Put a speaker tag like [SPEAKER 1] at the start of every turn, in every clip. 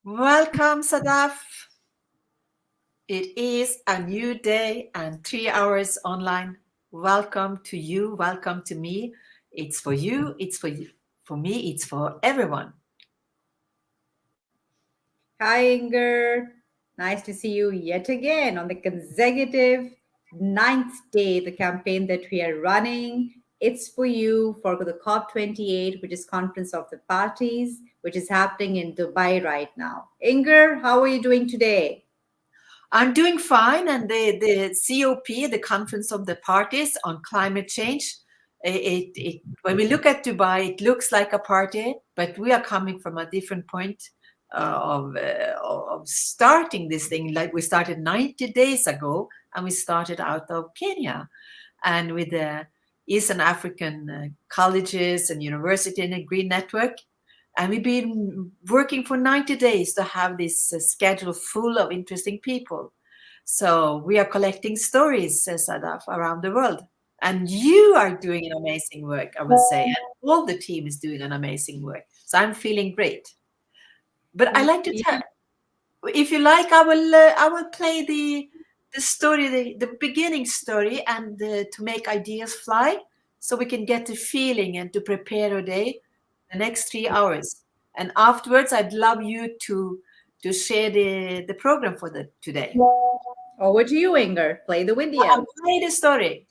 [SPEAKER 1] Welcome, Sadaf. It is a new day and 3 hours online. Welcome to you. Welcome to me. It's for you. It's for you. For me, it's for everyone.
[SPEAKER 2] Hi, Inger. Nice to see you yet again on the consecutive ninth day, the campaign that we are running. It's for you for the COP28, which is Conference of the Parties, which is happening in Dubai right now. Inger, how are you doing today?
[SPEAKER 1] I'm doing fine, and the COP, the Conference of the Parties on Climate Change, when we look at Dubai, it looks like a party, but we are coming from a different point of starting this thing. Like we started 90 days ago, and we started out of Kenya, and with the Eastern African colleges and university in a green network. And we've been working for 90 days to have this schedule full of interesting people. So we are collecting stories, Sadaf, around the world. And you are doing an amazing work, I would say. And all the team is doing an amazing work. So I'm feeling great. But I like to tell, if you like, I will play the story, the beginning story, and to make ideas fly, so we can get the feeling and to prepare a day, the next 3 hours. And afterwards, I'd love you to share the program for the today.
[SPEAKER 2] Over to you, Inger. Play the
[SPEAKER 1] I'll
[SPEAKER 2] video.
[SPEAKER 1] play the story.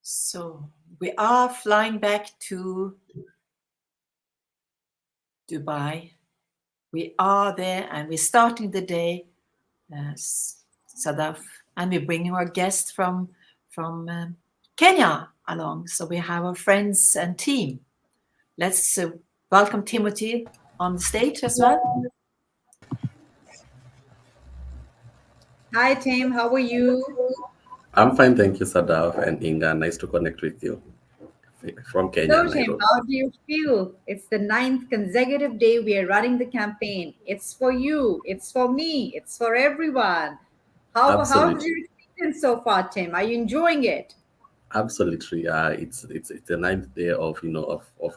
[SPEAKER 1] So we are flying back to Dubai. We are there and we're starting the day, Sadaf, and we're bringing our guests from Kenya along. So we have our friends and team. Let's welcome Timothy on the stage as well.
[SPEAKER 2] Hi, Tim. How are you?
[SPEAKER 3] I'm fine, thank you, Sadaf and Inga. Nice to connect with you from Kenya,
[SPEAKER 2] So, Tim,
[SPEAKER 3] Nairobi.
[SPEAKER 2] how do you feel? It's the ninth consecutive day we are running the campaign. It's for you, it's for me, it's for everyone. How's
[SPEAKER 3] Absolutely,
[SPEAKER 2] your experience so far, Tim? Are you enjoying it?
[SPEAKER 3] absolutely. It's the ninth day of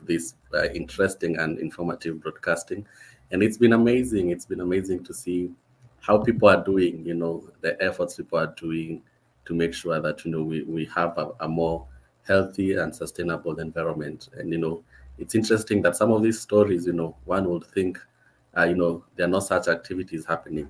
[SPEAKER 3] this interesting and informative broadcasting, and it's been amazing. It's been amazing to see how people are doing. The efforts people are doing to make sure that we have a more healthy and sustainable environment. And it's interesting that some of these stories, one would think, there are no such activities happening.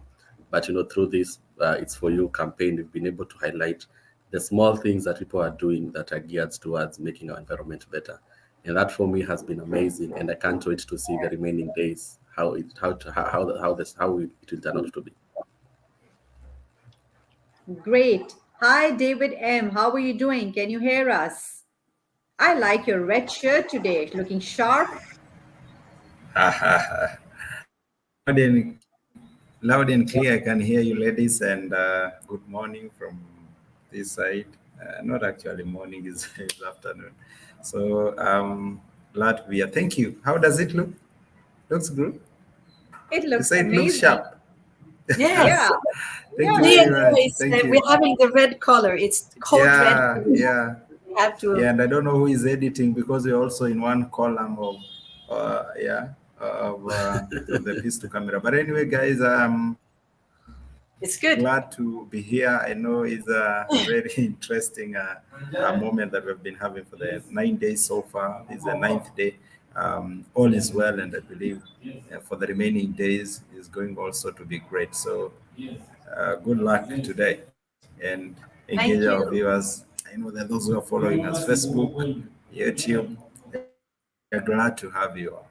[SPEAKER 3] But through this "It's for You" campaign, we've been able to highlight the small things that people are doing that are geared towards making our environment better. And that for me has been amazing, and I can't wait to see the remaining days how it will turn out to be.
[SPEAKER 2] Great. Hi, David M. How are you doing? Can you hear us? I like your red shirt today, looking sharp.
[SPEAKER 4] Loud and clear. I can hear you, ladies, and good morning from this side. Not actually morning, is afternoon. So glad to be here. Thank you. How does it look? Looks good.
[SPEAKER 2] It
[SPEAKER 4] You
[SPEAKER 2] looks
[SPEAKER 4] say it looks
[SPEAKER 2] amazing.
[SPEAKER 4] sharp.
[SPEAKER 1] Yes.
[SPEAKER 2] Yeah,
[SPEAKER 4] Thank you
[SPEAKER 2] yeah.
[SPEAKER 1] Clear
[SPEAKER 4] very much.
[SPEAKER 1] voice.
[SPEAKER 4] Thank
[SPEAKER 1] We're
[SPEAKER 4] you.
[SPEAKER 1] having the red color. It's cold red.
[SPEAKER 4] Yeah, yeah,
[SPEAKER 1] We have to.
[SPEAKER 4] yeah. And I don't know who is editing because we're also in one column of, of the piece to camera. But anyway, guys,
[SPEAKER 1] It's
[SPEAKER 4] glad
[SPEAKER 1] good.
[SPEAKER 4] to be here. I know it's a very interesting moment that we've been having for the 9 days so far. It's the ninth day. All is well, and I believe for the remaining days is going also to be great. So good luck today and engage our
[SPEAKER 1] Thank you.
[SPEAKER 4] viewers. I know that those who are following us, Facebook, YouTube, they're glad to have you all.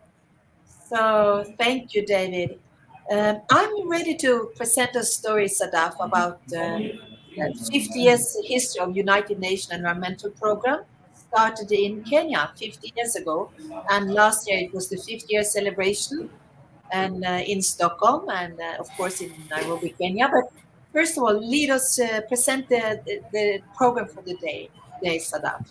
[SPEAKER 1] So thank you, David. I'm ready to present a story, Sadaf, about the 50 years history of United Nations Environmental Program. Started in Kenya 50 years ago, and last year it was the 50-year celebration, and in Stockholm, and of course in Nairobi, Kenya. But first of all, lead us present the program for the day, Sadaf.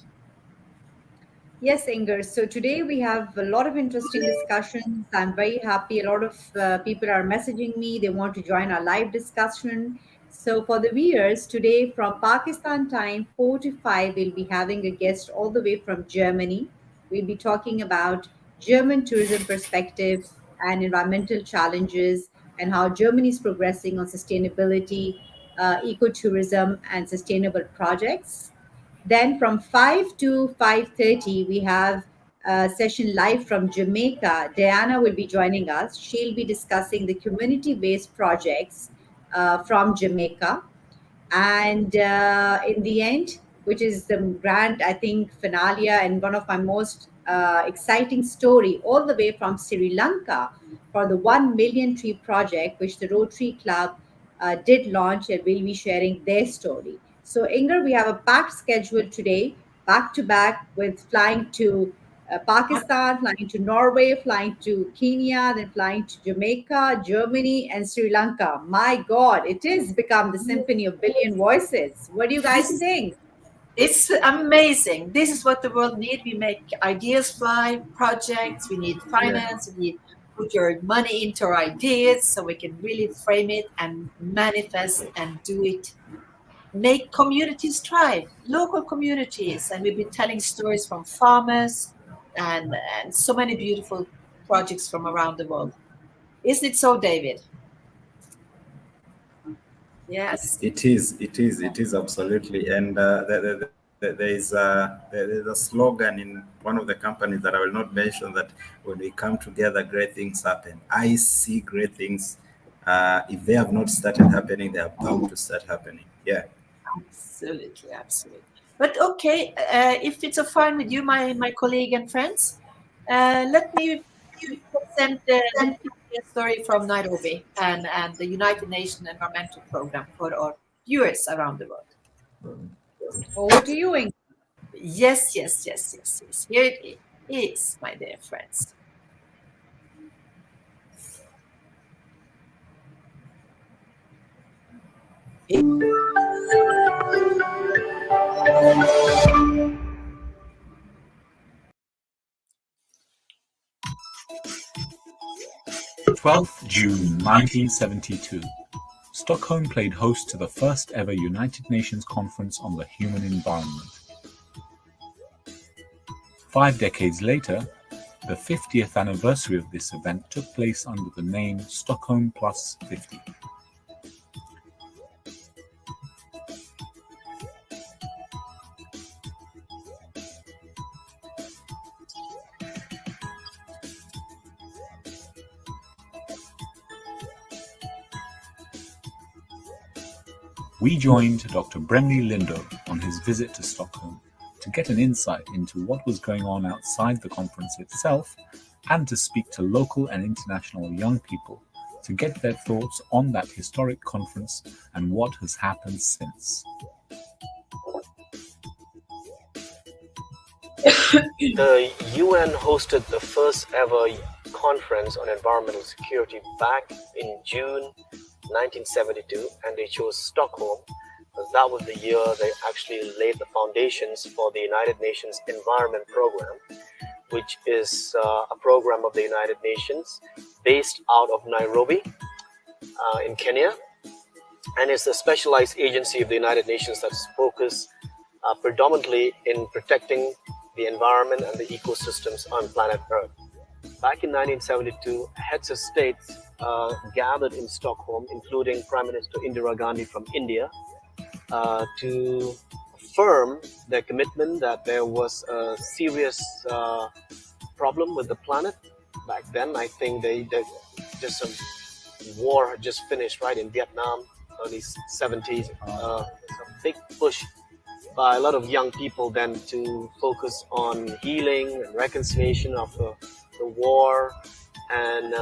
[SPEAKER 2] Yes, Inger. So today we have a lot of interesting discussions. I'm very happy. A lot of people are messaging me. They want to join our live discussion. So for the viewers, today from Pakistan time, 4 to 5, we'll be having a guest all the way from Germany. We'll be talking about German tourism perspective and environmental challenges and how Germany is progressing on sustainability, ecotourism, and sustainable projects. Then from 5 to 5:30, we have a session live from Jamaica. Diana will be joining us. She'll be discussing the community-based projects from Jamaica. And in the end, which is the grand, I think, finale and one of my most exciting story, all the way from Sri Lanka for the 1 million tree project, which the Rotary Club did launch and will be sharing their story. So, Inger, we have a packed schedule today, back to back with flying to Pakistan, flying to Norway, flying to Kenya, then flying to Jamaica, Germany, and Sri Lanka. My God, it is become the symphony of billion voices. What do you
[SPEAKER 1] This
[SPEAKER 2] guys
[SPEAKER 1] is
[SPEAKER 2] think?
[SPEAKER 1] It's amazing. This is what the world needs. We make ideas fly, projects. We need
[SPEAKER 4] Yeah.
[SPEAKER 1] finance. We need put your money into our ideas so we can really frame it and manifest and do it. Make communities thrive, local communities. And we've been telling stories from farmers and so many beautiful projects from around the world. Isn't it so, David? Yes.
[SPEAKER 4] It is. It is. It is absolutely. And there is a slogan in one of the companies that I will not mention that when we come together, great things happen. I see great things. If they have not started happening, they are bound to start happening. Yeah.
[SPEAKER 1] Absolutely, absolutely. But okay, if it's a fine with you, my colleague and friends, let me you sent a story from Nairobi and the United Nations Environmental Program for our viewers around the world.
[SPEAKER 2] Over to you, Inga.
[SPEAKER 1] Yes. Here it is, my dear friends.
[SPEAKER 5] June 1972. Stockholm played host to the first ever United Nations Conference on the Human Environment. 5 decades later, the 50th anniversary of this event took place under the name Stockholm Plus 50. We joined Dr. Bremley Lindo on his visit to Stockholm to get an insight into what was going on outside the conference itself and to speak to local and international young people to get their thoughts on that historic conference and what has happened since.
[SPEAKER 6] The UN hosted the first ever conference on environmental security back in June 1972, and they chose Stockholm because that was the year they actually laid the foundations for the United Nations Environment Program, which is a program of the United Nations based out of Nairobi in Kenya, and it's a specialized agency of the United Nations that's focused predominantly in protecting the environment and the ecosystems on planet Earth. Back in 1972, heads of states gathered in Stockholm, including Prime Minister Indira Gandhi from India, to affirm their commitment that there was a serious problem with the planet. Back then, I think they just some war had just finished, right, in Vietnam, early 70s. Some big push by a lot of young people then to focus on healing and reconciliation after the war, and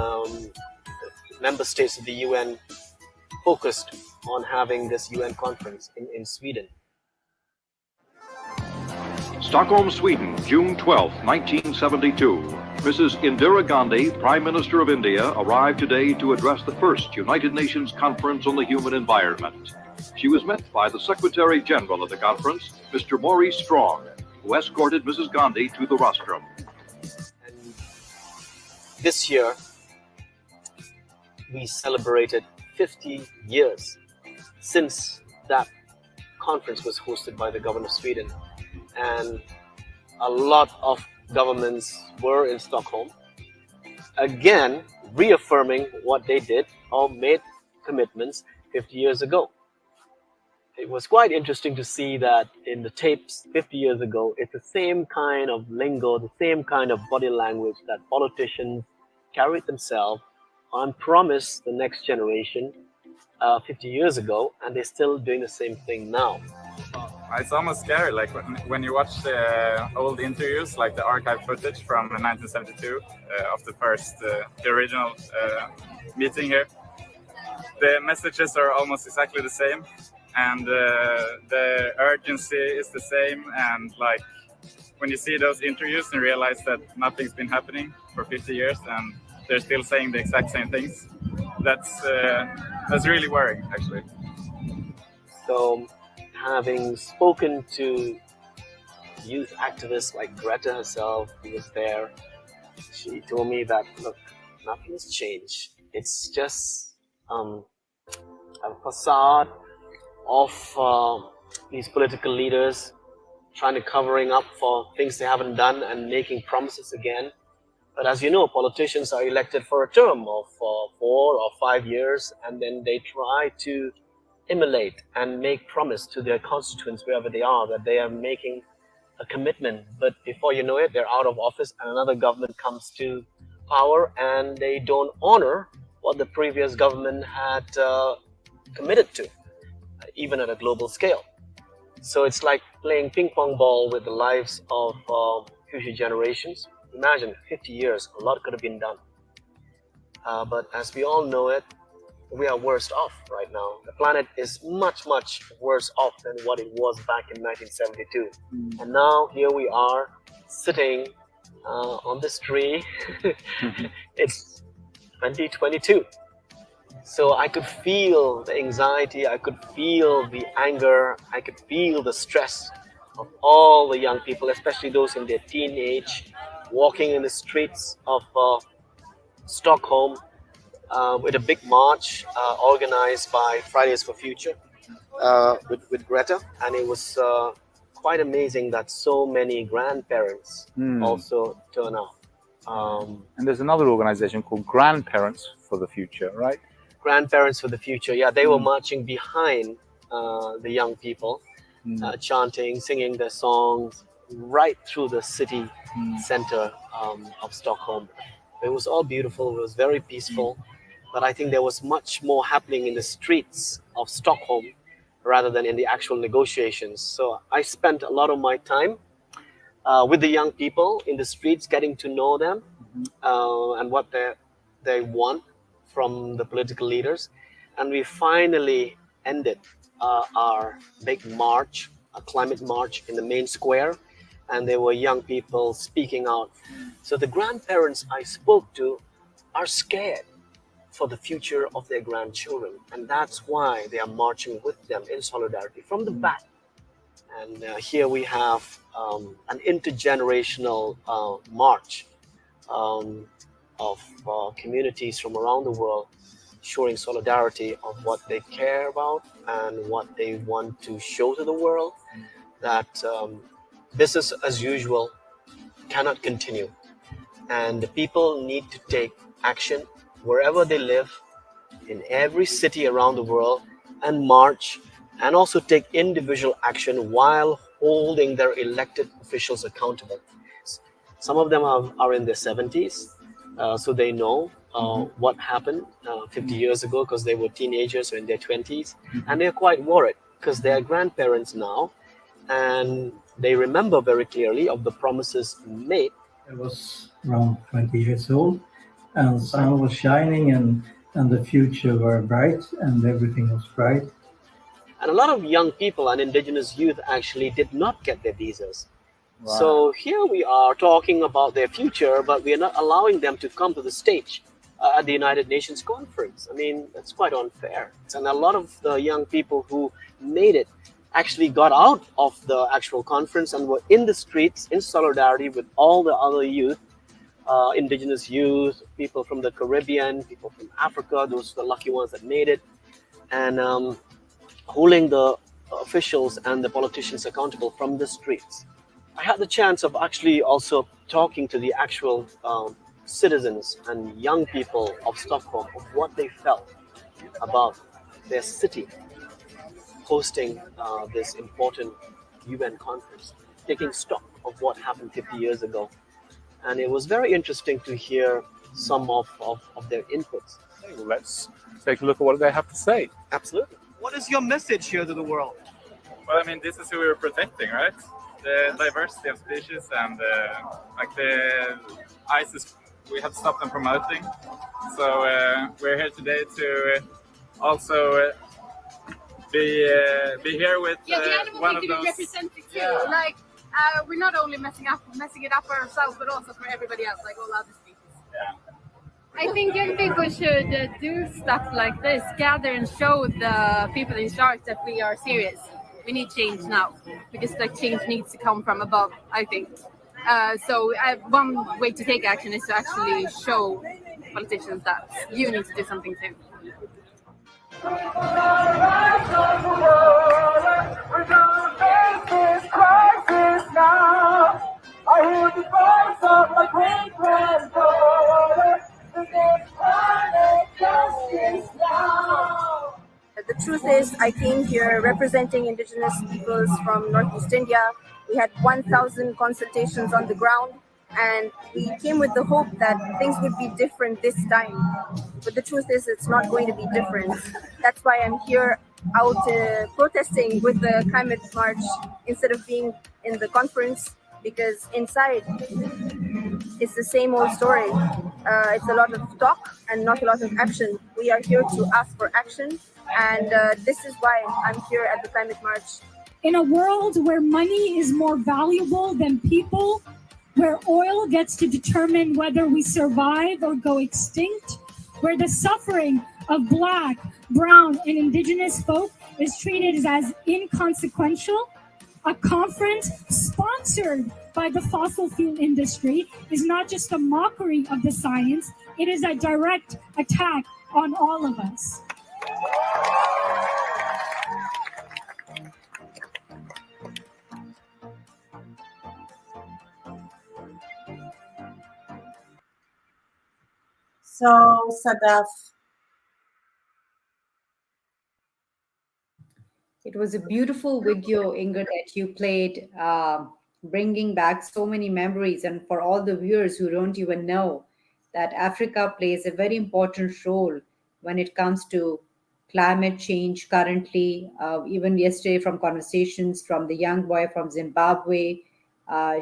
[SPEAKER 6] member states of the UN focused on having this UN conference in Sweden.
[SPEAKER 7] Stockholm, Sweden, June 12, 1972. Mrs. Indira Gandhi, Prime Minister of India, arrived today to address the first United Nations Conference on the Human Environment. She was met by the Secretary General of the conference, Mr. Maurice Strong, who escorted Mrs. Gandhi to the rostrum.
[SPEAKER 6] And this year, we celebrated 50 years since that conference was hosted by the government of Sweden. And a lot of governments were in Stockholm, again, reaffirming what they did or made commitments 50 years ago. It was quite interesting to see that in the tapes 50 years ago, it's the same kind of lingo, the same kind of body language that politicians carried themselves and promised the next generation 50 years ago, and they're still doing the same thing now.
[SPEAKER 8] It's almost scary, like when you watch the old interviews, like the archive footage from 1972 of the first, the original meeting here. The messages are almost exactly the same, and the urgency is the same. And like when you see those interviews and realize that nothing's been happening for 50 years and they're still saying the exact same things, that's really worrying, actually.
[SPEAKER 6] So, having spoken to youth activists like Greta herself, who was there, she told me that, look, nothing has changed. It's just a facade of these political leaders trying to covering up for things they haven't done and making promises again. But as you know, politicians are elected for a term of 4 or 5 years, and then they try to emulate and make promise to their constituents wherever they are that they are making a commitment. But before you know it, they're out of office and another government comes to power and they don't honor what the previous government had committed to, even at a global scale. So it's like playing ping pong ball with the lives of future generations Imagine 50 years, a lot could have been done. But as we all know it, we are worse off right now. The planet is much, much worse off than what it was back in 1972. And now here we are sitting on this tree. It's 2022. So I could feel the anxiety, I could feel the anger, I could feel the stress of all the young people, especially those in their teenage, walking in the streets of Stockholm with a big march organized by Fridays for Future with Greta. And it was quite amazing that so many grandparents also turn out.
[SPEAKER 5] And there's another organization called Grandparents for the Future, right?
[SPEAKER 6] Grandparents for the Future, yeah, they were marching behind the young people, chanting, singing their songs right through the city center of Stockholm. It was all beautiful, it was very peaceful, but I think there was much more happening in the streets of Stockholm rather than in the actual negotiations. So I spent a lot of my time with the young people in the streets, getting to know them and what they want from the political leaders. And we finally ended our big march, a climate march in the main square, and there were young people speaking out. So the grandparents I spoke to are scared for the future of their grandchildren, and that's why they are marching with them in solidarity from the back. And here we have an intergenerational march of communities from around the world showing solidarity of what they care about and what they want to show to the world, that business as usual cannot continue. And the people need to take action wherever they live, in every city around the world, and march, and also take individual action while holding their elected officials accountable. Some of them are in their 70s, so they know what happened 50 years ago because they were teenagers or in their 20s, and they're quite worried because they're grandparents now, and they remember very clearly of the promises made.
[SPEAKER 9] I was around 20 years old, and the sun was shining, and the future were bright, and everything was bright.
[SPEAKER 6] And a lot of young people and indigenous youth actually did not get their visas.
[SPEAKER 5] Wow.
[SPEAKER 6] So here we are talking about their future, but we are not allowing them to come to the stage at the United Nations conference. I mean, that's quite unfair. And a lot of the young people who made it actually got out of the actual conference and were in the streets in solidarity with all the other youth, indigenous youth, people from the Caribbean, people from Africa, those are the lucky ones that made it, and holding the officials and the politicians accountable from the streets. I had the chance of actually also talking to the actual citizens and young people of Stockholm of what they felt about their city hosting this important UN conference, taking stock of what happened 50 years ago. And it was very interesting to hear some of their inputs.
[SPEAKER 5] Well, let's take a look at what they have to say.
[SPEAKER 6] Absolutely. What is your message here to the world?
[SPEAKER 8] Well, I mean, this is who we're protecting, right? The diversity of species and like the ISIS, we have stopped them promoting. So we're here today to also be here with one of those.
[SPEAKER 10] Represented too. Yeah. Like we're not only messing it up for ourselves, but also for everybody else, like all other species.
[SPEAKER 8] Yeah.
[SPEAKER 10] I think young people should do stuff like this, gather and show the people in charge that we are serious. We need change now, because the change needs to come from above, I think. So one way to take action is to actually show politicians that you need to do something too.
[SPEAKER 11] The truth is, I came here representing indigenous peoples from Northeast India. We had 1,000 consultations on the ground, and we came with the hope that things would be different this time. But the truth is, it's not going to be different. That's why I'm here out protesting with the climate march instead of being in the conference, because inside it's the same old story. It's a lot of talk and not a lot of action. We are here to ask for action, and this is why I'm here at the Climate March.
[SPEAKER 12] In a world where money is more valuable than people, where oil gets to determine whether we survive or go extinct, where the suffering of Black, Brown, and Indigenous folk is treated as inconsequential, a conference sponsored by the fossil fuel industry is not just a mockery of the science, it is a direct attack on all of us.
[SPEAKER 1] So, Sadaf,
[SPEAKER 2] It was a beautiful video, Inger, that you played, bringing back so many memories. And for all the viewers who don't even know that Africa plays a very important role when it comes to climate change currently. Even yesterday, from conversations from the young boy from Zimbabwe,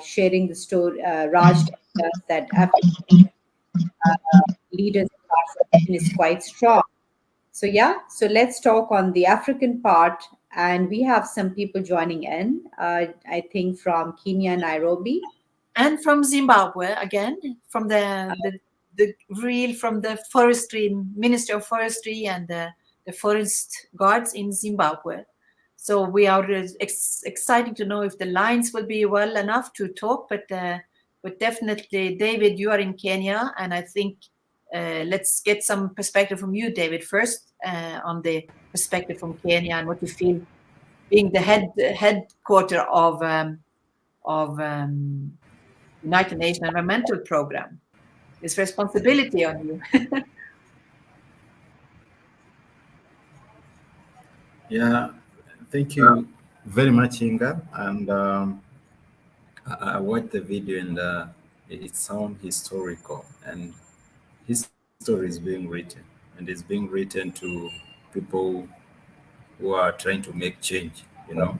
[SPEAKER 2] sharing the story, Raj telling us that African leaders' participation is quite strong. So yeah, so let's talk on the African part, and we have some people joining in. I think from Kenya, Nairobi.
[SPEAKER 1] and from Zimbabwe again, from from the forestry Minister of Forestry and the forest guards in Zimbabwe. So we are excited to know if the lines will be well enough to talk, but definitely, David, you are in Kenya, and I think let's get some perspective from you, David, first on the perspective from Kenya and what you feel being the headquarter of United Nations Environmental Program. It's responsibility on you.
[SPEAKER 4] Yeah, thank you very much, Inga. And I watched the video, and it sounds historical, and history is being written, and it's being written to people who are trying to make change, you know.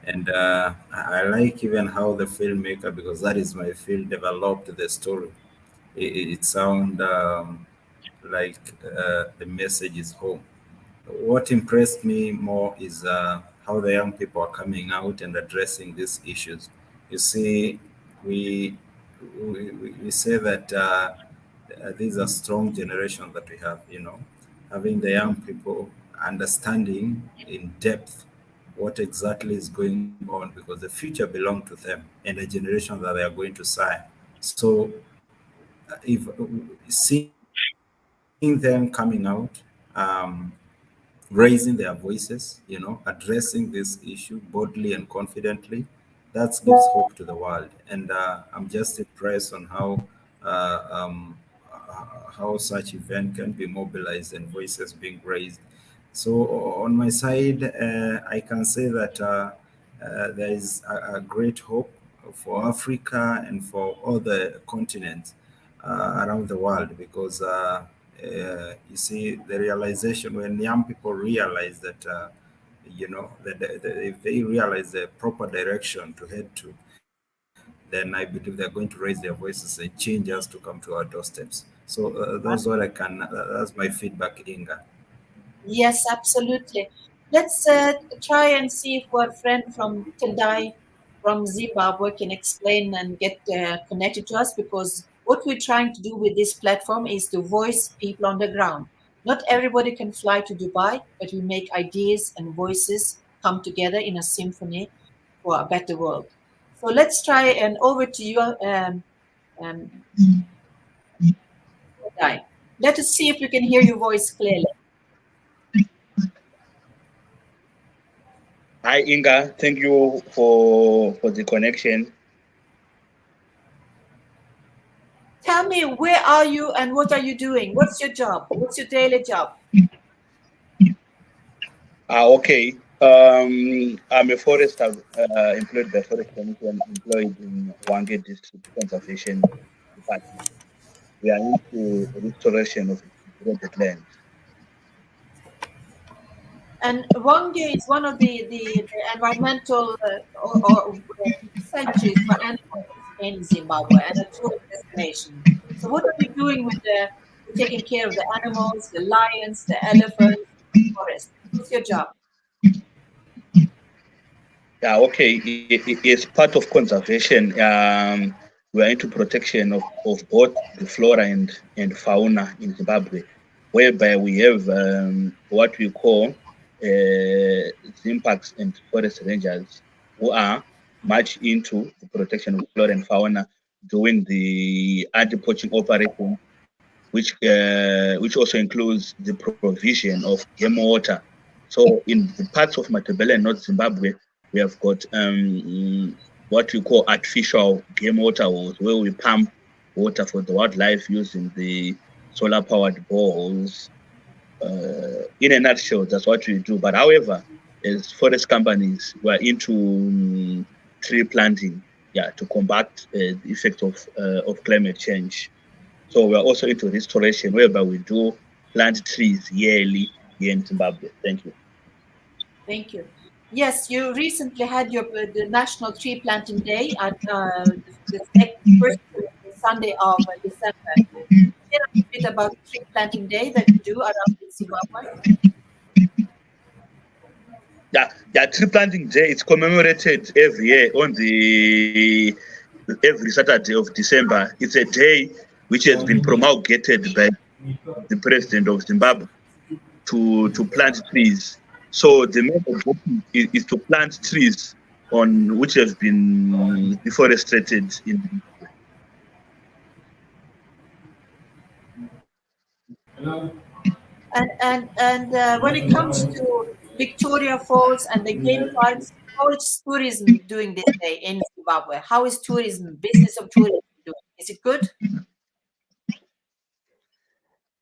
[SPEAKER 4] And I like even how the filmmaker, because that is my field, developed the story. It sounds like the message is home. What impressed me more is how the young people are coming out and addressing these issues. You see, we we say that these are strong generation that we have. You know, having the young people understanding in depth what exactly is going on, because the future belongs to them and the generation that they are going to sign. So, if seeing them coming out, raising their voices, you know, addressing this issue boldly and confidently, that gives hope to the world. And I'm just impressed on uh, um, how such event can be mobilized and voices being raised. So on my side, I can say that there is a great hope for Africa and for other continents around the world, because you see the realization when young people realize that you know if they realize the proper direction to head to, then I believe they're going to raise their voices and change has to come to our doorsteps. So that's what I can. That's my feedback, Inga.
[SPEAKER 1] Yes, absolutely. Let's try and see if our friend from Tendai from Zimbabwe can explain and get connected to us, because what we're trying to do with this platform is to voice people on the ground. Not everybody can fly to Dubai, but we make ideas and voices come together in a symphony for a better world. So let's try, and over to you, um, Tendai. Let us see if we can hear your voice clearly.
[SPEAKER 13] Hi, Inga. Thank you for the connection.
[SPEAKER 1] Tell me, where are you and what are you doing? What's your job? What's your daily job?
[SPEAKER 13] Okay. I'm a forester employed by Forest Commission, employed in Wange District Conservation Department. We are into restoration of degraded land.
[SPEAKER 1] And Wange is one of the environmental or sanctuaries for animals. in Zimbabwe and a tourist destination. So what are you doing with taking care of the animals, the lions, the elephants, the forest? What's your job?
[SPEAKER 13] Yeah, okay. It's part of conservation. We are into protection of both the flora and fauna in Zimbabwe, whereby we have what we call impacts and forest rangers who are much into the protection of flora and fauna, doing the anti-poaching operation, which also includes the provision of game water. So in the parts of Matabele and North Zimbabwe, we have got what we call artificial game water holes, where we pump water for the wildlife using the solar-powered boreholes. In a nutshell, that's what we do. But however, as forest companies, we are into tree planting, to combat the effect of climate change. So we are also into restoration, whereby we do plant trees yearly here in Zimbabwe. Thank you.
[SPEAKER 1] Thank you. Yes, you recently had the National Tree Planting Day at the first Sunday of December. Tell us a bit about the tree planting day that you do around in Zimbabwe.
[SPEAKER 13] Yeah, tree planting day is commemorated every year on every Saturday of December. It's a day which has been promulgated by the president of Zimbabwe to plant trees. So the main objective is to plant trees on which have been deforested in.
[SPEAKER 1] And when it comes to Victoria Falls and the game parks, how is tourism doing this day in Zimbabwe? How is tourism, business of tourism doing? Is it good?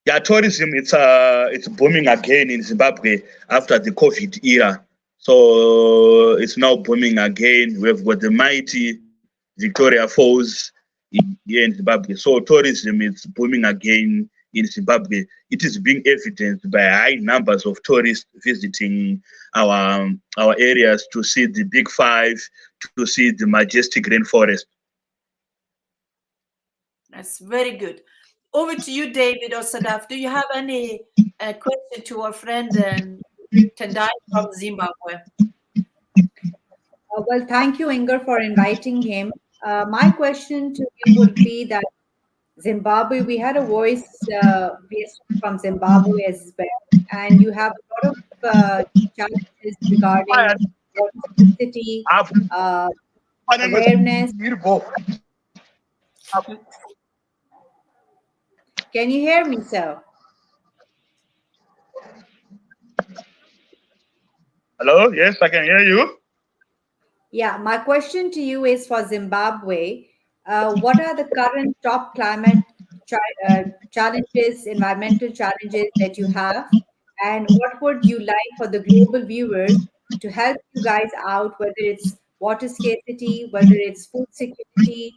[SPEAKER 13] Yeah, tourism it's booming again in Zimbabwe after the COVID era. So it's now booming again. We've got the mighty Victoria Falls here in Zimbabwe. So tourism is booming again in Zimbabwe. It is being evidenced by high numbers of tourists visiting our areas to see the Big Five, to see the majestic rainforest.
[SPEAKER 1] That's very good. Over to you, David or Sadaf. Do you have any question to our friend Tendai from Zimbabwe?
[SPEAKER 2] Well, thank you, Inger, for inviting him. My question to you would be that Zimbabwe, we had a voice from Zimbabwe as well, and you have a lot of challenges regarding city awareness. Can you hear me, sir?
[SPEAKER 13] Hello, yes, I can hear you.
[SPEAKER 2] Yeah, my question to you is for Zimbabwe. What are the current top climate challenges, environmental challenges that you have? And what would you like for the global viewers to help you guys out, whether it's water scarcity, whether it's food security,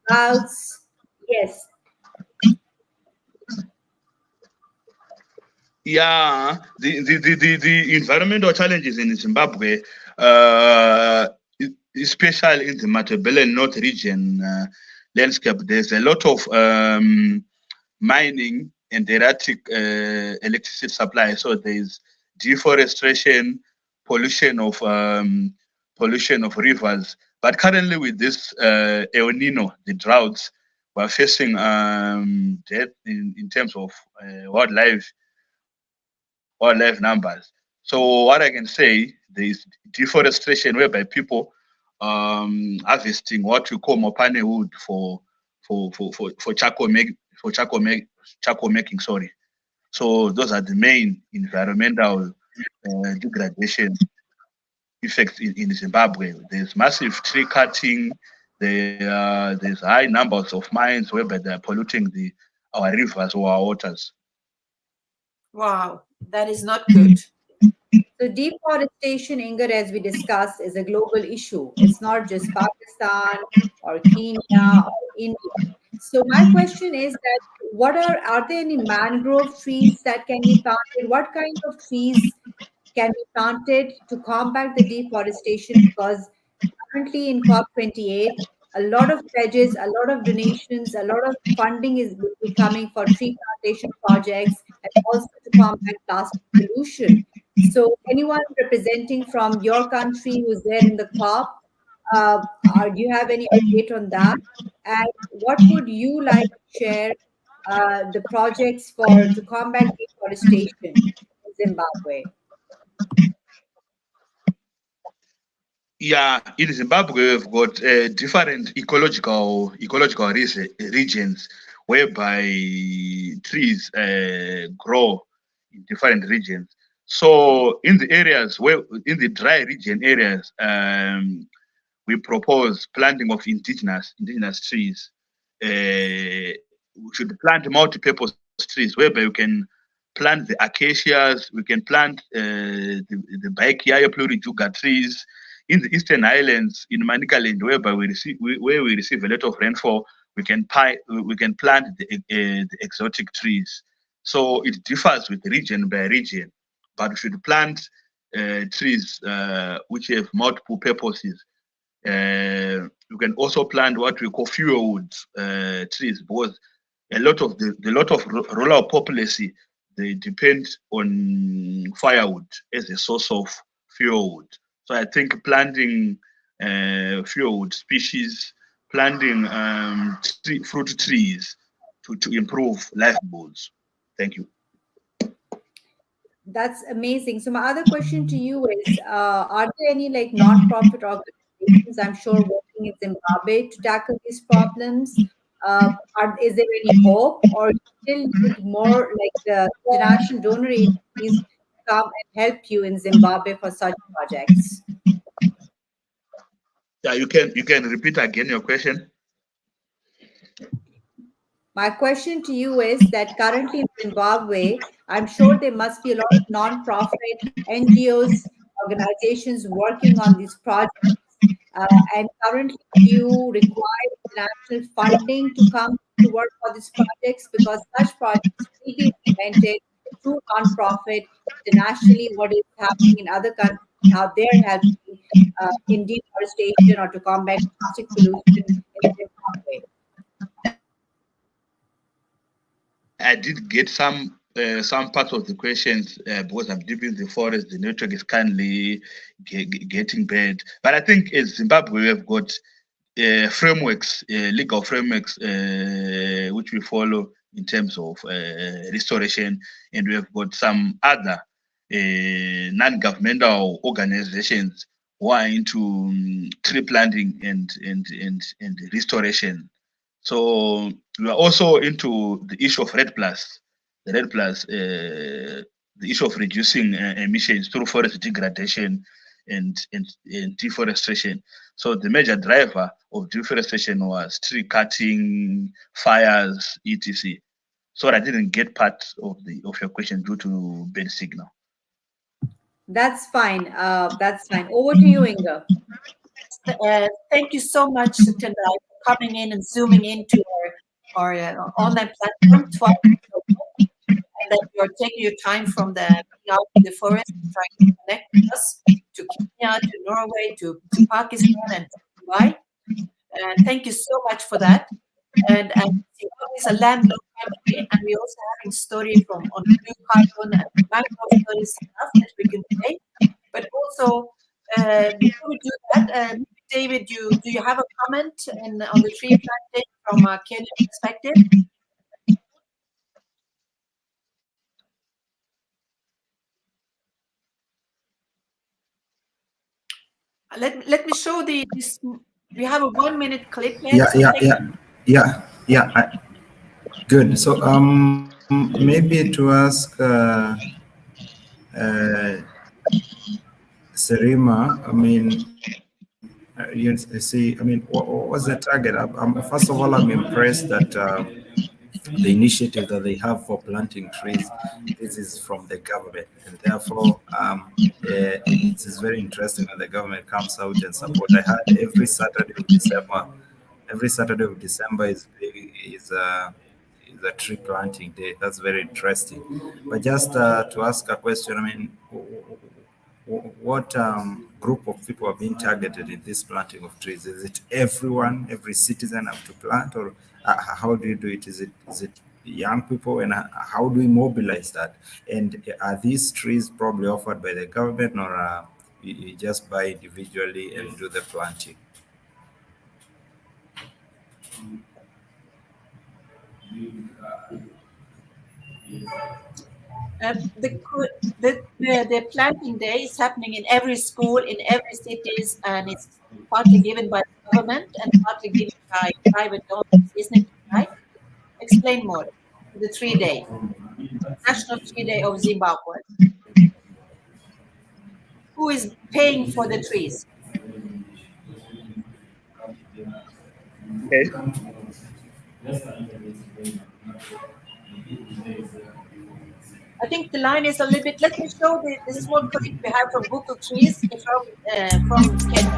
[SPEAKER 2] droughts? Yes.
[SPEAKER 13] Yeah, the environmental challenges in Zimbabwe, especially in the Matabele North region landscape, there's a lot of mining and erratic electricity supply. So there's deforestation, pollution of rivers. But currently, with this El Nino, the droughts, we're facing death in terms of wildlife numbers. So what I can say, there is deforestation whereby people harvesting what we call mopane wood for charcoal making. Sorry. So those are the main environmental degradation effects in Zimbabwe. There's massive tree cutting. There's high numbers of mines whereby they're polluting our rivers or our waters.
[SPEAKER 1] Wow, that is not good.
[SPEAKER 2] So deforestation, Inger, as we discussed, is a global issue. It's not just Pakistan or Kenya or India. So my question is that are there any mangrove trees that can be planted? What kind of trees can be planted to combat the deforestation? Because currently in COP28, A lot of pledges, a lot of donations, a lot of funding will be coming for tree plantation projects and also to combat plastic pollution. So, anyone representing from your country who's there in the COP, do you have any update on that? And what would you like to share the projects for to combat deforestation in Zimbabwe?
[SPEAKER 13] Yeah, in Zimbabwe, we've got different ecological regions whereby trees grow in different regions. So in the areas in the dry region areas, we propose planting of indigenous trees. We should plant multi-purpose trees whereby you can plant the acacias, we can plant the Baikia plurijuga trees. In the Eastern Highlands, in Manicaland, whereby we receive a lot of rainfall, we can plant the exotic trees. So it differs with region by region, but we should plant trees which have multiple purposes. You can also plant what we call fuelwood trees, because a lot of rural populace, they depend on firewood as a source of fuelwood. So I think planting fuelwood species, planting fruit trees to improve livelihoods. Thank you.
[SPEAKER 2] That's amazing. So my other question to you is, are there any like non-profit organizations, I'm sure, working in Zimbabwe to tackle these problems? Is there any hope, or you still need more like the international donor agencies to come and help you in Zimbabwe for such projects?
[SPEAKER 13] Yeah, you can repeat again your question.
[SPEAKER 2] My question to you is that currently in Zimbabwe, I'm sure there must be a lot of non-profit NGOs, organizations working on these projects. And currently, do you require international funding to come to work for these projects? Because such projects will be implemented through non-profit internationally. What is happening in other countries, how they're helping in deforestation or to combat plastic pollution in Zimbabwe.
[SPEAKER 13] I did get some parts of the questions because I'm deep in the forest. The network is kindly getting bad. But I think in Zimbabwe we have got frameworks, legal frameworks, which we follow in terms of restoration, and we have got some other non-governmental organizations who are into tree planting and restoration. So we are also into the issue of RED+, the issue of reducing emissions through forest degradation and deforestation. So the major driver of deforestation was tree cutting, fires, etc. So I didn't get part of your question due to bad signal.
[SPEAKER 2] That's fine. That's fine. Over to you, Inga.
[SPEAKER 1] Thank you so much, Tendai, for coming in and zooming into our online platform twice, and that you're taking your time from out in the forest and trying to connect with us to Kenya, to Norway, to Pakistan, and to Dubai. And thank you so much for that. And Zimbabwe is a landlocked country, and we're also having story on blue carbon and mangrove stories stuff that we can say. But also, before we do that, David, do you have a comment on the tree planting from a Kenyan perspective? Let me show this. We have a 1 minute clip here.
[SPEAKER 4] Yeah. Good. So maybe to ask Serima, I mean, you see, I mean, what was the target? First of all, I'm impressed that the initiative that they have for planting trees, this is from the government, and therefore it is very interesting that the government comes out and support. I heard every Saturday of December is a tree planting day. That's very interesting. But just to ask a question, I mean, what group of people are being targeted in this planting of trees? Is it everyone, every citizen have to plant, or how do you do it? Is it young people, and how do we mobilize that? And are these trees probably offered by the government, or you just buy individually and do the planting?
[SPEAKER 1] The, the planting day is happening in every school, in every cities, and it's partly given by the government and partly given by private donors, isn't it right? Explain more. The 3 day, National 3 day of Zimbabwe. Who is paying for the trees?
[SPEAKER 13] Okay.
[SPEAKER 1] I think the line is a little bit. Let me show the small clip we have from Google Trees from Kenya.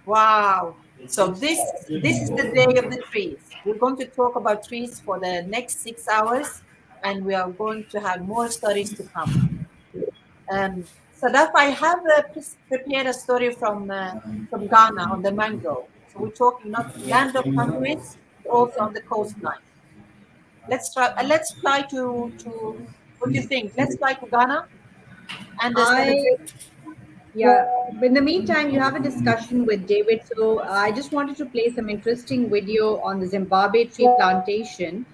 [SPEAKER 1] Wow. So this is the day of the trees. We're going to talk about trees for the next 6 hours, and we are going to have more stories to come. Sadaf, I have prepared a story from Ghana on the mango. So we're talking not land of kangaroos, but also on the coastline. Let's try. Let's fly to. What do you think? Let's fly to Ghana and
[SPEAKER 2] Yeah, but in the meantime, you have a discussion with David. So I just wanted to play some interesting video on the Zimbabwe tree plantation.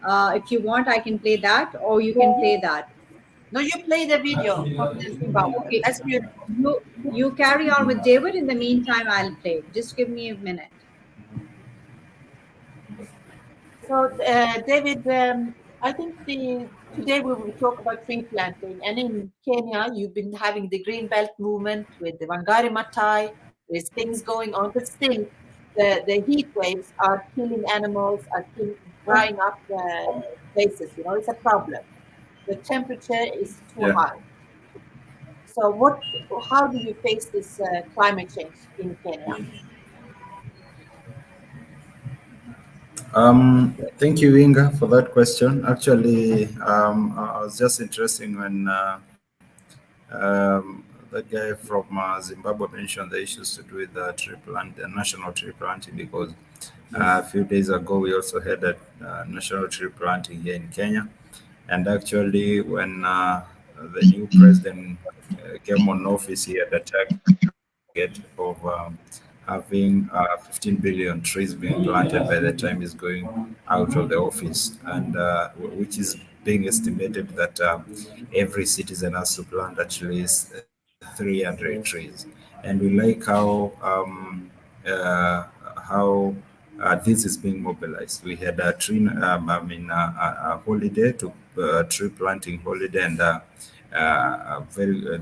[SPEAKER 2] If you want, I can play that, or you can play that.
[SPEAKER 1] No, you play the video from the Zimbabwe.
[SPEAKER 2] Okay,
[SPEAKER 1] That's beautiful.
[SPEAKER 2] You carry on with David. In the meantime, I'll play. Just give me a minute.
[SPEAKER 1] So, David, I think today we will talk about tree planting. And in Kenya, you've been having the Green Belt movement with the Wangari Maathai. There's things going on, but still, the heat waves are killing animals, are drying up places. You know, it's a problem. The temperature is too high. So, how do you face this climate change in Kenya?
[SPEAKER 4] Thank you, Inga, for that question. Actually, I was just interested when that guy from Zimbabwe mentioned the issues to do with the national tree planting, because a few days ago we also had a national tree planting here in Kenya. And actually, when the new president came on office, he had a target of having 15 billion trees being planted by the time he's going out of the office, and which is being estimated that every citizen has to plant at least 300 trees. And we like how this is being mobilized. We had a tree, a holiday, to tree planting holiday, and the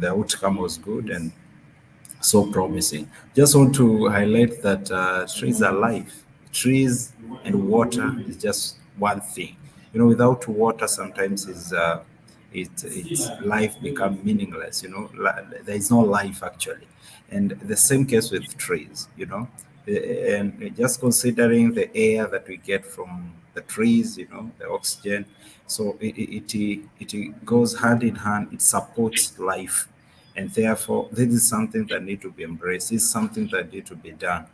[SPEAKER 4] outcome was good and so promising. Just want to highlight that trees are life. Trees and water is just one thing. You know, without water, sometimes it's life become meaningless. You know, there is no life actually. And the same case with trees. You know, And just considering the air that we get from the trees, the oxygen, so it goes hand in hand. It supports life, and therefore this is something that need to be embraced. It's something that need to be done.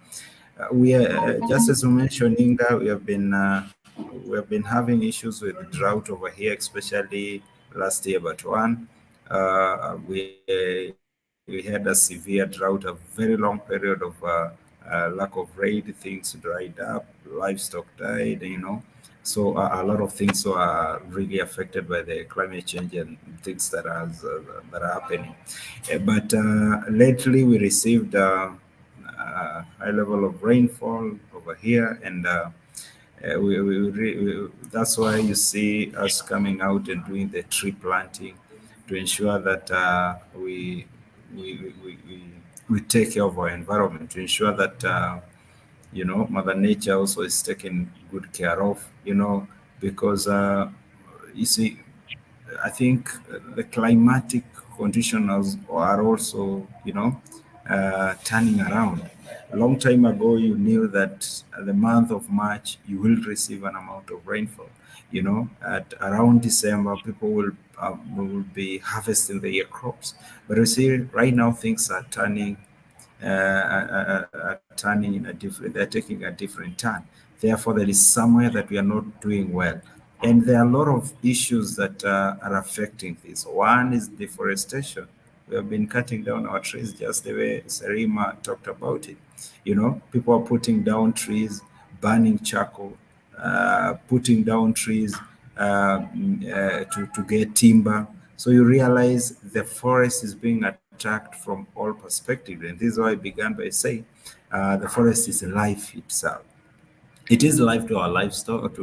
[SPEAKER 4] We are just as you mentioned, Inga, we have been having issues with drought over here, especially last year, but one. We had a severe drought, a very long period of lack of rain. Things dried up, livestock died, So a lot of things are really affected by the climate change and things that are happening. But lately, we received high level of rainfall over here, and that's why you see us coming out and doing the tree planting to ensure that we, we, we, we take care of our environment, to ensure that Mother Nature also is taken good care of, because you see, I think the climatic conditions are also, turning around. A long time ago, you knew that the month of March, you will receive an amount of rainfall. At around December, people will be harvesting their crops. But you see, right now, things are turning turning in a different, they're taking a different turn. Therefore, there is somewhere that we are not doing well. And there are a lot of issues that are affecting this. One is deforestation. We have been cutting down our trees just the way Serima talked about it. People are putting down trees, burning charcoal, putting down trees to get timber. So you realize the forest is being attacked from all perspectives. And this is why I began by saying the forest is life itself. It is life to our livestock.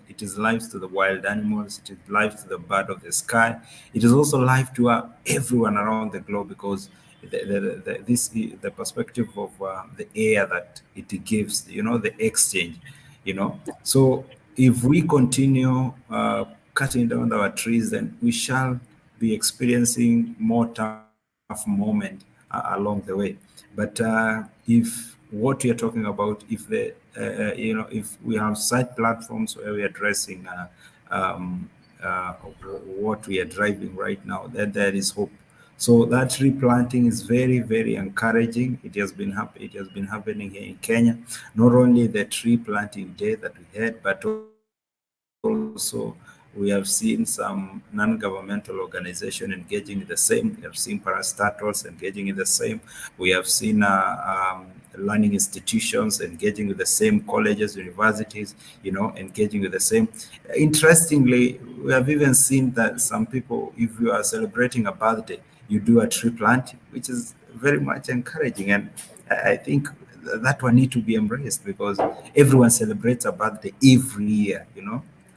[SPEAKER 4] It is life to the wild animals. It is life to the bird of the sky. It is also life to everyone around the globe, because the perspective of the air that it gives, the exchange, So if we continue cutting down our trees, then we shall be experiencing more tough moment along the way. But if what we are talking about, if we have side platforms where we are addressing um, uh, what we are driving right now, then there is hope. So that replanting is very, very encouraging. It has been happening here in Kenya. Not only the tree planting day that we had, but also we have seen some non-governmental organization engaging in the same. We have seen parastatals engaging in the same. We have seen learning institutions engaging with the same, colleges, universities, engaging with the same. Interestingly, we have even seen that some people, if you are celebrating a birthday, you do a tree planting, which is very much encouraging. And I think that one need to be embraced, because everyone celebrates a birthday every year,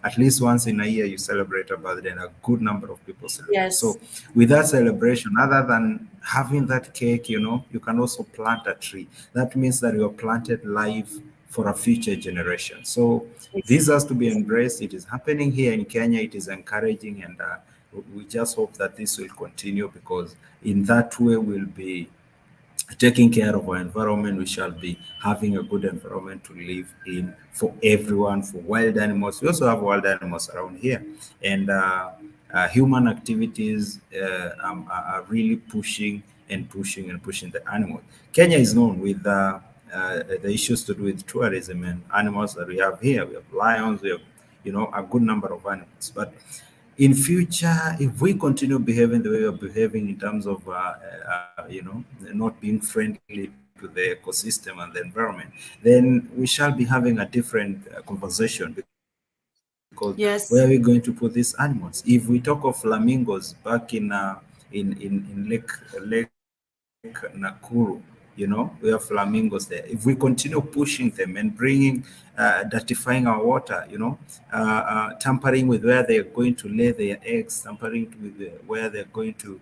[SPEAKER 4] At least once in a year, you celebrate a birthday, and a good number of people celebrate.
[SPEAKER 1] Yes.
[SPEAKER 4] So with that celebration, other than having that cake, you can also plant a tree. That means that you have planted life for a future generation. So this has to be embraced. It is happening here in Kenya. It is encouraging, and we just hope that this will continue, because in that way we'll be taking care of our environment. We shall be having a good environment to live in for everyone, for wild animals. We also have wild animals around here, and human activities are really pushing the animals. Kenya is known with the issues to do with tourism and animals that we have here. We have lions, we have a good number of animals. But in future, if we continue behaving the way we are behaving in terms of not being friendly to the ecosystem and the environment, then we shall be having a different conversation, because where are we going to put these animals? If we talk of flamingos back in Lake Nakuru, we have flamingos there. If we continue pushing them and bringing, dirtifying our water, tampering with where they're going to lay their eggs, tampering with where they're going to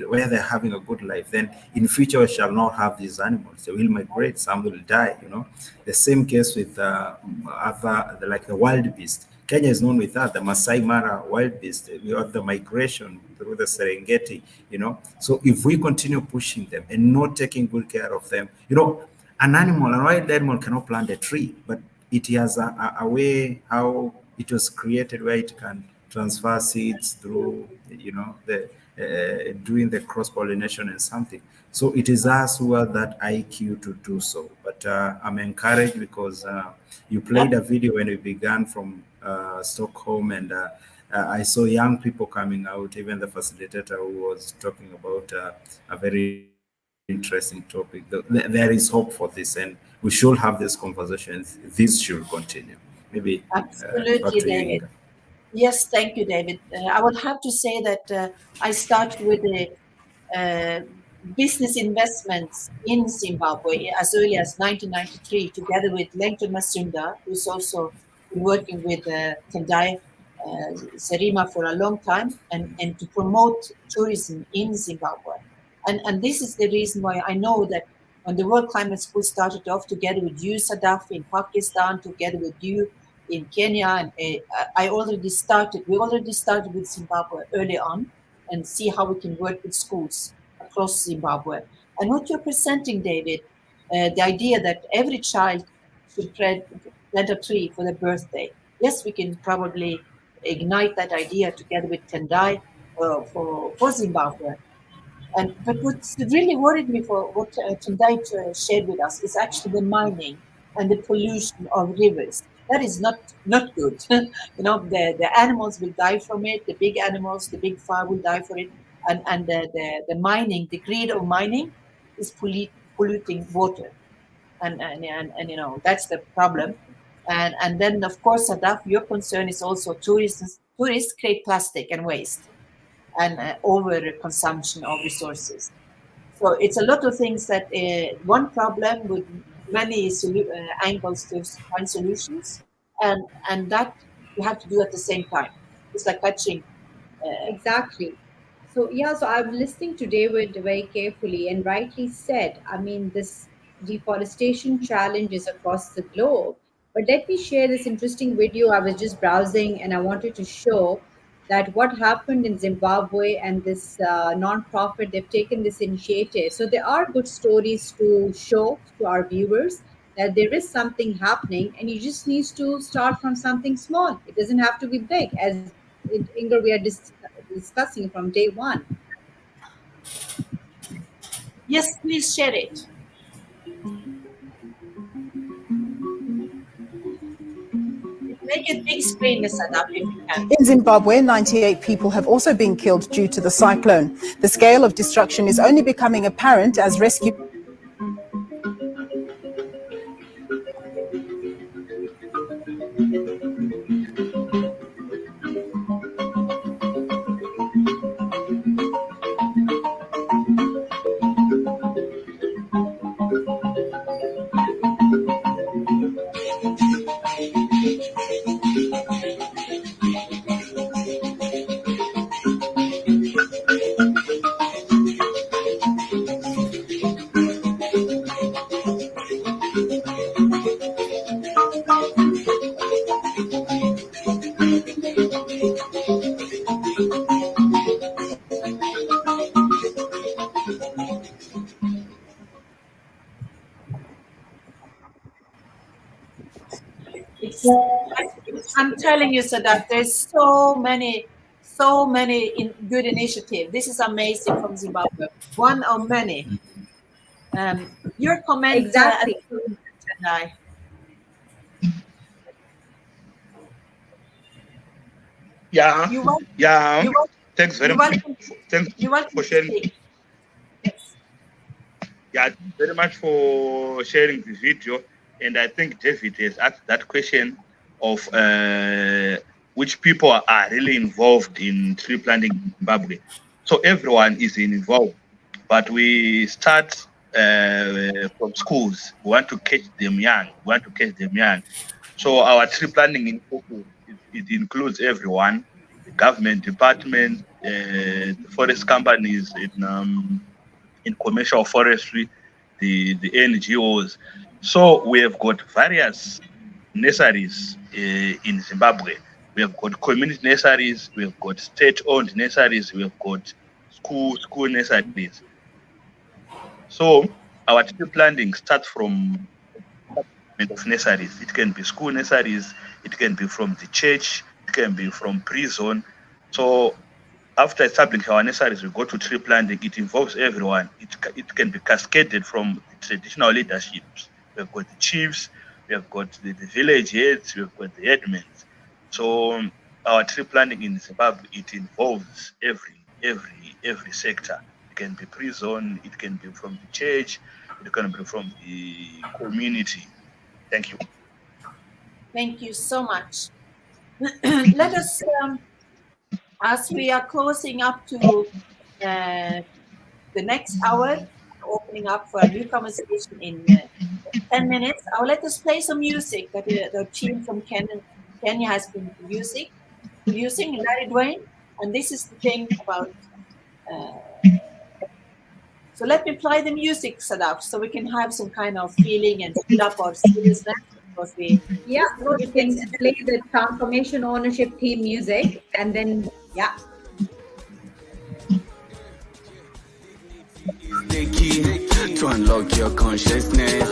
[SPEAKER 4] where they're having a good life, then in future we shall not have these animals. They will migrate, some will die. The same case with other, like the wild beast. Kenya is known with that, the Masai Mara wild beast. We have the migration through the Serengeti, So if we continue pushing them and not taking good care of them, an wild animal cannot plant a tree, but it has a way how it was created where it can transfer seeds through, doing the cross-pollination and something. So it is us who have that IQ to do so. But I'm encouraged because you played a video when we began from Stockholm, and I saw young people coming out, even the facilitator who was talking about a very interesting topic. There is hope for this, and we should have these conversations. This should continue. Maybe
[SPEAKER 1] Absolutely,
[SPEAKER 4] back to you,
[SPEAKER 1] David.
[SPEAKER 4] Inga.
[SPEAKER 1] Yes, thank you, David. I would have to say that I started with the business investments in Zimbabwe as early as 1993, together with Lanka Masunda, who's also been working with Tendai Serima for a long time, and to promote tourism in Zimbabwe. And this is the reason why I know that when the World Climate School started off together with you, Sadaf, in Pakistan, together with you in Kenya, and we already started with Zimbabwe early on, and see how we can work with schools across Zimbabwe. And what you're presenting, David, the idea that every child should plant a tree for their birthday. Yes, we can probably ignite that idea together with Tendai for Zimbabwe. But what's really worried me for what Tendai shared with us is actually the mining and the pollution of rivers. That is not good. The animals will die from it. The big animals, the big fire will die for it. And the mining, the greed of mining, is polluting water. And that's the problem. And then of course, Sadaf, your concern is also tourists create plastic and waste, and over consumption of resources. So it's a lot of things that one problem with many angles to find solutions, and that you have to do at the same time. It's like touching.
[SPEAKER 2] Exactly. So yeah, so I'm listening to David very carefully, and rightly said. I mean, this deforestation challenge is across the globe. But let me share this interesting video. I was just browsing, and I wanted to show that what happened in Zimbabwe, and this non-profit, they've taken this initiative. So there are good stories to show to our viewers that there is something happening, and you just need to start from something small. It doesn't have to be big, as Inger, we are discussing from day one.
[SPEAKER 1] Yes, please share it. Make it big screen, Sadaf, if you can.
[SPEAKER 14] In Zimbabwe, 98 people have also been killed due to the cyclone. The scale of destruction is only becoming apparent as rescue.
[SPEAKER 1] I'm telling you, Sadaf, there's so many good initiatives. This is amazing from Zimbabwe. One of many. Your comment,
[SPEAKER 2] Exactly.
[SPEAKER 1] Tendai.
[SPEAKER 13] Yeah, yeah. Thanks very much. Thanks for sharing.
[SPEAKER 1] Yes.
[SPEAKER 13] Yeah, very much for sharing the video. And I think David has asked that question of which people are really involved in tree planting in Zimbabwe. So everyone is involved, but we start from schools. We want to catch them young. So our tree planting initiative, it includes everyone, the government department, the forest companies in commercial forestry, the NGOs. So we have got various nurseries in Zimbabwe. We have got community nurseries, we have got state-owned nurseries, we have got school nurseries. So our tree planting starts from of nurseries. It can be school nurseries, it can be from the church, it can be from prison. So after establishing our nurseries, we go to tree planting. It involves everyone. It can be cascaded from the traditional leaderships. We've got the chiefs, we have got the village heads, we've got the headmen. So our tree planting in Zimbabwe, it involves every sector. It can be prison, it can be from the church, it can be from the community. Thank you.
[SPEAKER 1] Thank you so much. Let us, as we are closing up to the next hour, opening up for a new conversation in 10 minutes, I will let us play some music that the team from Kenya has been using, Larry Dwayne, and this is the thing about. So let me play the music, Sadaf, so we can have some kind of feeling and build up our seriousness. Because we
[SPEAKER 2] you can play the transformation ownership theme music, and then
[SPEAKER 15] The key to unlock your consciousness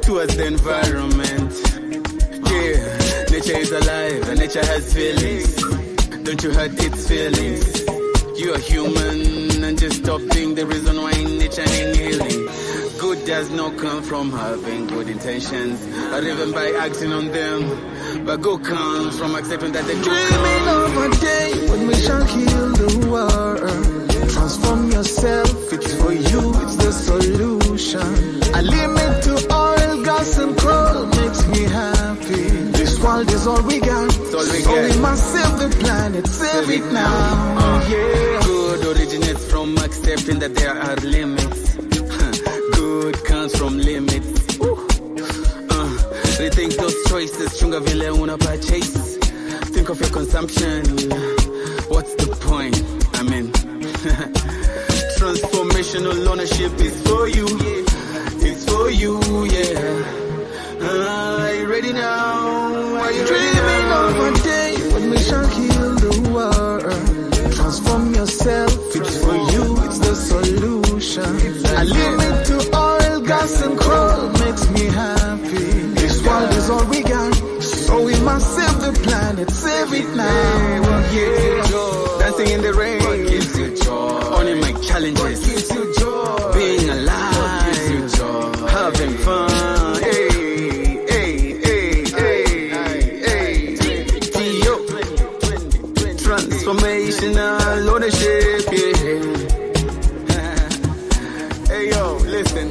[SPEAKER 15] towards the environment. Yeah, nature is alive and nature has feelings. Don't you hurt its feelings. You are human and just stop being the reason why nature ain't healing. Good does not come from having good intentions or even by acting on them. But good comes from accepting that the
[SPEAKER 16] dreaming of a day when we shall heal the world. Transform yourself, it's for you, it's the solution. A limit to oil, gas and coal makes me happy. This world is all we got, so we must save the planet, save it now. Yeah.
[SPEAKER 15] Good originates from accepting that there are limits. Good comes from limits. Rethink those choices, chunga vile una purchase. Think of your consumption. What's the point? I mean, transformational ownership is for you. It's for you, yeah. Are you ready now? Are you
[SPEAKER 16] dreaming of a day when we shall heal the world? Transform yourself, it's for you, it's the solution. A limit to oil, gas and coal makes me happy. This world is all we got, so we must save the planet, save it now.
[SPEAKER 15] Yeah, dancing in the rain, what gives you joy? Owning my challenges, what gives you joy? Being alive, what gives you joy? Having fun, hey, hey, hey, hey, hey, yo. Transformational ownership, yeah. Hey yo, listen,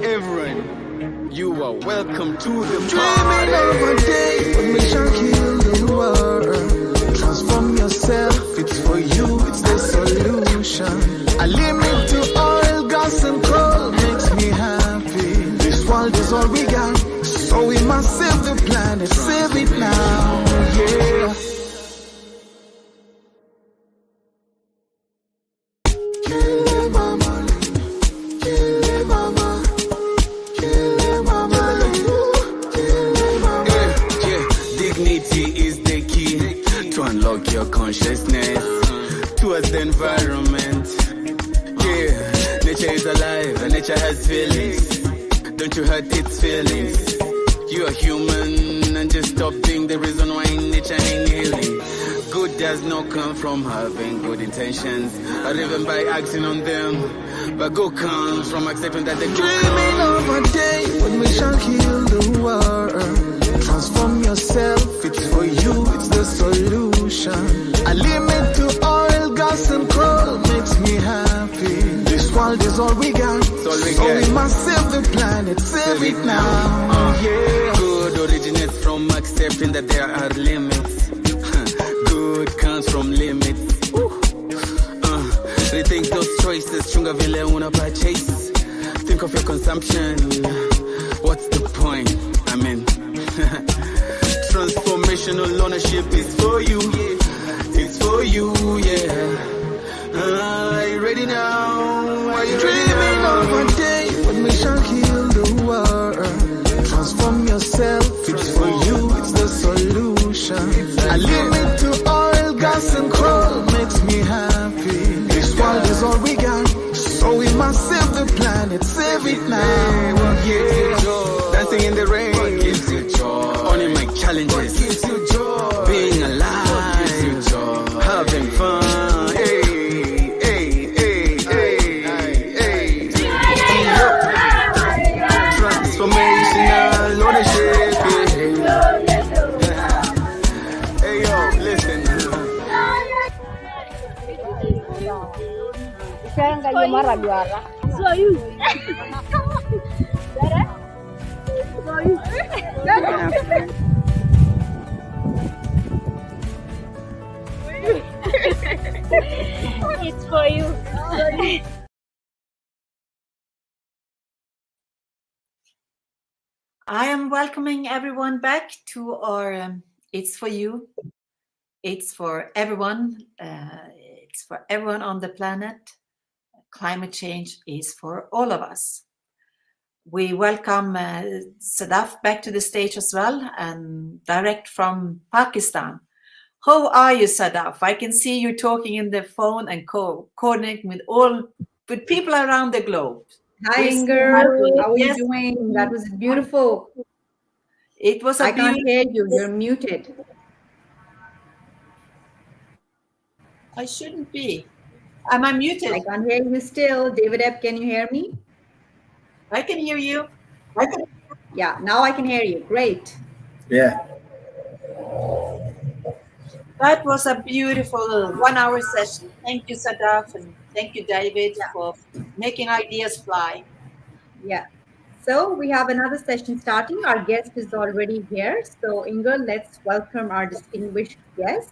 [SPEAKER 15] everyone, you are welcome to the party.
[SPEAKER 16] Dreaming of a day when we shall heal the world. Transform yourself, it's for you, it's the solution. A limit to oil, gas and coal makes me happy. This world is all we got, so we must save the planet, save it now, yeah.
[SPEAKER 15] Your consciousness towards the environment. Yeah, nature is alive and nature has feelings. Don't you hurt its feelings. You are human and just stop being the reason why nature ain't healing. Good does not come from having good intentions or even by acting on them. But good comes from accepting that the
[SPEAKER 16] dreaming of a day when we shall heal the world. Transform yourself, it's for you, it's the solution. A limit to oil, gas and coal makes me happy. This world is all we got, so we must save the planet, save it now. Yeah.
[SPEAKER 15] Good originates from accepting that there are limits. Good comes from limits. Rethink those choices, chunga vile una purchase. Think of your consumption. What's the point? I mean, transformational ownership is for you. It's for you, yeah. Are you ready now? Are you
[SPEAKER 16] dreaming of a day when we shall heal the world? Transform yourself, it's for you, it's the solution. it, save it now.
[SPEAKER 15] What gives you joy? Dancing in the rain. What gives you joy? Owning my challenges.
[SPEAKER 16] What gives you joy?
[SPEAKER 15] Being alive.
[SPEAKER 16] What gives you joy?
[SPEAKER 15] Having fun. Hey, hey, hey, hey, hey. Transformational ownership. Hey yo, listen.
[SPEAKER 17] Sekarang kali marah juara. Soyu. Dara. Soyu. Dara. It's for you.
[SPEAKER 1] I am welcoming everyone back to our It's for You. It's for everyone. It's for everyone on the planet. Climate change is for all of us. We welcome Sadaf back to the stage as well, and direct from Pakistan. How are you, Sadaf? I can see you talking in the phone and coordinating with people around the globe.
[SPEAKER 2] Hi, Inger. How are you doing? That was beautiful.
[SPEAKER 1] It was.
[SPEAKER 2] I can't hear you. You're muted.
[SPEAKER 1] I shouldn't be. Am I muted?
[SPEAKER 2] I can't hear you still. David Epp, can you hear me?
[SPEAKER 1] I can hear you.
[SPEAKER 2] Yeah, now I can hear you. Great.
[SPEAKER 4] Yeah.
[SPEAKER 1] That was a beautiful 1-hour session. Thank you, Sadaf, and thank you, David, for making ideas fly.
[SPEAKER 2] Yeah. So we have another session starting. Our guest is already here. So Inger, let's welcome our distinguished guest.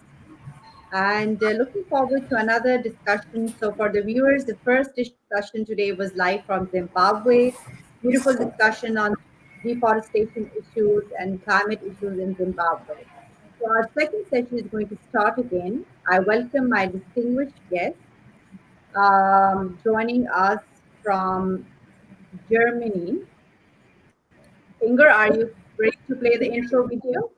[SPEAKER 2] And looking forward to another discussion. So for the viewers, the first discussion today was live from Zimbabwe. Beautiful discussion on deforestation issues and climate issues in Zimbabwe. So our second session is going to start again. I welcome my distinguished guest joining us from Germany. Inger, are you ready to play the intro video?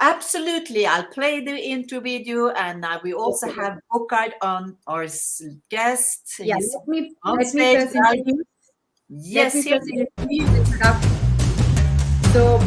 [SPEAKER 1] Absolutely. I'll play the intro video, and we also have Bokard on our guest.
[SPEAKER 2] Yeah,
[SPEAKER 1] He's
[SPEAKER 2] let me
[SPEAKER 1] on
[SPEAKER 2] first
[SPEAKER 1] stage.
[SPEAKER 2] introduce.
[SPEAKER 1] Yes,
[SPEAKER 2] let me
[SPEAKER 1] here
[SPEAKER 2] first
[SPEAKER 1] he is.
[SPEAKER 2] introduce the introduction. So,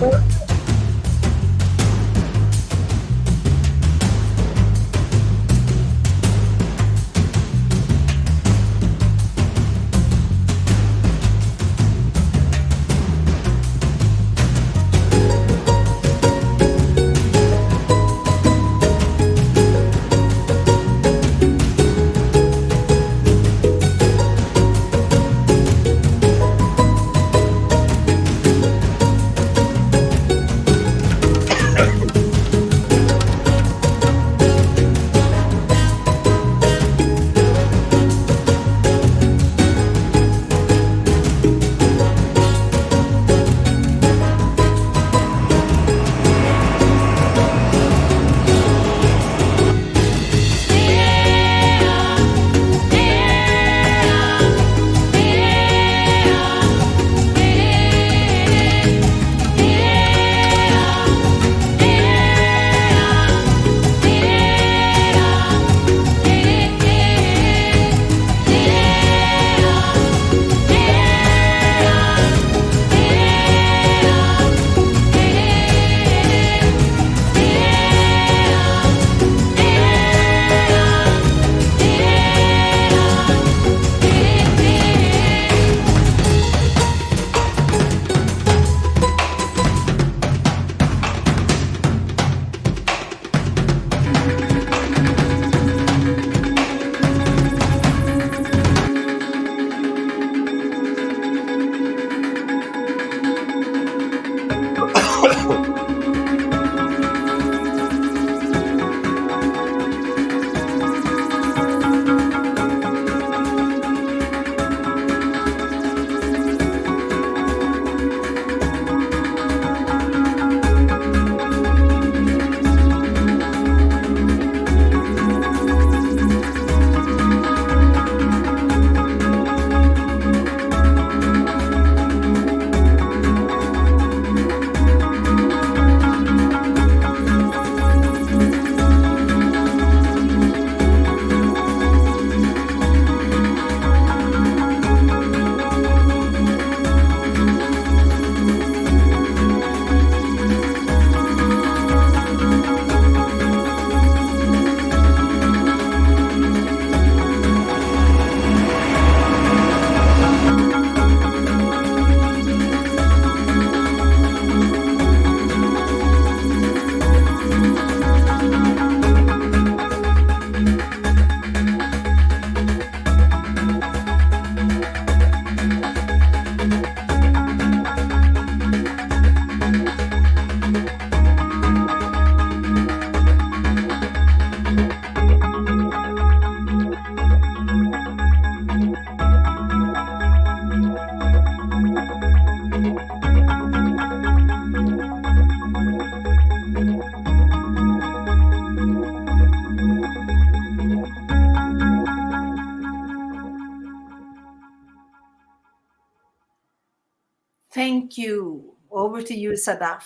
[SPEAKER 1] Thank you. Over to you, Sadaf.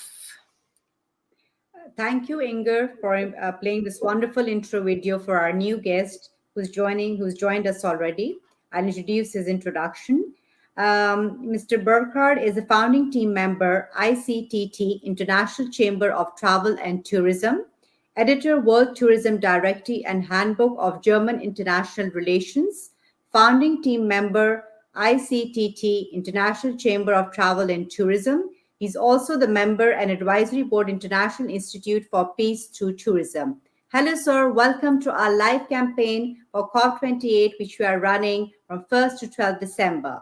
[SPEAKER 2] Thank you, Inger, for playing this wonderful intro video for our new guest who's joined us already. I'll introduce his introduction. Mr. Burkhard is a founding team member, ICTT, International Chamber of Travel and Tourism, editor, World Tourism Directory and Handbook of German International Relations, founding team member, ICTT, International Chamber of Travel and Tourism. He's also the member and advisory board, International Institute for Peace Through Tourism. Hello, sir. Welcome to our live campaign for COP28, which we are running from 1st to 12th December.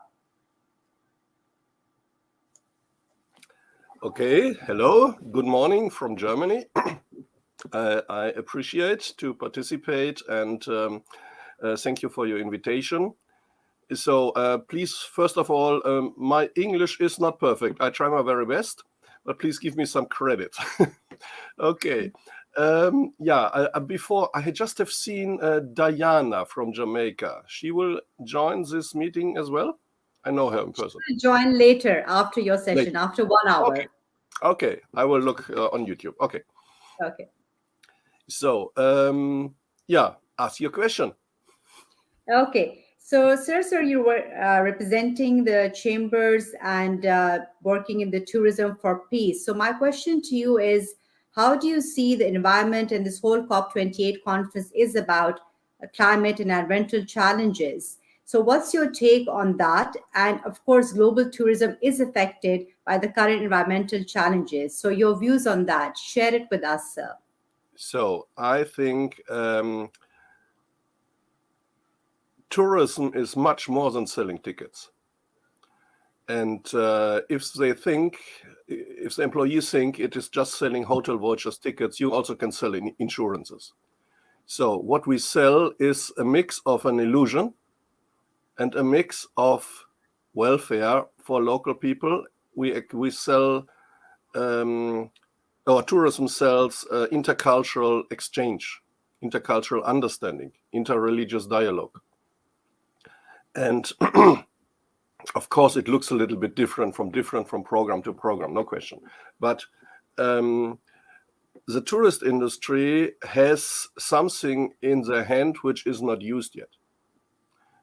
[SPEAKER 18] Okay, hello, good morning from Germany. I appreciate to participate and thank you for your invitation. So please, first of all, my English is not perfect. I try my very best, but please give me some credit. Okay. Before I just have seen Diana from Jamaica. She will join this meeting as well. I know her in person.
[SPEAKER 2] Join later after your session, after 1 hour.
[SPEAKER 18] Okay, I will look on YouTube. Okay. So, ask your question.
[SPEAKER 2] Okay. So, sir, you were representing the chambers and working in the tourism for peace. So my question to you is, how do you see the environment, and this whole COP28 conference is about climate and environmental challenges. So what's your take on that? And of course, global tourism is affected by the current environmental challenges. So your views on that, share it with us, sir.
[SPEAKER 18] So I think tourism is much more than selling tickets. And if the employees think it is just selling hotel vouchers, tickets, you also can sell insurances. So what we sell is a mix of an illusion and a mix of welfare for local people. We sell, our tourism sells intercultural exchange, intercultural understanding, interreligious dialogue. And of course, it looks a little bit different from program to program, no question. But the tourist industry has something in their hand which is not used yet.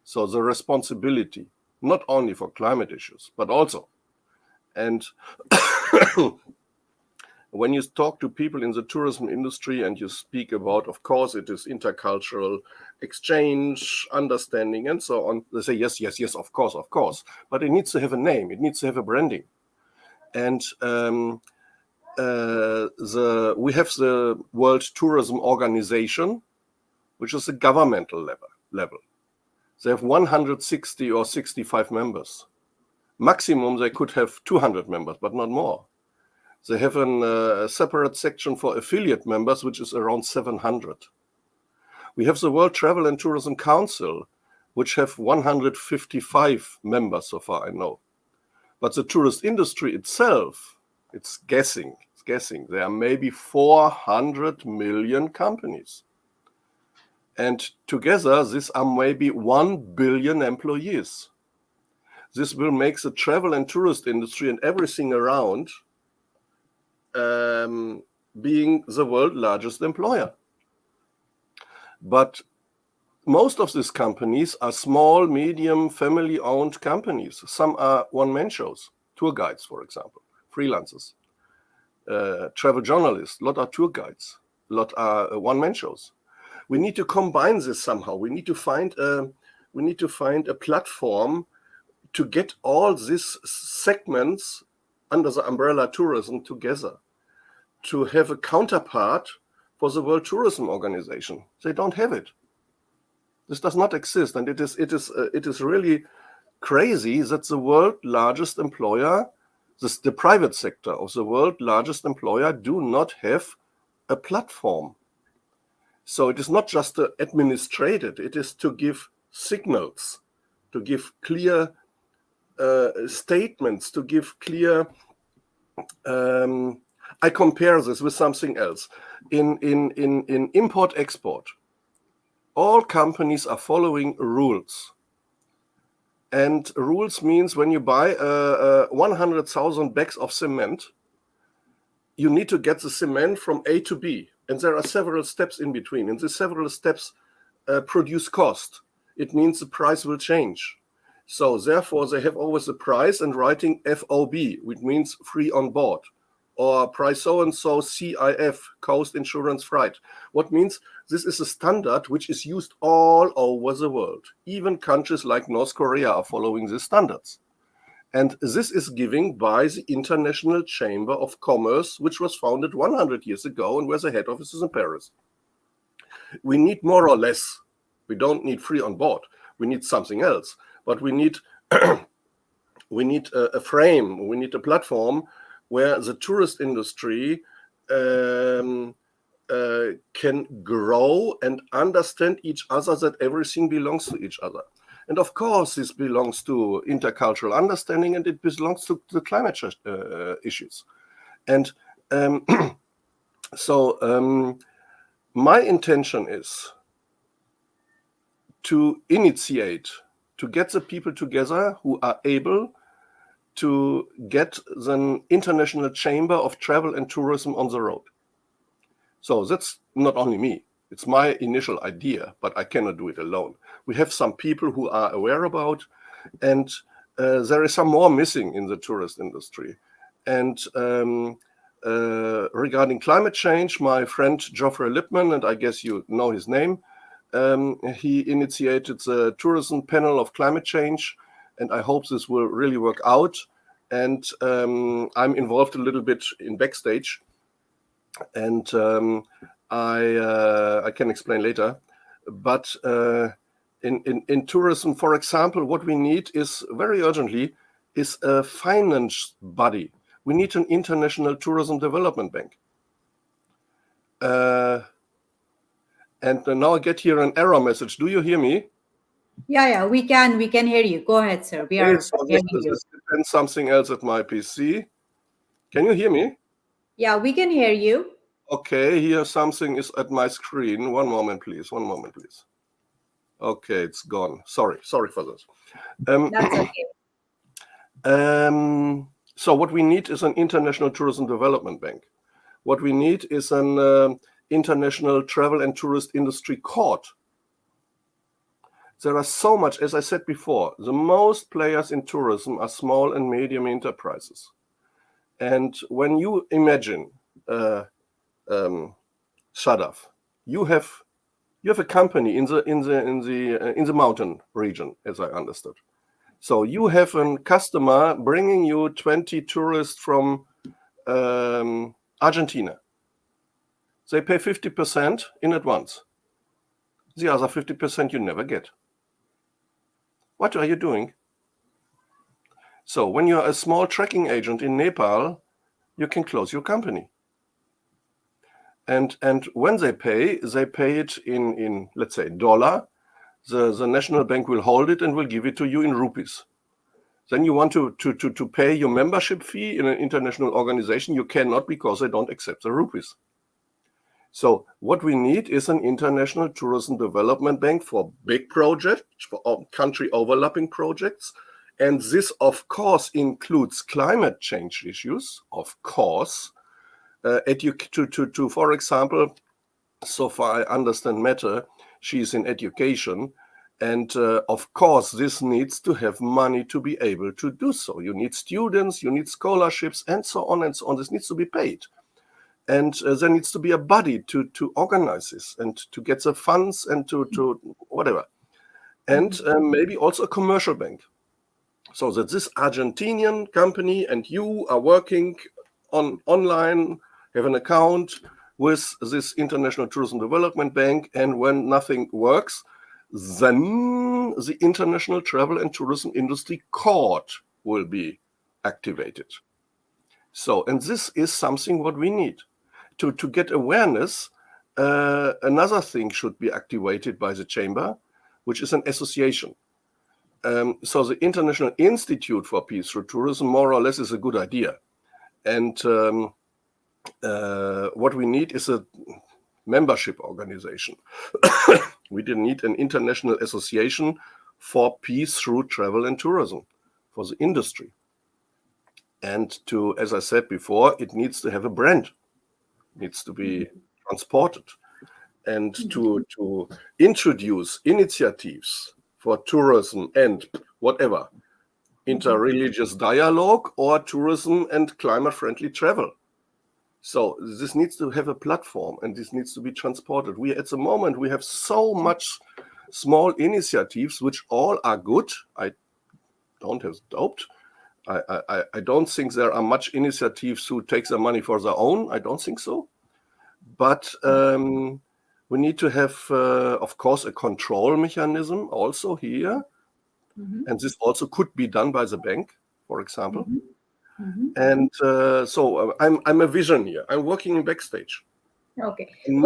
[SPEAKER 18] So the responsibility, not only for climate issues, but also. And when you talk to people in the tourism industry and you speak about, of course, it is intercultural exchange, understanding, and so on, they say, yes, of course. But it needs to have a name. It needs to have a branding. And we have the World Tourism Organization, which is a governmental level. They have 160 or 65 members. Maximum, they could have 200 members, but not more. They have a separate section for affiliate members, which is around 700. We have the World Travel and Tourism Council, which have 155 members so far, I know. But the tourist industry itself, it's guessing. There are maybe 400 million companies. And together, these are maybe 1 billion employees. This will make the travel and tourist industry and everything around being the world's largest employer. But most of these companies are small, medium, family-owned companies. Some are one-man shows, tour guides, for example, freelancers, travel journalists, a lot are tour guides, a lot are one-man shows. We need to combine this somehow. We need to find a platform to get all these segments under the umbrella tourism together, to have a counterpart for the World Tourism Organization. They don't have it. This does not exist, and it is really crazy that the world's largest employer, the private sector of the world's largest employer, do not have a platform. So it is not just to administrate it, it is to give signals, to give clear statements, to give clear... I compare this with something else. In import-export, all companies are following rules. And rules means when you buy 100,000 bags of cement, you need to get the cement from A to B. And there are several steps in between. And these several steps produce cost. It means the price will change. So therefore, they have always a price and writing FOB, which means free on board, or price so-and-so CIF, coast insurance freight. What means this is a standard which is used all over the world. Even countries like North Korea are following these standards. And this is given by the International Chamber of Commerce, which was founded 100 years ago and where the head office is in Paris. We need more or less. We don't need free on board. We need something else. But we need we need a frame. We need a platform where the tourist industry can grow and understand each other, that everything belongs to each other. And of course, this belongs to intercultural understanding, and it belongs to the climate change issues. And my intention is to initiate, to get the people together who are able to get the International Chamber of Travel and Tourism on the road. So that's not only me. It's my initial idea, but I cannot do it alone. We have some people who are aware about, and there is some more missing in the tourist industry. And regarding climate change, my friend Geoffrey Lippmann, and I guess you know his name, he initiated the tourism panel of climate change, and I hope this will really work out. And I'm involved a little bit in backstage, and I can explain later. But in tourism, for example, what we need is very urgently is a finance body. We need an international tourism development bank. And now I get here an error message. Do you hear me?
[SPEAKER 2] Yeah, we can hear you. Go ahead, sir. We are hearing you.
[SPEAKER 18] This depends something else at my PC. Can you hear me?
[SPEAKER 2] Yeah, we can hear you.
[SPEAKER 18] Okay, here something is at my screen. One moment, please. Okay, it's gone. Sorry for this.
[SPEAKER 2] That's okay.
[SPEAKER 18] So what we need is an international tourism development bank. What we need is an international travel and tourist industry court. There are so much, as I said before, the most players in tourism are small and medium enterprises. And when you imagine, Shadaf, you have a company in the mountain region, as I understood. So you have a customer bringing you 20 tourists from Argentina. They pay 50% in advance. The other 50% you never get. What are you doing? So when you're a small trekking agent in Nepal, you can close your company. And when they pay it in let's say dollar. The national bank will hold it and will give it to you in rupees. Then you want to pay your membership fee in an international organization, you cannot, because they don't accept the rupees. So what we need is an international tourism development bank for big projects, for country overlapping projects. And this, of course, includes climate change issues, of course. For example, so far I understand Mette, she's in education. And of course, this needs to have money to be able to do so. You need students, you need scholarships, and so on and so on. This needs to be paid. And there needs to be a body to organize this and to get the funds and to whatever. And maybe also a commercial bank. So that this Argentinian company and you are working online, have an account with this International Tourism Development Bank, and when nothing works, then the International Travel and Tourism Industry Court will be activated. So, and this is something what we need. To get awareness, another thing should be activated by the chamber, which is an association. So the International Institute for Peace Through Tourism more or less is a good idea. And what we need is a membership organization. We didn't need an international association for peace through travel and tourism, for the industry. And to, as I said before, it needs to have a brand, needs to be transported. And to introduce initiatives for tourism and whatever, interreligious dialogue or tourism and climate-friendly travel. So this needs to have a platform, and this needs to be transported. At the moment, we have so much small initiatives, which all are good. I don't have doubt. I don't think there are much initiatives who take their money for their own. I don't think so. But we need to have, of course, a control mechanism also here. And this also could be done by the bank, for example. And so I'm a visionary. I'm working in backstage.
[SPEAKER 2] Okay.
[SPEAKER 18] I'm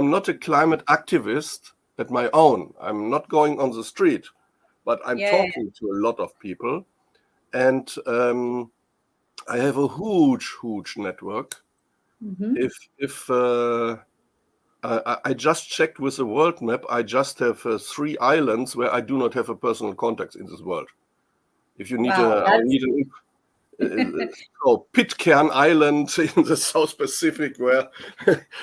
[SPEAKER 18] not a climate activist at my own. I'm not going on the street, but I'm talking to a lot of people. And I have a huge network. If I just checked with the world map, I just have 3 islands where I do not have a personal contact in this world. If you need I need Pitcairn Island in the South Pacific, where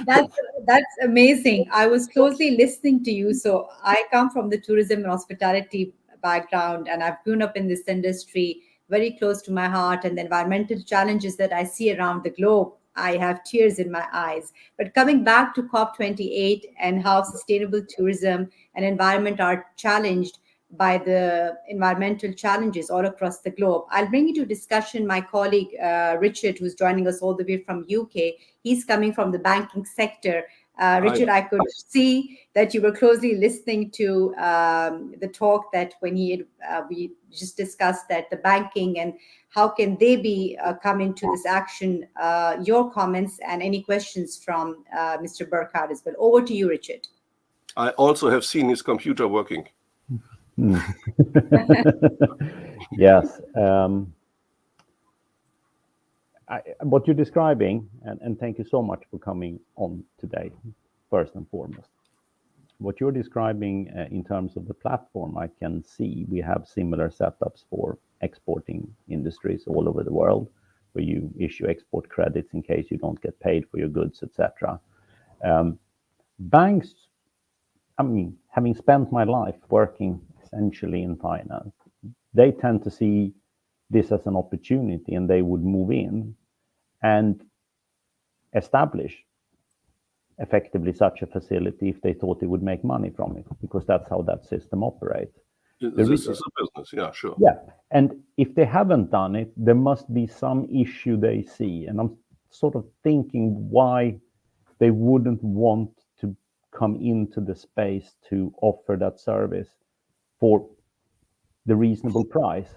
[SPEAKER 2] that's amazing. I was closely listening to you. So I come from the tourism and hospitality background, and I've grown up in this industry, very close to my heart, and the environmental challenges that I see around the globe, I have tears in my eyes. But coming back to COP28 and how sustainable tourism and environment are challenged by the environmental challenges all across the globe, I'll bring into discussion my colleague Richard, who's joining us all the way from UK. He's coming from the banking sector. Richard, I could see that you were closely listening to the talk that when we just discussed that the banking and how can they be come into this action. Your comments and any questions from Mr. Burkhardt as well. Over to you, Richard.
[SPEAKER 18] I also have seen his computer working.
[SPEAKER 19] Yes. What you're describing, and thank you so much for coming on today, first and foremost. What you're describing in terms of the platform, I can see we have similar setups for exporting industries all over the world, where you issue export credits in case you don't get paid for your goods, etc. Banks, I mean, having spent my life working essentially in finance, they tend to see this as an opportunity, and they would move in and establish effectively such a facility if they thought they would make money from it, because that's how that system operates.
[SPEAKER 18] This is a business, yeah, sure.
[SPEAKER 19] Yeah, and if they haven't done it, there must be some issue they see. And I'm sort of thinking why they wouldn't want to come into the space to offer that service for the reasonable price.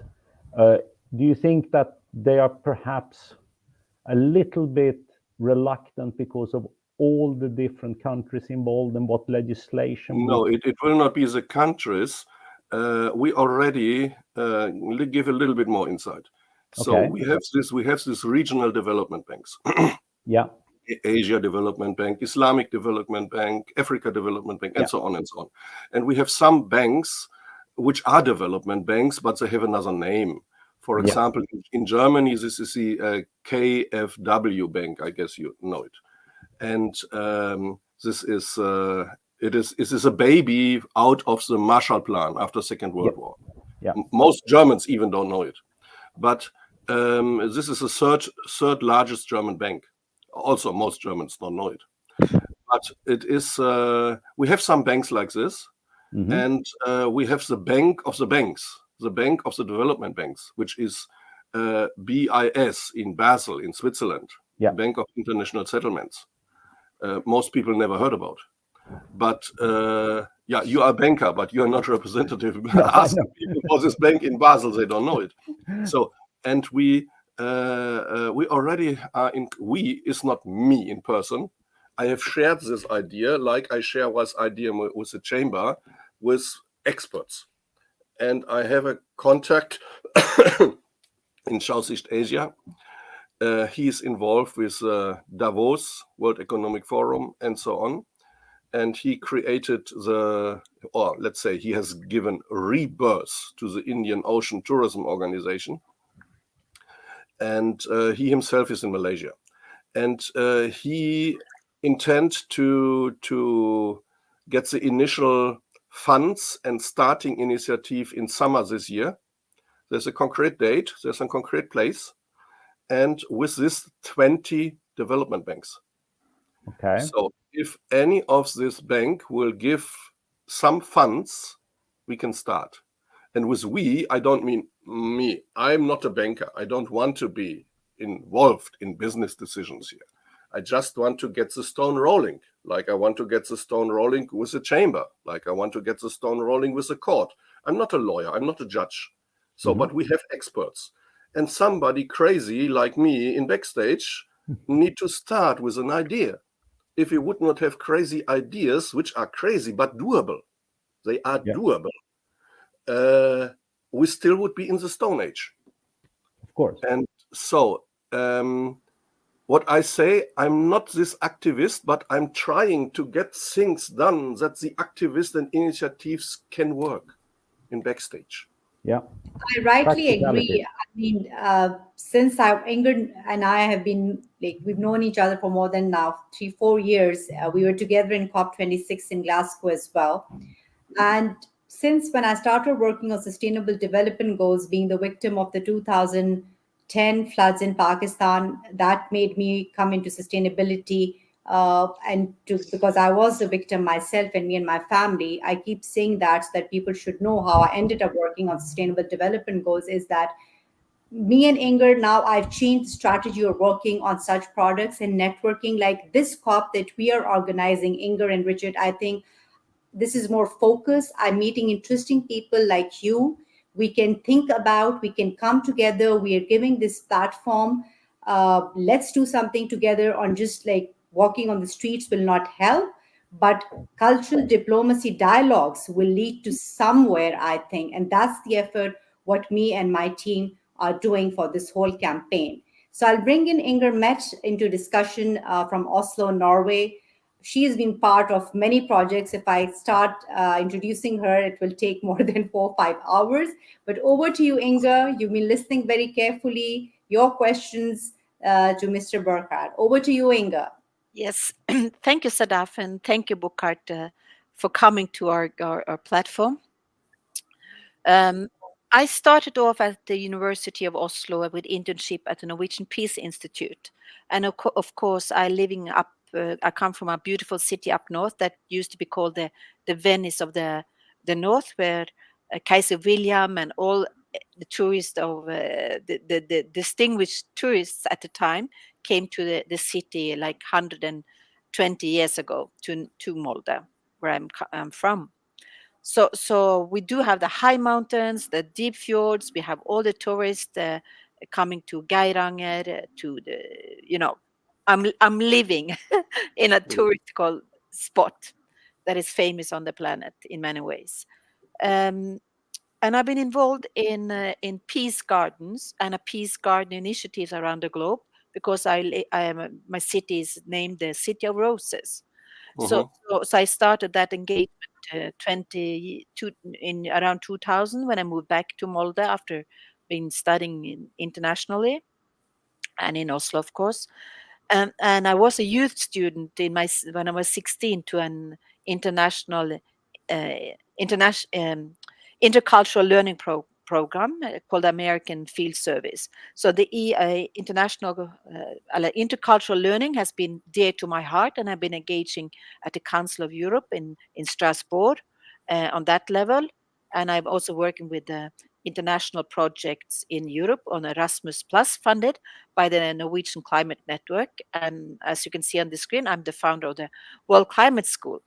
[SPEAKER 19] Do you think that they are perhaps a little bit reluctant because of all the different countries involved and what legislation?
[SPEAKER 18] No, it will not be the countries. We already give a little bit more insight. So
[SPEAKER 19] Okay.
[SPEAKER 18] we have this regional development banks.
[SPEAKER 19] Yeah.
[SPEAKER 18] Asia Development Bank, Islamic Development Bank, Africa Development Bank, and so on and so on. And we have some banks which are development banks, but they have another name. For example, in Germany, this is the KfW Bank. I guess you know it. And this is a baby out of the Marshall Plan after Second World War.
[SPEAKER 19] Yeah.
[SPEAKER 18] Most Germans even don't know it. But this is the third largest German bank. Also, most Germans don't know it. But it is. We have some banks like this, and we have the bank of the banks, the bank of the development banks, which is BIS in Basel in Switzerland, the Bank of International Settlements. Most people never heard about. But you are a banker, but you are not representative. Ask people for this bank in Basel; they don't know it. So, and we already are in. We is not me in person. I have shared this idea, like I share this idea with the chamber, with experts, and I have a contact in Southeast Asia. He is involved with Davos, World Economic Forum, and so on. and he created or let's say he has given rebirth to the Indian Ocean Tourism Organization. And he himself is in Malaysia. And he intends to get the initial funds and starting initiative in summer this year. There's a concrete date, there's a concrete place, and with this 20 development banks.
[SPEAKER 19] Okay.
[SPEAKER 18] So if any of this bank will give some funds, we can start. And with we, I don't mean me. I'm not a banker. I don't want to be involved in business decisions here. I just want to get the stone rolling, like I want to get the stone rolling with the chamber, like I want to get the stone rolling with the court. I'm not a lawyer. I'm not a judge. So, but we have experts. And somebody crazy like me in backstage need to start with an idea. If we would not have crazy ideas, which are crazy but doable, they are doable, we still would be in the Stone Age.
[SPEAKER 19] Of course.
[SPEAKER 18] And so, what I say, I'm not this activist, but I'm trying to get things done that the activists and initiatives can work in backstage.
[SPEAKER 19] Yeah.
[SPEAKER 2] I rightly agree. I mean, since Inger and I have been, like, we've known each other for more than now 3-4 years. We were together in COP26 in Glasgow as well. And since when I started working on sustainable development goals, being the victim of the 2010 floods in Pakistan, that made me come into sustainability. Because I was a victim myself, and me and my family, I keep saying that so that people should know how I ended up working on sustainable development goals. Is that me and Inger, now I've changed the strategy of working on such products and networking like this COP that we are organizing, Inger and Richard. I think this is more focused. I'm meeting interesting people like you. We can think about, we can come together. We are giving this platform. Let's do something together. On just like walking on the streets will not help, but cultural diplomacy dialogues will lead to somewhere, I think. And that's the effort what me and my team are doing for this whole campaign. So I'll bring in Inger Met into discussion from Oslo, Norway. She has been part of many projects. If I start introducing her, it will take more than 4 or 5 hours. But over to you, Inger. You've been listening very carefully. Your questions to Mr. Burkhardt. Over to you, Inger.
[SPEAKER 20] Yes, thank you, Sadaf, and thank you, Burkhardt, for coming to our platform. I started off at the University of Oslo with internship at the Norwegian Peace Institute. And of course, I come from a beautiful city up north that used to be called the Venice of the North, where Kaiser William and all the tourists of the distinguished tourists at the time came to the city like 120 years ago to Molde, where I'm from. So we do have the high mountains, the deep fjords. We have all the tourists coming to Geiranger, to the, I'm living in a touristical spot that is famous on the planet in many ways. And I've been involved in peace gardens and a peace garden initiatives around the globe because my city is named the City of Roses. So I started that engagement in around 2000 when I moved back to Molde after being studying internationally and in Oslo, of course. And I was a youth student when I was 16 to an international intercultural learning program called American Field Service. So the international intercultural learning has been dear to my heart, and I've been engaging at the Council of Europe in Strasbourg on that level. And I'm also working with international projects in Europe on Erasmus Plus, funded by the Norwegian Climate Network. And as you can see on the screen, I'm the founder of the World Climate School.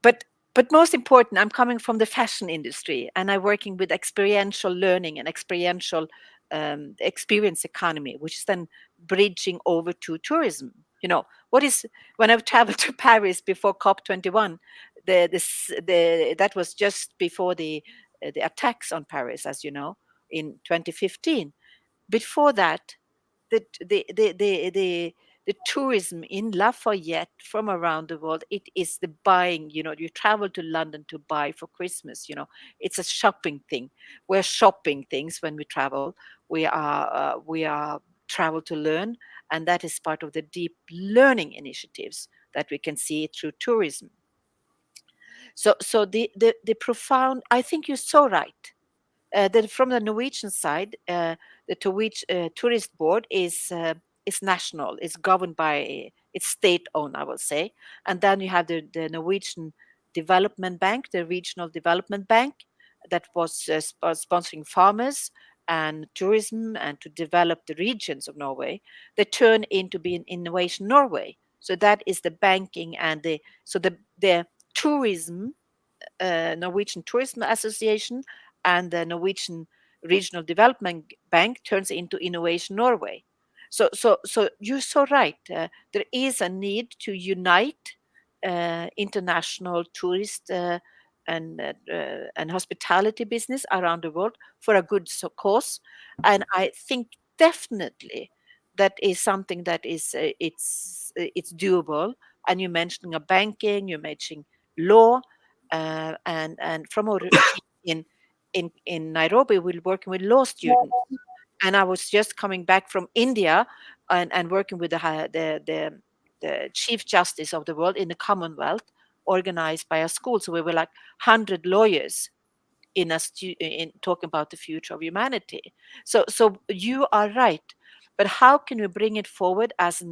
[SPEAKER 20] But most important, I'm coming from the fashion industry, and I'm working with experiential learning and experiential experience economy, which is then bridging over to tourism. When I've traveled to Paris before COP21, that was just before the attacks on Paris, as you know, in 2015. Before that, the the tourism in Lafayette from around the world, it is the buying. You travel to London to buy for Christmas. It's a shopping thing. We're shopping things when we travel. We are travel to learn, and that is part of the deep learning initiatives that we can see through tourism. So the profound. I think you're so right. That from the Norwegian side, the tourist board is national. It's governed by, it's state-owned, I will say. And then you have the Norwegian Development Bank, the Regional Development Bank, that was sponsoring farmers and tourism and to develop the regions of Norway. They turn into being Innovation Norway. So that is the banking and the tourism, Norwegian Tourism Association and the Norwegian Regional Development Bank turns into Innovation Norway. So you're so right. There is a need to unite international tourist and hospitality business around the world for a good cause, and I think definitely that is something that is it's doable. And you're mentioning a banking, you're mentioning law, and from our in Nairobi, we're working with law students. And I was just coming back from India and working with the Chief Justice of the world in the Commonwealth, organized by a school. So we were like 100 lawyers in talking about the future of humanity. So you are right, but how can we bring it forward as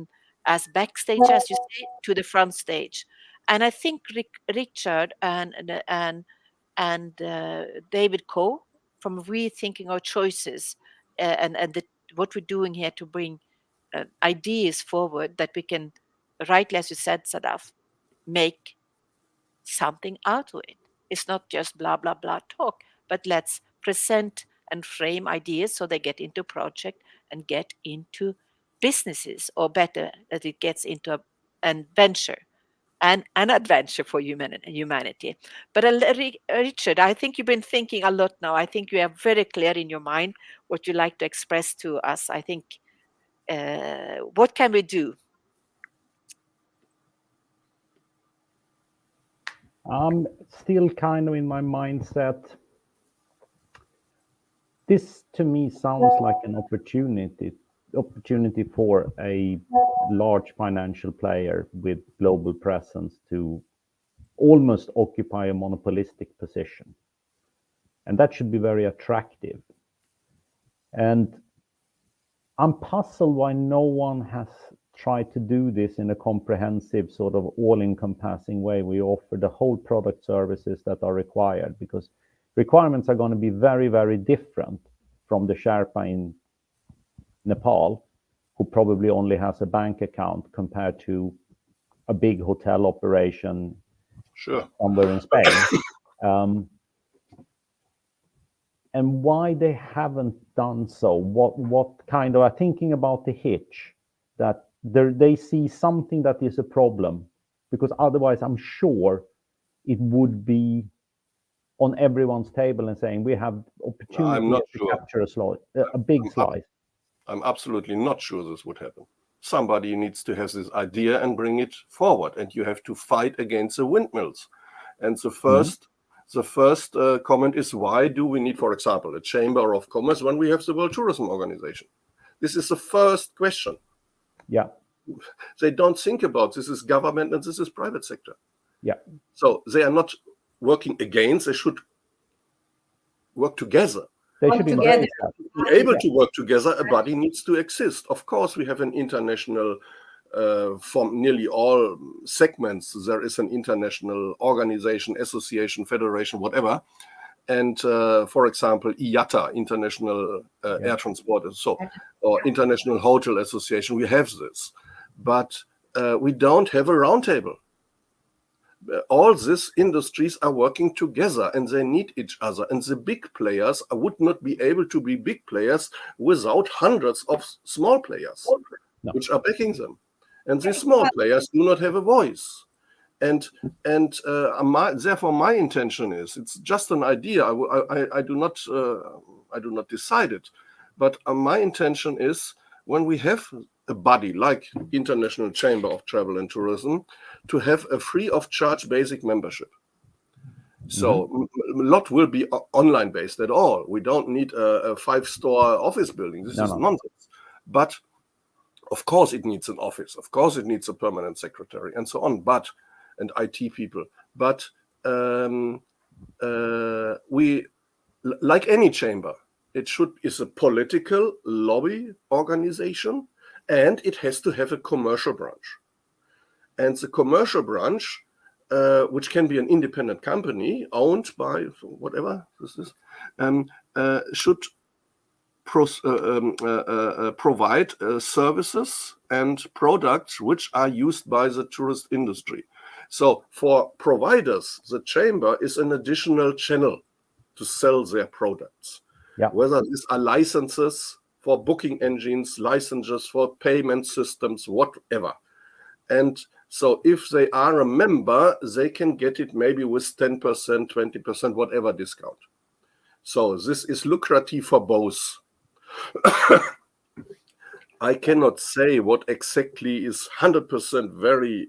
[SPEAKER 20] backstage, as you say, to the front stage? And I think Richard and David Coe, from rethinking our choices and what we're doing here to bring ideas forward that we can, rightly as you said, Sadaf, make something out of it. It's not just blah, blah, blah talk, but let's present and frame ideas so they get into project and get into businesses, or better, that it gets into an venture. An adventure for humanity. But Richard, I think you've been thinking a lot now. I think you are very clear in your mind what you like to express to us. I think, what can we do?
[SPEAKER 19] I'm still kind of in my mindset. This to me sounds like an opportunity for a large financial player with global presence to almost occupy a monopolistic position. And that should be very attractive. And I'm puzzled why no one has tried to do this in a comprehensive, sort of all-encompassing way. We offer the whole product services that are required, because requirements are going to be very, very different from the Sherpa in Nepal, who probably only has a bank account, compared to a big hotel operation somewhere in Spain. And why they haven't done so, what kind of, are thinking about the hitch, that they see something that is a problem, because otherwise I'm sure it would be on everyone's table and saying we have opportunity to capture a big slice.
[SPEAKER 18] I'm absolutely not sure this would happen. Somebody needs to have this idea and bring it forward, and you have to fight against the windmills. And the first comment is, why do we need, for example, a Chamber of Commerce when we have the World Tourism Organization? This is the first question.
[SPEAKER 19] Yeah.
[SPEAKER 18] They don't think about this is government and this is private sector.
[SPEAKER 19] Yeah.
[SPEAKER 18] So they are not working against, they should work together.
[SPEAKER 19] They should be
[SPEAKER 18] able to work together. A body needs to exist. Of course, we have an international, from nearly all segments, there is an international organization, association, federation, whatever. And for example, IATA, International Air Transport, or International Hotel Association, we have this. But we don't have a roundtable. All these industries are working together and they need each other. And the big players would not be able to be big players without hundreds of small players, which are backing them. And these small players do not have a voice. And therefore, my intention is, it's just an idea. I do not decide it, but my intention is, when we have a body like International Chamber of Travel and Tourism to have a free of charge basic membership. So a lot will be online based at all. We don't need a 5-store office building. This is nonsense. But of course it needs an office. Of course it needs a permanent secretary and so on, and IT people. But we, like any chamber, is a political lobby organization, and it has to have a commercial branch. And the commercial branch, which can be an independent company owned by whatever this is, should provide services and products which are used by the tourist industry. So for providers, the chamber is an additional channel to sell their products.
[SPEAKER 19] Yeah.
[SPEAKER 18] Whether these are licenses for booking engines, licenses for payment systems, whatever. And so if they are a member, they can get it maybe with 10%, 20%, whatever discount. So this is lucrative for both. I cannot say what exactly is 100% very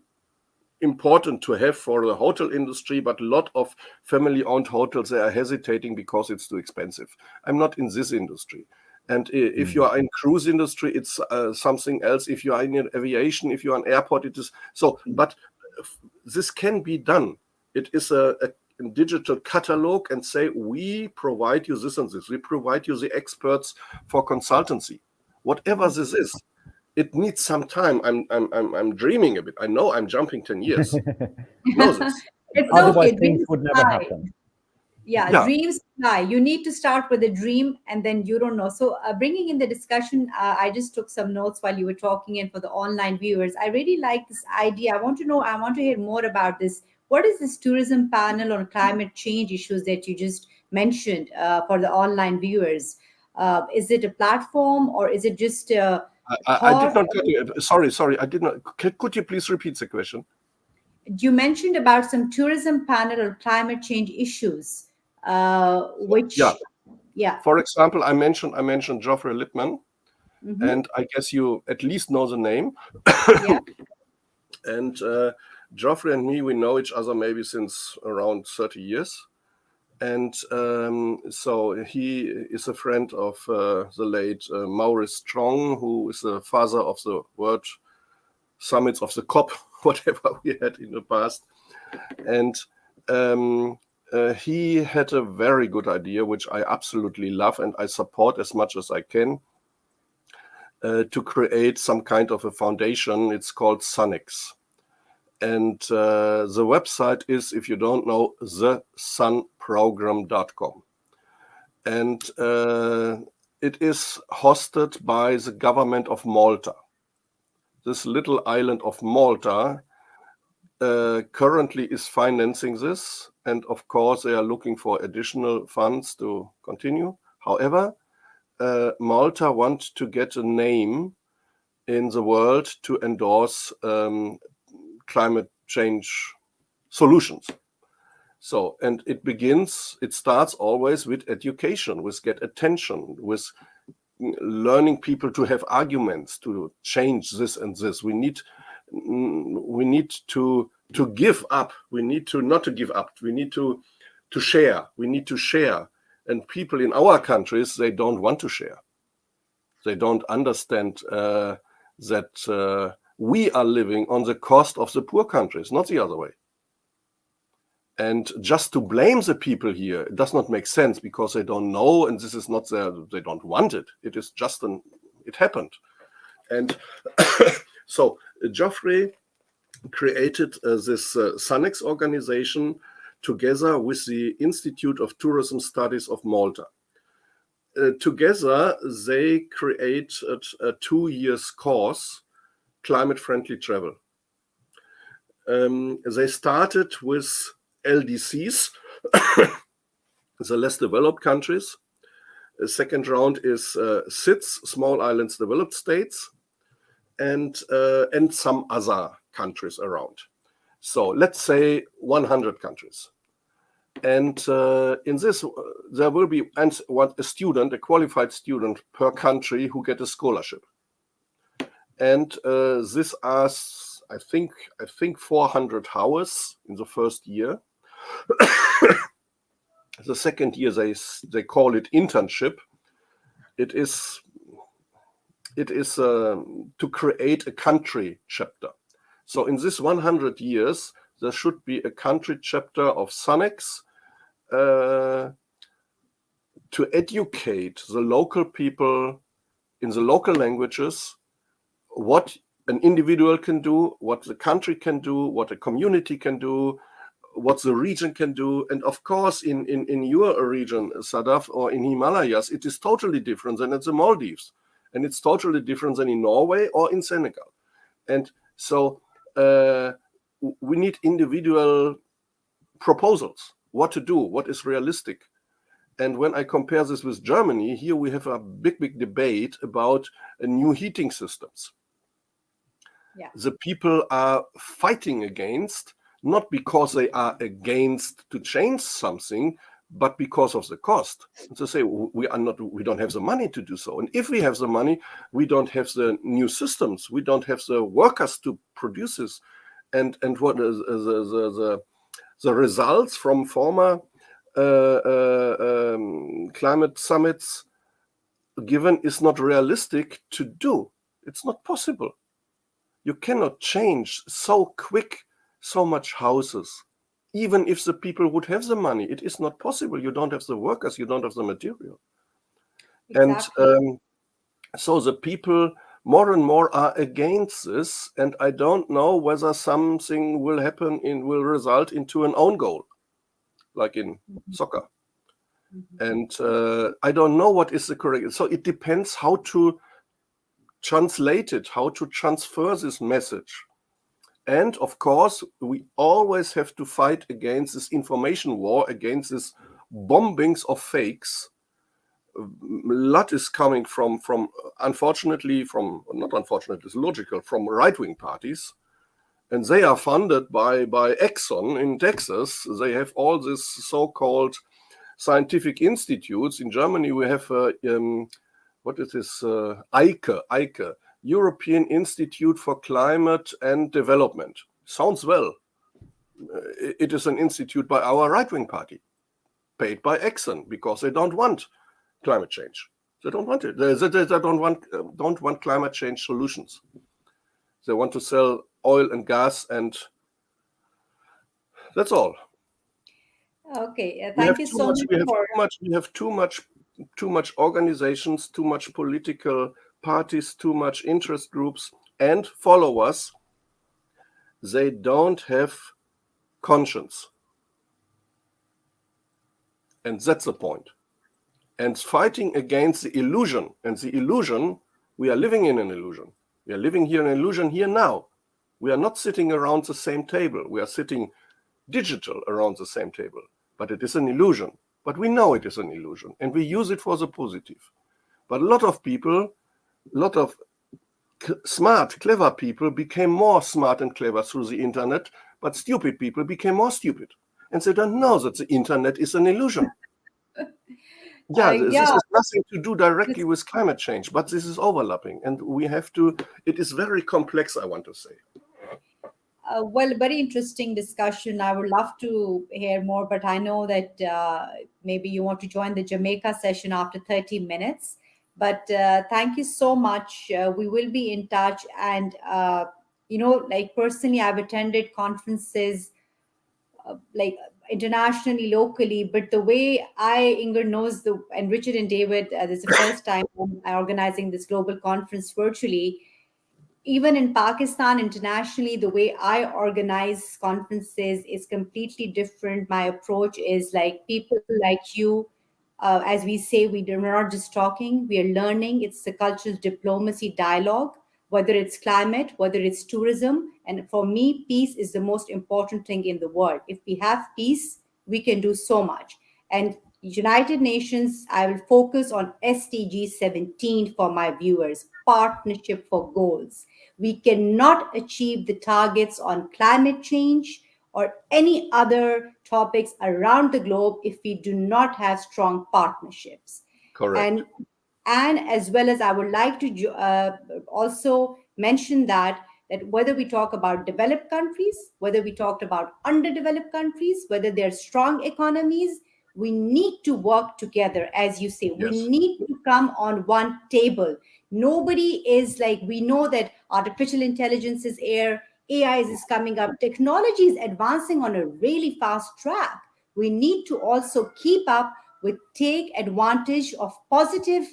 [SPEAKER 18] important to have for the hotel industry, but a lot of family-owned hotels, they are hesitating because it's too expensive. I'm not in this industry. And if you are in cruise industry, it's something else. If you are in aviation, if you are in airport, it is so. But this can be done. It is a digital catalog and say, we provide you this and this. We provide you the experts for consultancy. Whatever this is, it needs some time. I'm dreaming a bit. I know I'm jumping 10 years. Know this.
[SPEAKER 2] It's
[SPEAKER 19] Otherwise,
[SPEAKER 2] okay.
[SPEAKER 19] things would never happen.
[SPEAKER 2] Yeah, dreams fly. You need to start with a dream, and then you don't know. So bringing in the discussion, I just took some notes while you were talking, and for the online viewers, I really like this idea. I want to hear more about this. What is this tourism panel on climate change issues that you just mentioned for the online viewers? Is it a platform, or is it just
[SPEAKER 18] I did not get you. Sorry, I did not. Could you please repeat the question?
[SPEAKER 2] You mentioned about some tourism panel on climate change issues, which
[SPEAKER 18] For example, I mentioned Geoffrey Lippmann, and I guess you at least know the name. And Geoffrey and me, we know each other maybe since around 30 years. And so he is a friend of the late Maurice Strong, who is the father of the World Summits of the COP, whatever we had in the past. And he had a very good idea, which I absolutely love and I support as much as I can, to create some kind of a foundation. It's called SUNX. And the website is, if you don't know, thesunprogram.com. And it is hosted by the government of Malta. This little island of Malta currently is financing this. And of course, they are looking for additional funds to continue. However, Malta wants to get a name in the world to endorse climate change solutions. So, and it starts always with education, with get attention, with learning people to have arguments to change this and this. We need to give up. We need to not to give up. We need to share. We need to share. And people in our countries, they don't want to share. They don't understand that we are living on the cost of the poor countries, not the other way. And just to blame the people here, it does not make sense because they don't know, and this is not they don't want it. It is just it happened. And so Geoffrey created this SUNX organization together with the Institute of Tourism Studies of Malta. Together, they created a 2-year course, climate-friendly travel. They started with LDCs, the less developed countries. The second round is SIDS, small islands developed states, and some other countries around. So let's say 100 countries. And in this, there will be a qualified student per country who get a scholarship. and this are, I think 400 hours in the first year. The second year they call it internship. It is to create a country chapter. So in this 100 years, there should be a country chapter of SUNEX to educate the local people in the local languages what an individual can do, what the country can do, what a community can do, what the region can do. And of course, in your region, Sadaf, or in Himalayas, it is totally different than at the Maldives. And it's totally different than in Norway or in Senegal. And so we need individual proposals, what to do, what is realistic. And when I compare this with Germany, here we have a big debate about new heating systems. Yeah. The people are fighting against, not because they are against to change something, but because of the cost. And to say we don't have the money to do so. And if we have the money, we don't have the new systems. We don't have the workers to produce this. And what is the results from former climate summits given is not realistic to do. It's not possible. You cannot change so quick so much houses. Even if the people would have the money, it is not possible. You don't have the workers, you don't have the material. Exactly. And so the people more and more are against this, and I don't know whether something will happen will result into an own goal, like in soccer. And I don't know what is the correct. So it depends how to translate it, how to transfer this message. And of course, we always have to fight against this information war, against this bombings of fakes. A lot is coming from unfortunately, not unfortunately, it's logical, from right-wing parties. And they are funded by Exxon in Texas. They have all this so-called scientific institutes. In Germany, we have, what is this, EICE, European Institute for Climate and Development. Sounds well. It is an institute by our right-wing party, paid by Exxon, because they don't want climate change. They don't want it. They don't want climate change solutions. They want to sell oil and gas, and that's all.
[SPEAKER 2] Okay, thank you so much.
[SPEAKER 18] We have too much organizations, too much political parties, too much interest groups and followers. They don't have conscience. And that's the point. And fighting against the illusion, and the illusion, we are living in an illusion. We are living here in an illusion here now. We are not sitting around the same table. We are sitting digital around the same table. But it is an illusion. But we know it is an illusion, and we use it for the positive. But a lot of people, a lot of smart, clever people became more smart and clever through the internet, but stupid people became more stupid. And they don't know that the internet is an illusion. This has nothing to do directly with climate change, but this is overlapping. And we have to, it is very complex, I want to say.
[SPEAKER 2] Well, very interesting discussion. I would love to hear more, but I know that maybe you want to join the Jamaica session after 30 minutes. But thank you so much. We will be in touch. And, like personally, I've attended conferences like internationally, locally, but the way Inger knows and Richard and David, this is the first time I'm organizing this global conference virtually. Even in Pakistan, internationally, the way I organize conferences is completely different. My approach is like people like you, as we say, we're not just talking, we are learning. It's a cultural diplomacy dialogue, whether it's climate, whether it's tourism. And for me, peace is the most important thing in the world. If we have peace, we can do so much. And United Nations, I will focus on SDG 17 for my viewers, partnership for goals. We cannot achieve the targets on climate change or any other topics around the globe if we do not have strong partnerships.
[SPEAKER 18] Correct.
[SPEAKER 2] And And as well as I would like to also mention that whether we talk about developed countries, whether we talked about underdeveloped countries, whether they're strong economies, we need to work together, as you say. We need to come on one table. Nobody is like, we know that artificial intelligence is AI is coming up. Technology is advancing on a really fast track. We need to also keep up with, take advantage of positive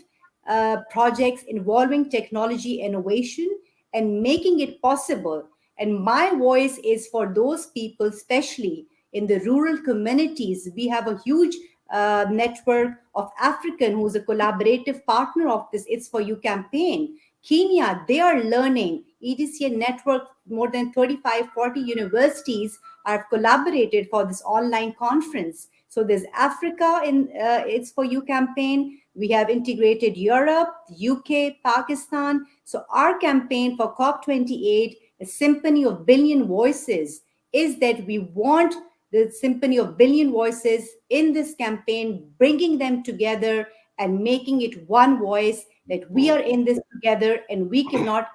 [SPEAKER 2] projects involving technology innovation and making it possible. And my voice is for those people, especially in the rural communities. We have a huge network of African who's a collaborative partner of this It's For You campaign. Kenya, they are learning. EDCA network, more than 35, 40 universities have collaborated for this online conference. So there's Africa in It's For You campaign. We have integrated Europe, UK, Pakistan. So our campaign for COP28, a symphony of billion voices, is that we want the symphony of billion voices in this campaign, bringing them together and making it one voice, that we are in this together and we cannot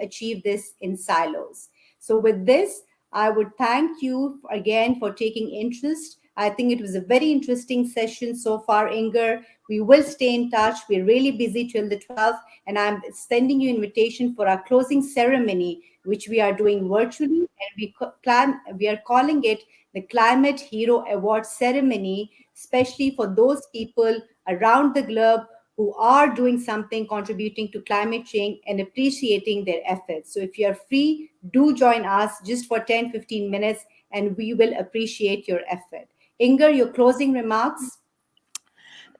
[SPEAKER 2] achieve this in silos. So with this, I would thank you again for taking interest. I think it was a very interesting session so far, Inger. We will stay in touch. We're really busy till the 12th, and I'm sending you an invitation for our closing ceremony, which we are doing virtually, and we are calling it the Climate Hero Award Ceremony, especially for those people around the globe who are doing something contributing to climate change and appreciating their efforts. So if you're free, do join us just for 10-15 minutes, and we will appreciate your effort. Inger, your closing remarks?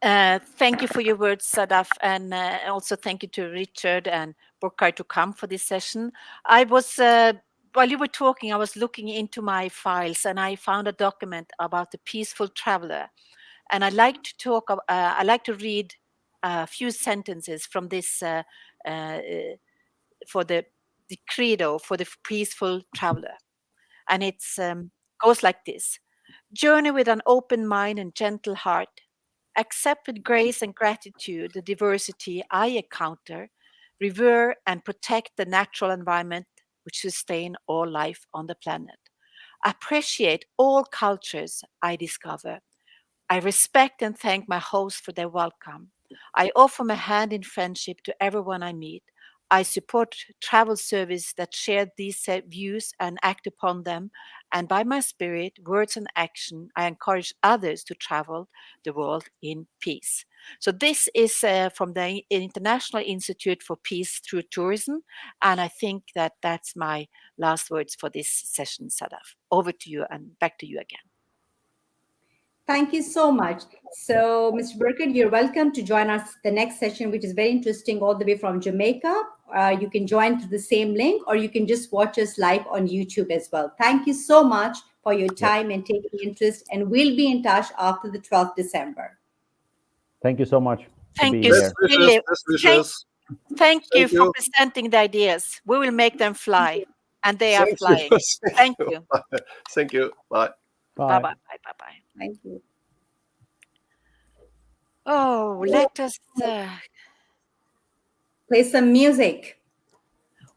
[SPEAKER 20] Thank you for your words, Sadaf, and also thank you to Richard and Burkhard to come for this session. I was, while you were talking, I was looking into my files and I found a document about the peaceful traveler. And I like to talk, I like to read a few sentences from this for the credo for the peaceful traveler. And it goes like this: journey with an open mind and gentle heart. Accept with grace and gratitude the diversity I encounter, revere and protect the natural environment which sustain all life on the planet. Appreciate all cultures I discover. I respect and thank my hosts for their welcome. I offer my hand in friendship to everyone I meet. I support travel service that share these views and act upon them. And by my spirit, words, and action, I encourage others to travel the world in peace. So this is from the International Institute for Peace Through Tourism. And I think that that's my last words for this session, Sadaf. Over to you and back to you again.
[SPEAKER 2] Thank you so much. So, Mr. Burkett, you're welcome to join us the next session, which is very interesting, all the way from Jamaica. You can join through the same link, or you can just watch us live on YouTube as well. Thank you so much for your time and taking interest, and we'll be in touch after the 12th December.
[SPEAKER 19] Thank you so much.
[SPEAKER 20] Thank you. Thank you for presenting the ideas. We will make them fly, and they are flying. Thank you.
[SPEAKER 18] Thank you. Bye.
[SPEAKER 20] Bye. Bye. Bye. Bye.
[SPEAKER 2] Thank you.
[SPEAKER 20] Oh, let us
[SPEAKER 2] play some music.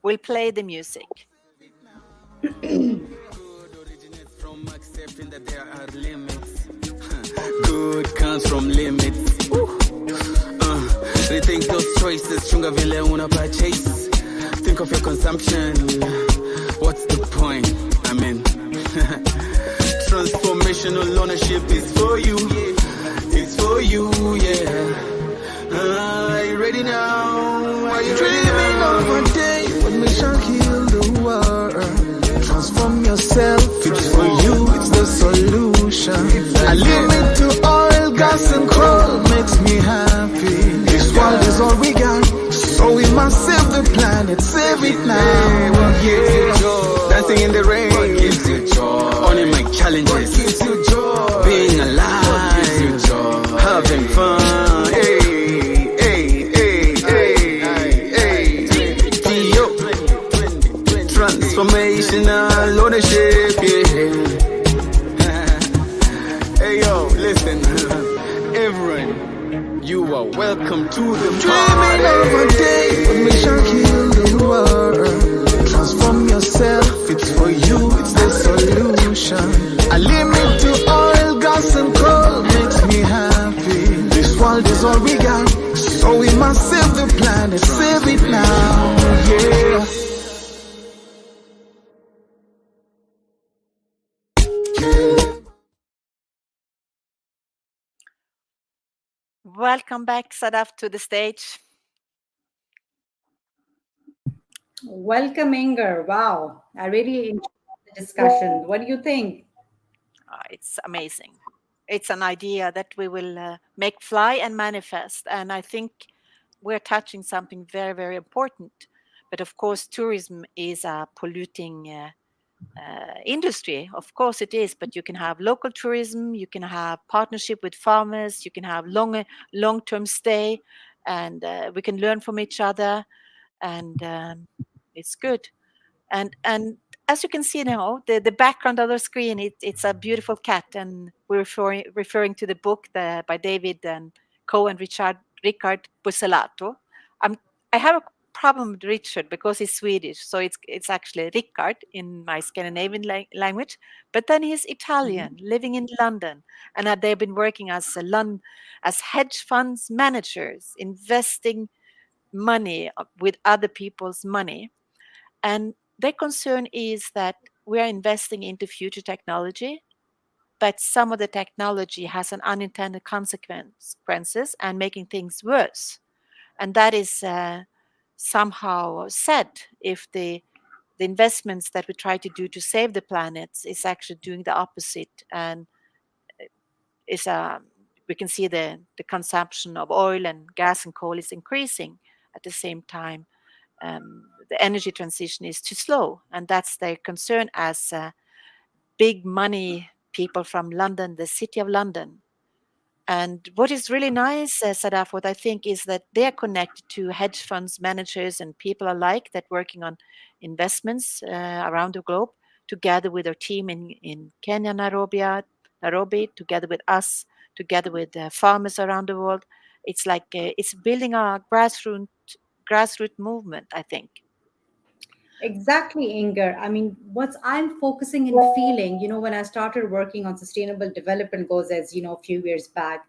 [SPEAKER 20] We'll play the music.
[SPEAKER 15] Good comes from limits. Rethink those choices. Chunga vile unapa chase. Think of your consumption. What's the point? I mean, transformational ownership is for you. It's for you, yeah. Are you ready now? Are you
[SPEAKER 16] dreaming of a day when we shall heal the world? Transform yourself. It's for you. It's the solution. A limit to oil, gas, and coal makes me happy. This world is all we got, so we must save the planet. Save it now.
[SPEAKER 15] Yeah. Dancing in the rain. What gives you joy? Owning my challenges. What gives you joy? Being alive. What gives you joy? Having fun. Hey, hey, hey, hey, hey. Yo. Transformational ownership, yeah. Hey, yo, listen. Everyone, You are welcome to the
[SPEAKER 16] Dreaming of a day when we shall heal the world. Transform yourself, it's for you, it's the solution. A limit to oil, gas and coal makes me happy. This world is all we got, so we must save the planet, save it now, yeah.
[SPEAKER 20] Welcome back, Sadaf, to the stage.
[SPEAKER 2] Welcome, Inger. Wow, I really enjoyed the discussion. What do you think?
[SPEAKER 20] It's amazing. It's an idea that we will make fly and manifest. And I think we're touching something very, very important. But of course, tourism is a polluting industry. Of course it is, but you can have local tourism, you can have partnership with farmers, you can have long-term stay, and we can learn from each other, and it's good. And as you can see now, the background of the screen, it's a beautiful cat, and we're referring to the book by David and Co and Ricard Busselato. I have a problem with Richard because he's Swedish, so it's actually Ricard in my Scandinavian language, but then he's Italian, living in London, and they've been working as hedge funds managers, investing money with other people's money. And their concern is that we are investing into future technology, but some of the technology has an unintended consequences and making things worse. And that is somehow sad if the investments that we try to do to save the planet is actually doing the opposite, and we can see the consumption of oil and gas and coal is increasing at the same time. The energy transition is too slow, and that's their concern as big money people from London, the city of London. And what is really nice, Sadaf, what I think is that they are connected to hedge funds managers and people alike that working on investments around the globe, together with our team in Kenya, Nairobi, together with us, together with farmers around the world. It's like it's building a grassroots movement, I think.
[SPEAKER 2] Exactly, Inger. I mean, what I'm focusing and feeling, when I started working on sustainable development goals, as you know, a few years back,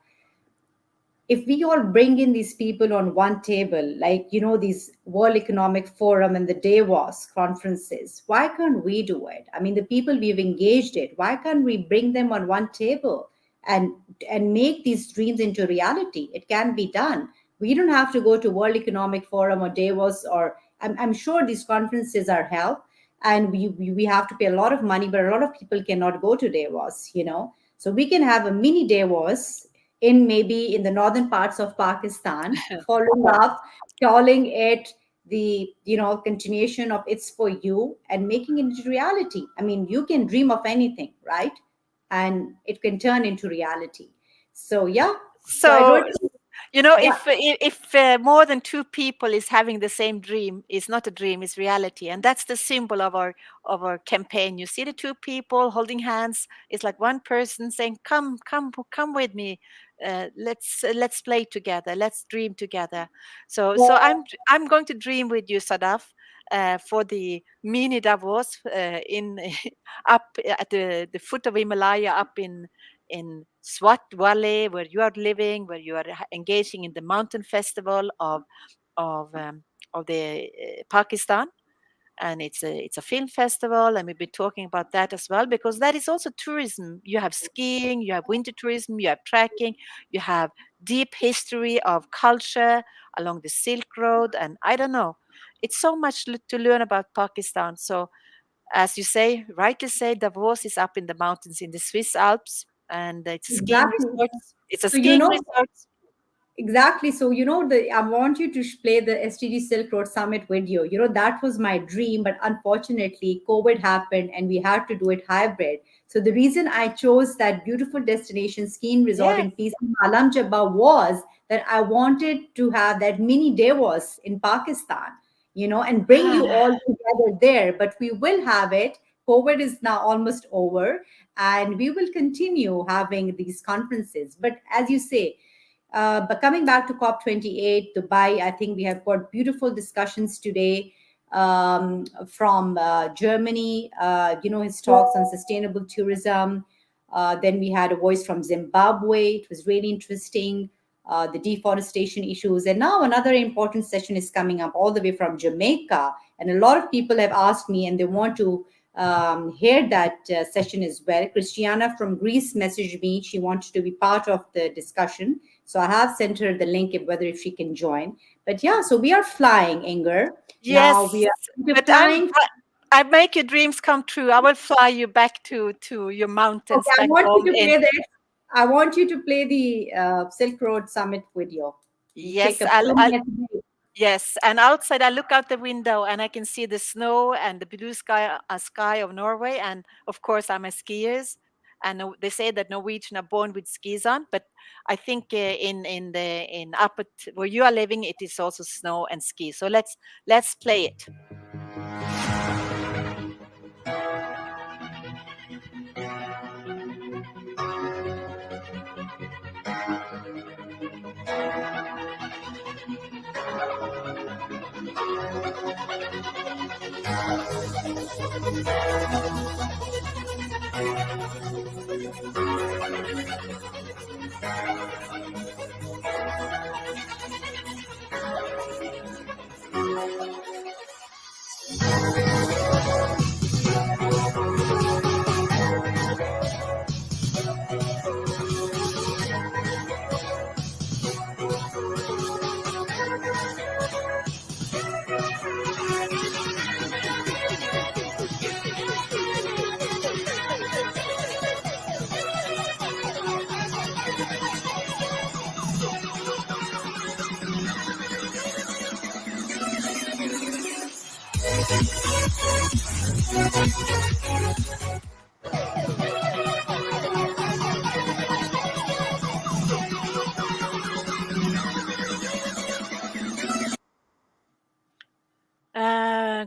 [SPEAKER 2] if we all bring in these people on one table, like, these World Economic Forum and the Davos conferences, why can't we do it? I mean, the people we've engaged it, why can't we bring them on one table and make these dreams into reality? It can be done. We don't have to go to World Economic Forum or Davos, or I'm sure these conferences are held, and we have to pay a lot of money, but a lot of people cannot go to Davos, So we can have a mini Davos maybe in the northern parts of Pakistan, following up, calling it the continuation of It's For You, and making it into reality. I mean, you can dream of anything, right? And it can turn into reality. So yeah.
[SPEAKER 20] So if more than two people is having the same dream, it's not a dream, it's reality. And that's the symbol of our campaign. You see the two people holding hands. It's like one person saying, come with me. Let's play together. Let's dream together. So I'm going to dream with you, Sadaf, for the mini Davos in up at the foot of Himalaya, up in Swat Valley, where you are living, where you are engaging in the mountain festival of the Pakistan. And it's a film festival, and we'll be talking about that as well, because that is also tourism. You have skiing, you have winter tourism, you have trekking, you have deep history of culture along the Silk Road, and I don't know. It's so much to learn about Pakistan. So, as you say, rightly say, Davos is up in the mountains in the Swiss Alps, and it's a skiing resort. It's a skiing resort.
[SPEAKER 2] Exactly. So, I want you to play the SDG Silk Road Summit video. That was my dream, but unfortunately, COVID happened and we had to do it hybrid. So the reason I chose that beautiful destination skiing resort in peace in Alam Jabba was that I wanted to have that mini Davos in Pakistan, and bring you all together there. But we will have it. COVID is now almost over, and we will continue having these conferences. But as you say, But coming back to COP28, Dubai, I think we have got beautiful discussions today from Germany, his talks on sustainable tourism. Then we had a voice from Zimbabwe. It was really interesting, the deforestation issues. And now another important session is coming up all the way from Jamaica. And a lot of people have asked me and they want to hear that session as well. Christiana from Greece messaged me. She wanted to be part of the discussion. So I have sent her the link if she can join. But yeah, so we are flying, Inger.
[SPEAKER 20] Yes,
[SPEAKER 2] Now we are
[SPEAKER 20] but
[SPEAKER 2] flying.
[SPEAKER 20] I make your dreams come true. I will fly you back to your mountains.
[SPEAKER 2] Okay, I
[SPEAKER 20] back
[SPEAKER 2] want
[SPEAKER 20] home
[SPEAKER 2] you to
[SPEAKER 20] in-
[SPEAKER 2] play the. I want you to play the Silk Road Summit video. You
[SPEAKER 20] Yes,
[SPEAKER 2] take a 2-minute video.
[SPEAKER 20] yes. And outside, I look out the window and I can see the snow and the blue sky of Norway. And of course, I'm a skiers. And they say that Norwegians are born with skis on, but I think in up at where you are living, it is also snow and ski. So let's play it.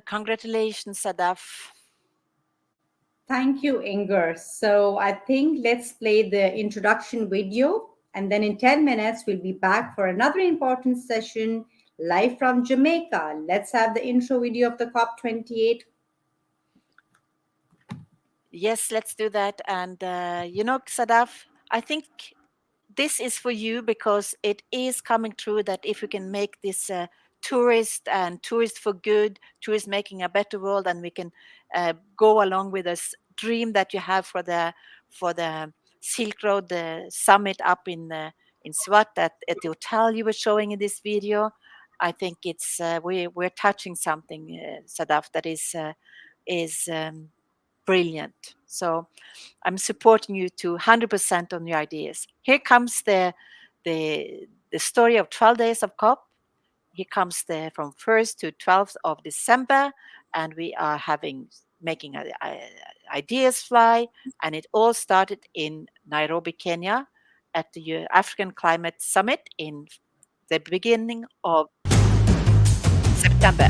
[SPEAKER 20] Congratulations, Sadaf.
[SPEAKER 2] Thank you, Inger. So I think let's play the introduction video. And then in 10 minutes, we'll be back for another important session live from Jamaica. Let's have the intro video of the COP28.
[SPEAKER 20] Yes, let's do that. And Sadaf, I think this is for you because it is coming true that if we can make this tourist for good, tourist making a better world, and we can go along with this dream that you have for the Silk Road, the summit up in Swat at the hotel you were showing in this video. I think it's we're touching something, Sadaf, that is brilliant. So I'm supporting you to 100% on your ideas. Here comes the story of 12 days of COP. Here comes from 1st to 12th of December, and we are making ideas fly, and it all started in Nairobi, Kenya, at the African Climate Summit in the beginning of September.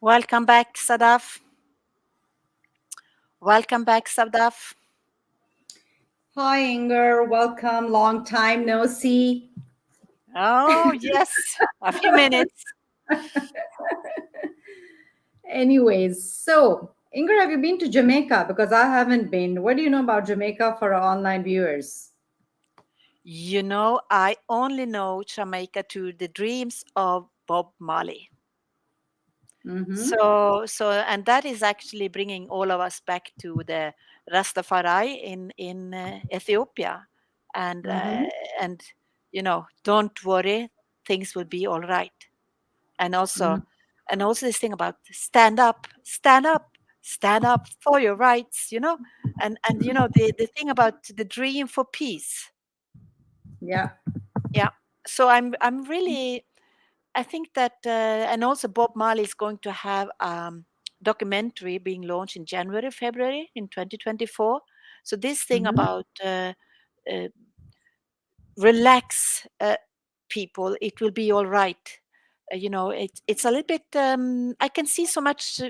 [SPEAKER 20] Welcome back, Sadaf. Welcome back, Sadaf.
[SPEAKER 2] Hi, Inger. Welcome. Long time no see.
[SPEAKER 20] Oh, yes. A few minutes.
[SPEAKER 2] Anyways, so Inger, have you been to Jamaica? Because I haven't been. What do you know about Jamaica for our online viewers?
[SPEAKER 20] You know, I only know Jamaica to the dreams of Bob Marley. So, and that is actually bringing all of us back to the Rastafari in Ethiopia, and and you know, don't worry, things will be all right. And also, and also this thing about stand up, stand up, stand up for your rights. You know, and you know the thing about the dream for peace.
[SPEAKER 2] Yeah.
[SPEAKER 20] Yeah. So I'm really, I think that and also Bob Marley is going to have documentary being launched in January, February in 2024. So this thing about relax people, it will be all right. You know, it's a little bit. I can see so much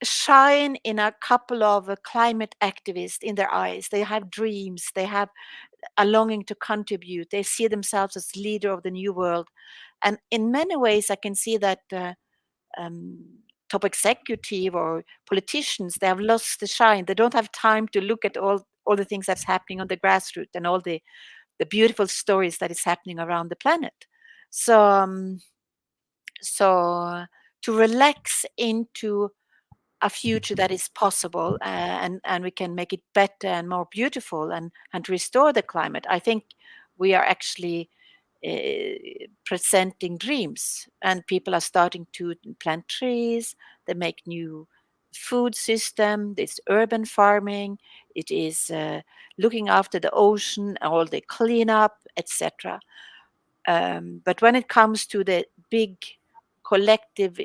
[SPEAKER 20] shine in a couple of climate activists in their eyes. They have dreams. They have a longing to contribute. They see themselves as leader of the new world, and in many ways, I can see that top executive or politicians, they have lost the shine. They don't have time to look at all the things that's happening on the grassroots and all the beautiful stories that is happening around the planet. So so to relax into a future that is possible, and we can make it better and more beautiful, and restore the climate. I think we are actually presenting dreams, and people are starting to plant trees. They make new food system. It's urban farming. It is looking after the ocean, all the cleanup, etc. But when it comes to the big collective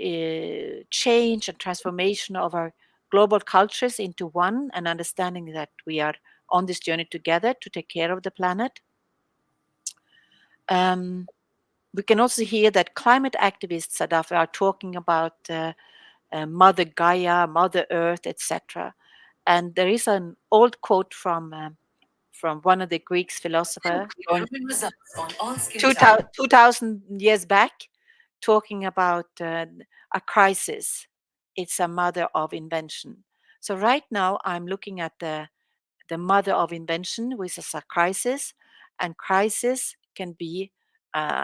[SPEAKER 20] change and transformation of our global cultures into one, and understanding that we are on this journey together to take care of the planet, we can also hear that climate activists, Sadaf, are talking about Mother Gaia, Mother Earth, etc. And there is an old quote from one of the Greek philosophers going 2,000 years back, talking about a crisis. It's a mother of invention. So right now I'm looking at the mother of invention, which is a crisis, and crisis can be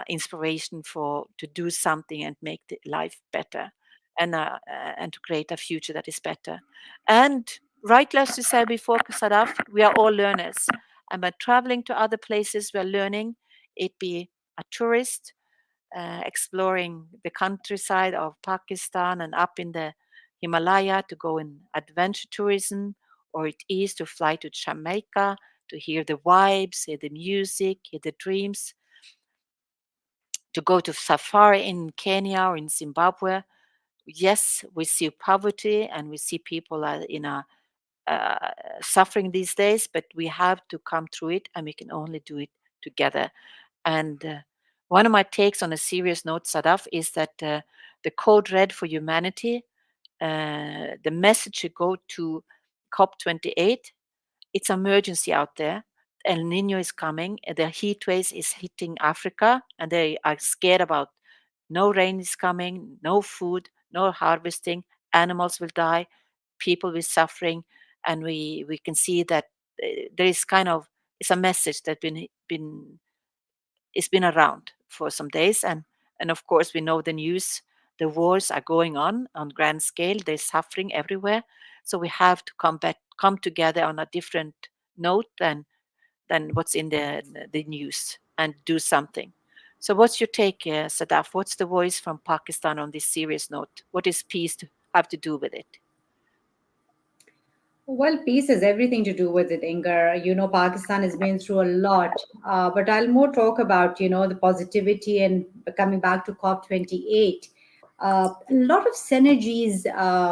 [SPEAKER 20] inspiration to do something and make the life better, and to create a future that is better. And right, as you said before, Sadaf, we are all learners, and by traveling to other places, we are learning. It be a tourist exploring the countryside of Pakistan and up in the Himalaya to go in adventure tourism, or it is to fly to Jamaica to hear the vibes, hear the music, hear the dreams, to go to safari in Kenya or in Zimbabwe. Yes, we see poverty and we see people in a suffering these days, but we have to come through it, and we can only do it together. And one of my takes on a serious note, Sadaf, is that the code red for humanity, the message should go to COP28. It's emergency out there. El Nino is coming. The heat waves is hitting Africa, and they are scared about no rain is coming, no food, no harvesting. Animals will die, people will suffering, and we can see that there is kind of, it's a message that it's been around for some days, and of course we know the news. The wars are going on grand scale. There's suffering everywhere. So we have to come together on a different note than what's in the news, and do something. So what's your take, Sadaf? What's the voice from Pakistan on this serious note? What is peace have to do with it?
[SPEAKER 2] Well, peace has everything to do with it, Inger. You know, Pakistan has been through a lot, but I'll more talk about, the positivity and coming back to COP28. A lot of synergies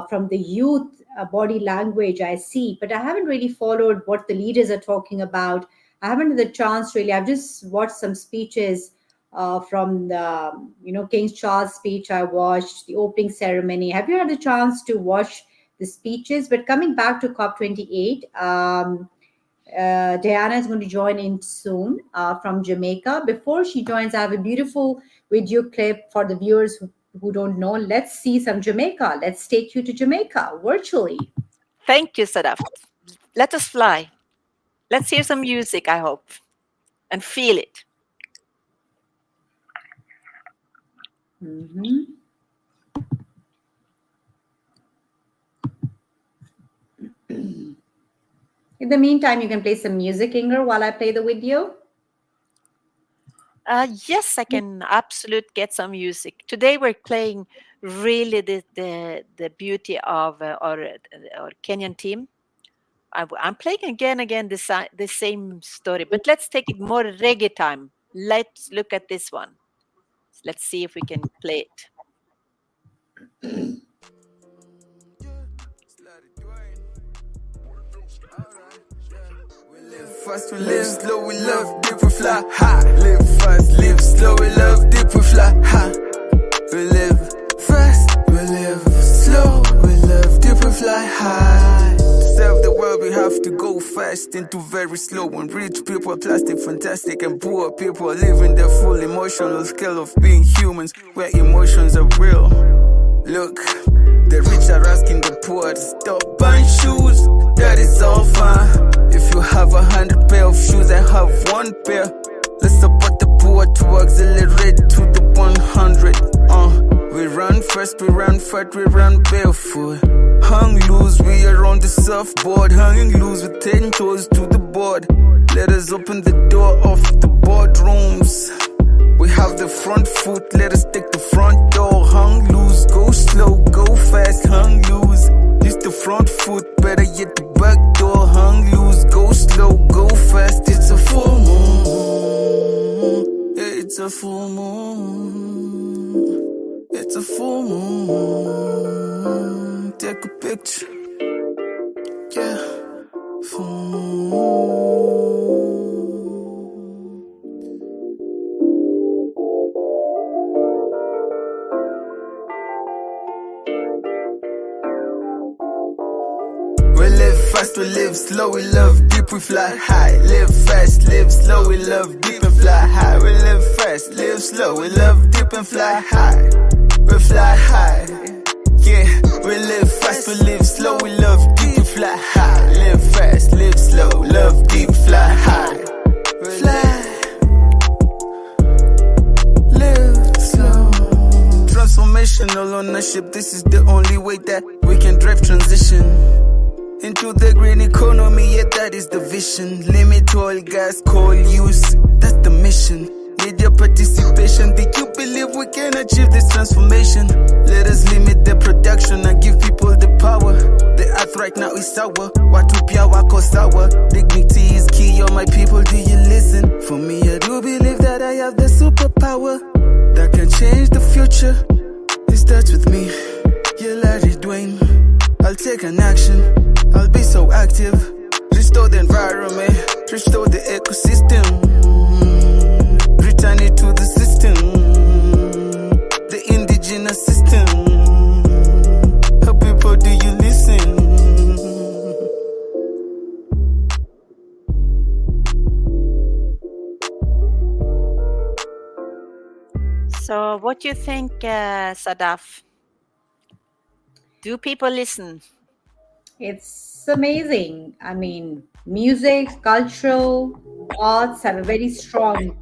[SPEAKER 2] from the youth body language I see, but I haven't really followed what the leaders are talking about. I haven't had the chance really. I've just watched some speeches from the King Charles speech. I watched the opening ceremony. Have you had a chance to watch the speeches? But coming back to COP28, Diana is going to join in soon from Jamaica. Before she joins, I have a beautiful video clip for the viewers who don't know. Let's see some Jamaica. Let's take you to Jamaica virtually.
[SPEAKER 20] Thank you, Sadaf. Let us fly. Let's hear some music, I hope, and feel it.
[SPEAKER 2] Mm-hmm. In the meantime, you can play some music, Inger, while I play the video.
[SPEAKER 20] Yes, I can absolutely get some music. Today we're playing really the beauty of our Kenyan team. I'm playing again the same story, but let's take it more reggae time. Let's look at this one. Let's see if we can play it.
[SPEAKER 15] Fast, we live slow, we love deep, we fly high. Live fast, live slow, we love deep, we fly high. We live fast, we live slow, we love deep, we fly high. To save the world, we have to go fast into very slow. And rich people, plastic, fantastic, and poor people living their full emotional scale of being humans, where emotions are real. Look, the rich are asking the poor to stop buying shoes. That is all fine. If you have 100 pair of shoes, I have one pair. Let's support the poor to accelerate to the 100. We run fast, we run fat, we run barefoot. Hung loose, we are on the surfboard. Hanging loose with 10 toes to the board. Let us open the door of the boardrooms. We have the front foot, let us take the front door. Hung loose, go slow, go fast, hung loose. Use the front foot, better yet the back door. Hung loose, go slow, go fast. It's a full moon. Yeah, it's a full moon. It's a full moon. Take a picture. Yeah, full moon. We live fast, we live slow, we love deep, we fly high. Live fast, live slow, we love deep and fly high. We live fast, live slow, we love deep and fly high. We fly high, yeah. We live fast, we live slow, we love deep, we fly high. Live fast, live slow, love deep, fly high. Fly, live slow. Transformational ownership, this is the only way that we can drive transition into the green economy, yeah, that is the vision. Limit oil, gas, coal use, that's the mission. Need your participation. Do you believe we can achieve this transformation? Let us limit the production and give people the power. The earth right now is sour. Watu pia wako sawa. Dignity is key, oh my people, do you listen? For me, I do believe that I have the superpower that can change the future. It starts with me, yeah, Larry Dwayne. I'll take an action, I'll be so active. Restore the environment, restore the ecosystem. Return it to the system, the indigenous system. How people, do you listen?
[SPEAKER 20] So what do you think, Sadaf? Do people listen?
[SPEAKER 2] It's amazing. I mean, music, cultural arts have a very strong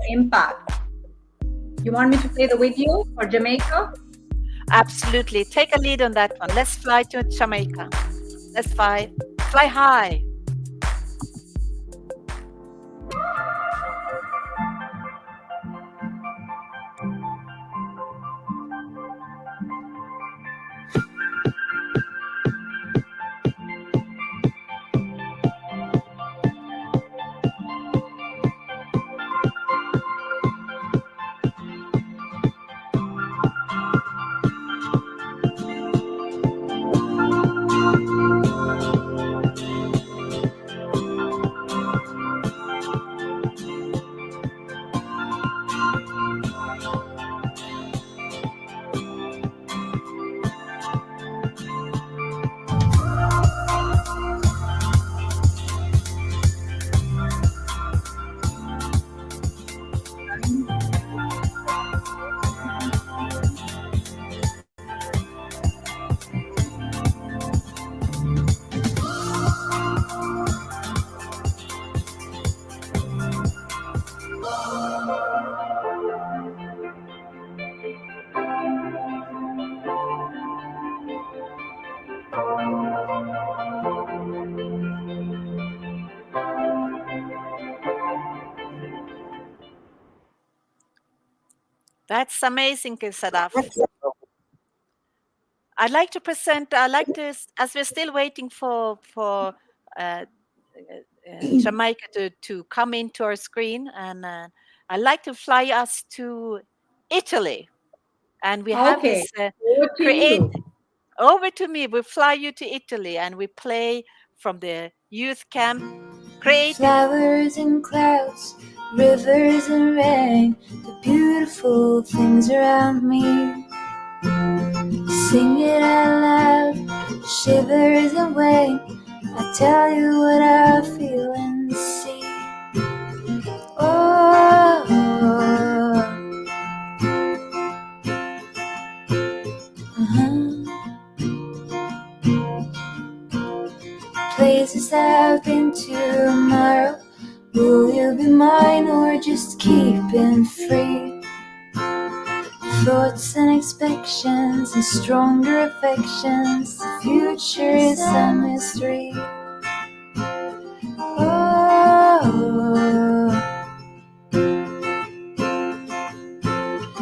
[SPEAKER 2] impact. You want me to play the video for Jamaica?
[SPEAKER 20] Absolutely. Take a lead on that one. Let's fly to Jamaica. Let's fly high. That's amazing, Sadaf. I'd like to present. As we're still waiting for Jamaica to come into our screen, and I'd like to fly us to Italy, and we have
[SPEAKER 2] Okay,
[SPEAKER 20] this
[SPEAKER 2] over to you.
[SPEAKER 20] over to me. We fly you to Italy, and we play from the youth camp. Creative.
[SPEAKER 21] Flowers and clouds, rivers and rain, the beautiful things around me. Sing it out loud, shivers and wait. I tell you what I feel and see. Oh, places I've been to tomorrow. Will you be mine or just keeping free? Thoughts and expectations and stronger affections. The future is a mystery. Oh,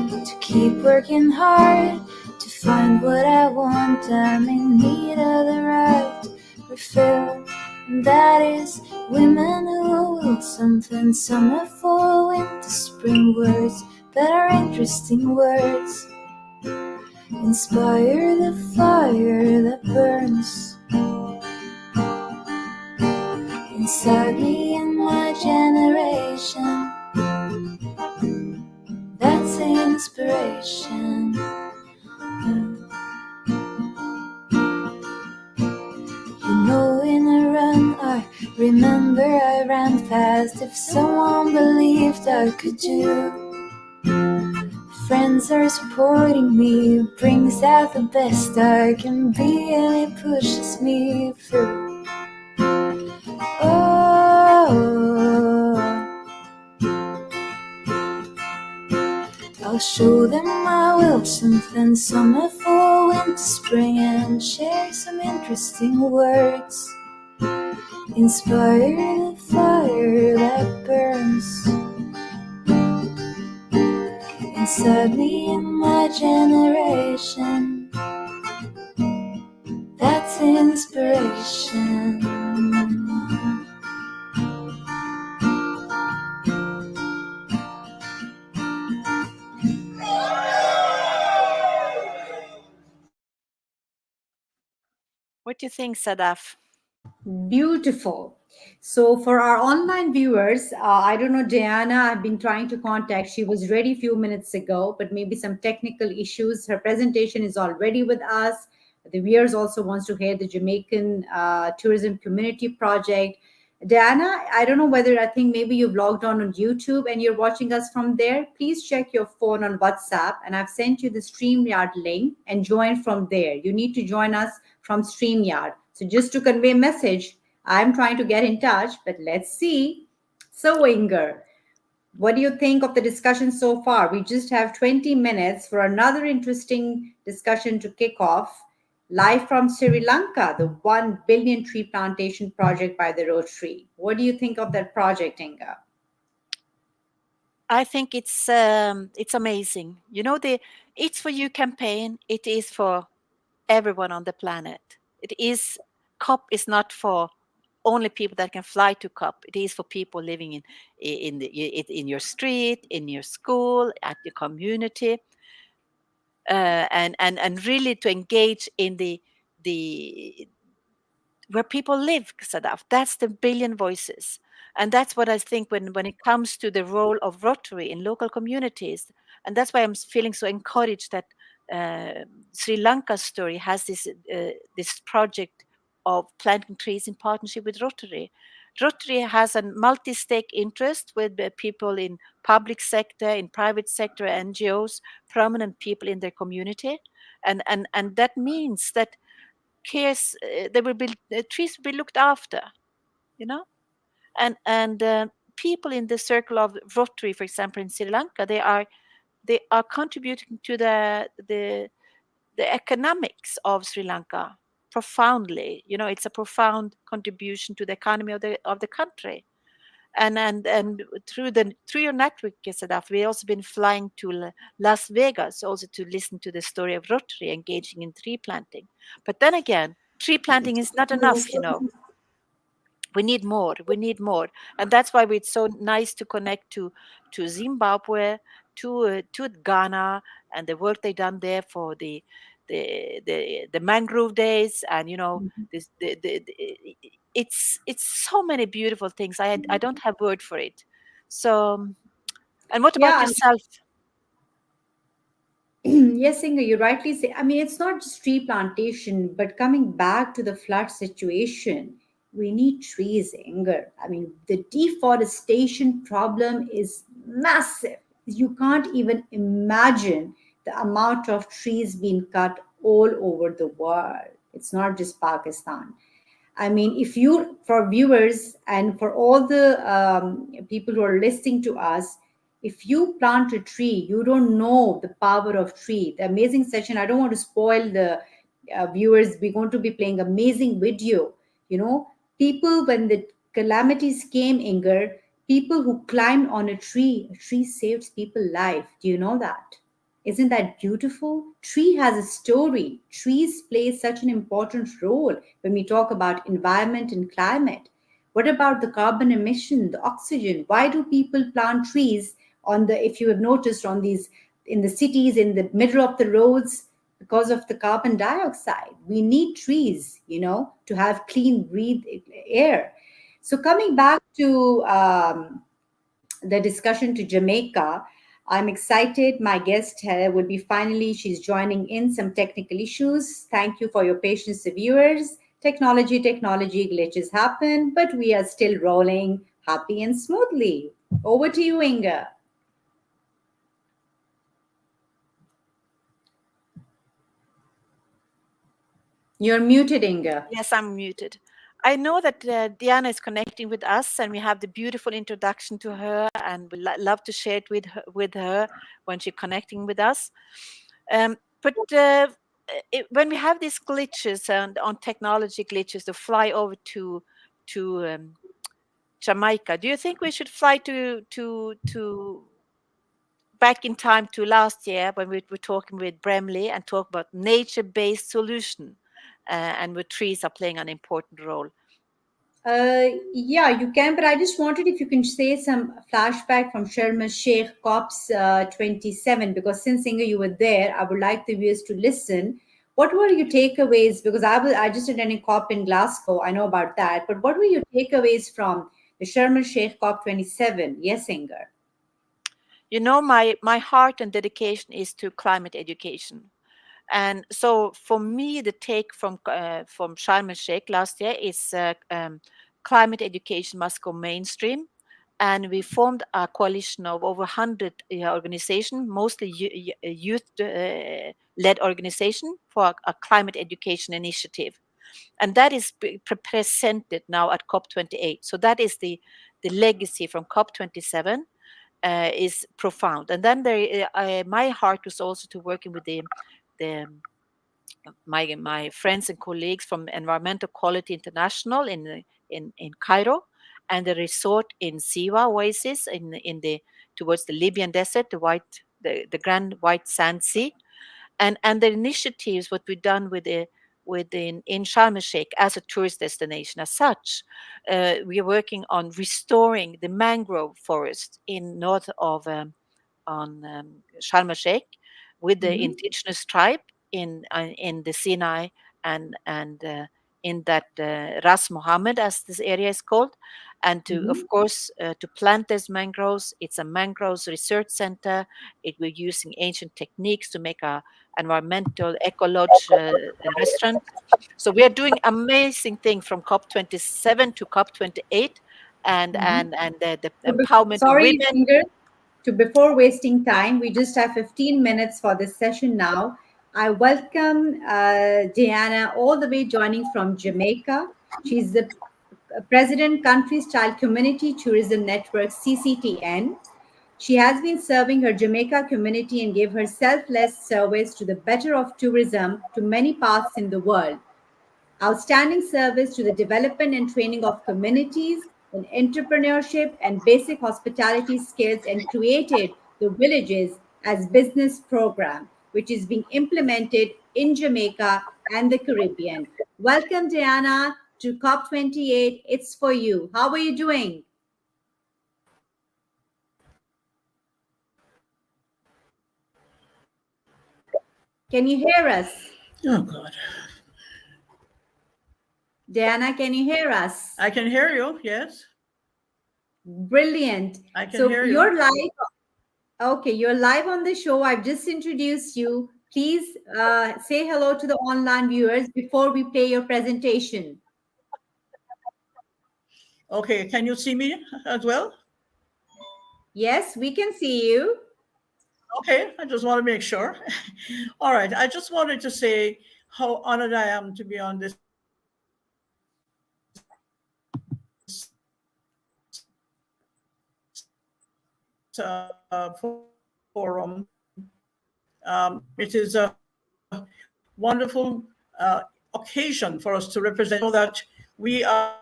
[SPEAKER 21] to keep working hard to find what I want. I'm in need of the right refill, and that is women who will something. Summer, fall, winter, spring words that are interesting words. Inspire the fire that burns inside me and my generation. That's inspiration. You know, in a run, I remember I ran fast. If someone believed I could do, friends are supporting me, brings out the best I can be, and it pushes me through. Oh, I'll show them I will something. Summer, fall, winter, spring, and share some interesting words. Inspire the fire that burns inside me and my generation. That's inspiration.
[SPEAKER 20] What do you think, Sadaf?
[SPEAKER 2] Beautiful. So for our online viewers, I don't know, Diana, I've been trying to contact. She was ready a few minutes ago, but maybe some technical issues. Her presentation is already with us. The viewers also wants to hear the Jamaican Tourism Community Project. Diana, I don't know whether, I think maybe you've logged on YouTube and you're watching us from there. Please check your phone on WhatsApp, and I've sent you the StreamYard link and join from there. You need to join us from StreamYard. So just to convey a message, I'm trying to get in touch, but let's see. So Inger, what do you think of the discussion so far? We just have 20 minutes for another interesting discussion to kick off. Live from Sri Lanka, the 1 billion tree plantation project by the Rotary. What do you think of that project, Inga?
[SPEAKER 20] I think it's amazing. You know, the It's For You campaign, it is for everyone on the planet. COP is not for only people that can fly to COP. It is for people living in your street, in your school, at your community, and really to engage in the where people live, Sadaf. That's the billion voices. And that's what I think when it comes to the role of Rotary in local communities. And that's why I'm feeling so encouraged that Sri Lanka's story has this project of planting trees in partnership with Rotary. Rotary has a multi-stake interest with the people in public sector, in private sector, NGOs, prominent people in their community. And that means that trees will be looked after, you know, and people in the circle of Rotary, for example, in Sri Lanka, they are contributing to the economics of Sri Lanka profoundly. You know, it's a profound contribution to the economy of the country, And through your network, Sadaf, we've also been flying to Las Vegas also to listen to the story of Rotary engaging in tree planting. But then again, tree planting is not enough, you know. We need more. We need more, and that's why it's so nice to connect to Zimbabwe, to Ghana, and the work they done there for the mangrove days, and you know, this it's so many beautiful things. I don't have word for it. So, and what about yourself?
[SPEAKER 2] Yes, Inga, you rightly say. I mean, it's not just tree plantation, but coming back to the flood situation, we need trees, Inga. I mean, the deforestation problem is massive. You can't even imagine the amount of trees being cut all over the world. It's not just Pakistan. I mean, if you, for viewers and for all the people who are listening to us, if you plant a tree, you don't know the power of tree. The amazing session, I don't want to spoil the viewers. We're going to be playing amazing video. You know, people, when the calamities came, Inger, people who climbed on a tree saved people's life. Do you know that? Isn't that beautiful? Tree has a story. Trees play such an important role when we talk about environment and climate. What about the carbon emission, the oxygen? Why do people plant trees on the, if you have noticed, on these, in the cities, in the middle of the roads? Because of the carbon dioxide. We need trees, you know, to have clean breathe air. So coming back to the discussion to Jamaica, I'm excited. My guest will be finally, she's joining in some technical issues. Thank you for your patience, viewers. Technology glitches happen, but we are still rolling happy and smoothly. Over to you, Inga. You're muted, Inga.
[SPEAKER 20] Yes, I'm muted. I know that Diana is connecting with us, and we have the beautiful introduction to her, and we love to share it with her when she's connecting with us. But when we have these glitches and on technology glitches to fly over to Jamaica, do you think we should fly to back in time to last year when we were talking with Bremley and talk about nature-based solution, and where trees are playing an important role?
[SPEAKER 2] Yeah, you can, but I just wanted if you can say some flashback from Sharm el Sheikh COP27, because since Inga, you were there, I would like the viewers to listen. What were your takeaways? Because I just attended COP in Glasgow. I know about that, but what were your takeaways from the Sharm el Sheikh COP27? Yes, Inga.
[SPEAKER 20] You know, my heart and dedication is to climate education. And so for me, the take from Sharm el Sheikh last year is climate education must go mainstream. And we formed a coalition of over 100 organizations, mostly youth-led organization for a climate education initiative. And that is presented now at COP28. So that is the legacy from COP27. Is profound. And then my heart was also to working with my friends and colleagues from Environmental Quality International in Cairo, and the resort in Siwa Oasis towards the Libyan desert, the Grand White Sand Sea, and the initiatives what we've done in Sharm el Sheikh as a tourist destination as such. We are working on restoring the mangrove forest in north of Sharm el Sheikh with the indigenous tribe in the Sinai and in that Ras Mohammed, as this area is called, and to of course to plant these mangroves. It's a mangroves research center. We're using ancient techniques to make a environmental eco lodge restaurant. So we are doing amazing things from COP27 to COP28, and the empowerment of
[SPEAKER 2] Sorry,
[SPEAKER 20] women.
[SPEAKER 2] Inger, before wasting time, we just have 15 minutes for this session now. I welcome Diana, all the way joining from Jamaica. She's the President, Country's Child Community Tourism Network, CCTN. She has been serving her Jamaica community and gave her selfless service to the better of tourism to many parts in the world. Outstanding service to the development and training of communities, in entrepreneurship and basic hospitality skills and created the Villages as business program, which is being implemented in Jamaica and the Caribbean. Welcome, Diana, to COP28. It's for you. How are you doing? Can you hear us?
[SPEAKER 3] Oh, God.
[SPEAKER 2] Diana, can you hear us?
[SPEAKER 3] I can hear you, yes.
[SPEAKER 2] Brilliant.
[SPEAKER 3] I can
[SPEAKER 2] So
[SPEAKER 3] hear you.
[SPEAKER 2] you're live. Okay, you're live on the show. I've just introduced you. Please say hello to the online viewers before we play your presentation.
[SPEAKER 3] Okay, can you see me as well?
[SPEAKER 2] Yes, we can see you.
[SPEAKER 3] Okay, I just want to make sure. All right, I just wanted to say how honored I am to be on this forum. It is a wonderful occasion for us to represent so that we are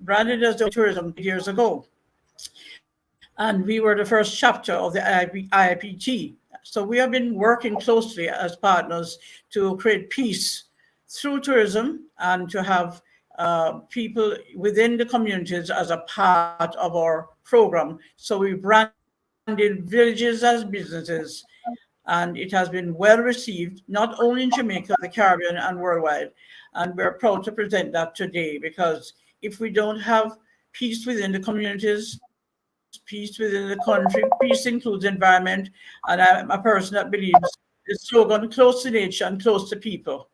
[SPEAKER 3] branded as the tourism years ago. And we were the first chapter of the IIPT. So we have been working closely as partners to create peace through tourism and to have people within the communities as a part of our program. So we branded villages as businesses, and it has been well received, not only in Jamaica, the Caribbean, and worldwide. And we're proud to present that today, because if we don't have peace within the communities, peace within the country, peace includes environment, and I'm a person that believes the slogan, close to nature and close to people.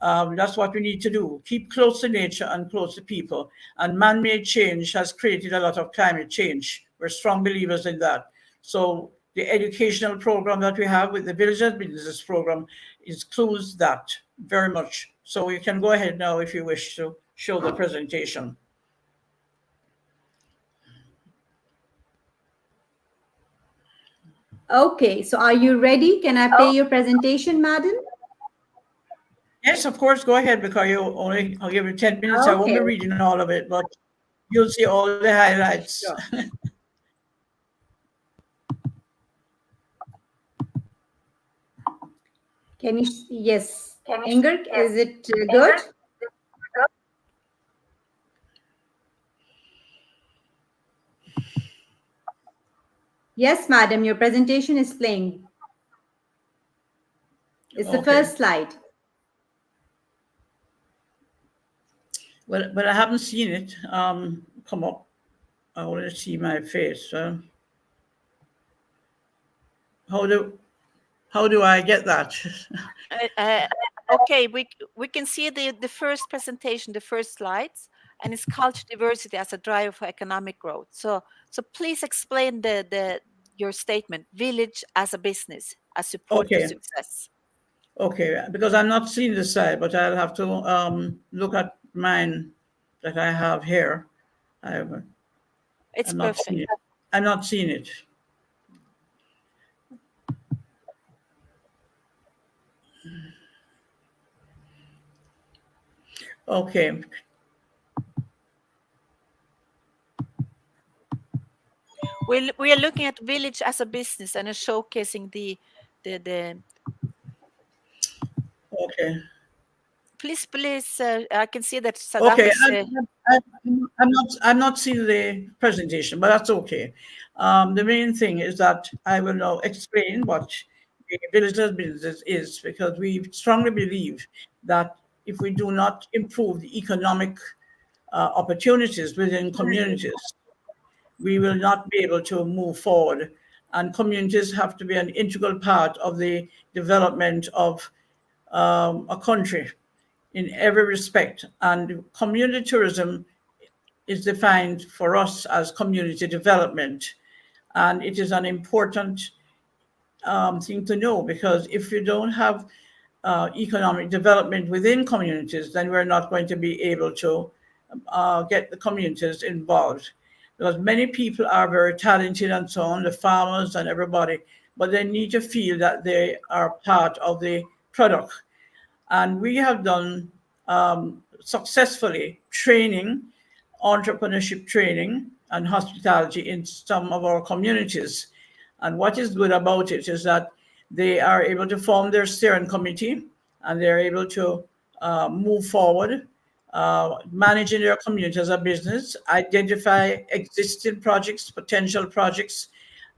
[SPEAKER 3] That's what we need to do, keep close to nature and close to people. And man-made change has created a lot of climate change. We're strong believers in that. So the educational program that we have with the Villages Business Program includes that very much. So you can go ahead now if you wish to show the presentation.
[SPEAKER 2] Okay, so are you ready? Can I play your presentation, madam?
[SPEAKER 3] Yes, of course, go ahead, because I'll give you 10 minutes. I won't be reading all of it, but you'll see all the highlights.
[SPEAKER 2] Sure. Can you, yes. Inger, is it good? Yes, madam, your presentation is playing. It's the first slide.
[SPEAKER 3] Well, but I haven't seen it come up. I want to see my face. How do I get that?
[SPEAKER 20] Okay, we can see the first presentation, the first slides, and it's culture diversity as a driver for economic growth. So please explain your statement, village as a business, as support for success.
[SPEAKER 3] Okay, because I'm not seeing the slide, but I'll have to look at mine that I have here.
[SPEAKER 20] It's perfect.
[SPEAKER 3] I'm not seeing it. Okay.
[SPEAKER 20] We are looking at village as a business and showcasing the.
[SPEAKER 3] Okay.
[SPEAKER 20] Please, I can see that Saddam
[SPEAKER 3] Okay,
[SPEAKER 20] is.
[SPEAKER 3] I'm not seeing the presentation, but that's okay. The main thing is that I will now explain what the Villages Business is, because we strongly believe that if we do not improve the economic opportunities within communities, we will not be able to move forward. And communities have to be an integral part of the development of a country in every respect. And community tourism is defined for us as community development. And it is an important thing to know, because if you don't have economic development within communities, then we're not going to be able to get the communities involved. Because many people are very talented and so on, the farmers and everybody, but they need to feel that they are part of the product. And we have done successfully training, entrepreneurship training and hospitality in some of our communities. And what is good about it is that they are able to form their steering committee, and they're able to move forward, managing their community as a business, identify existing projects, potential projects,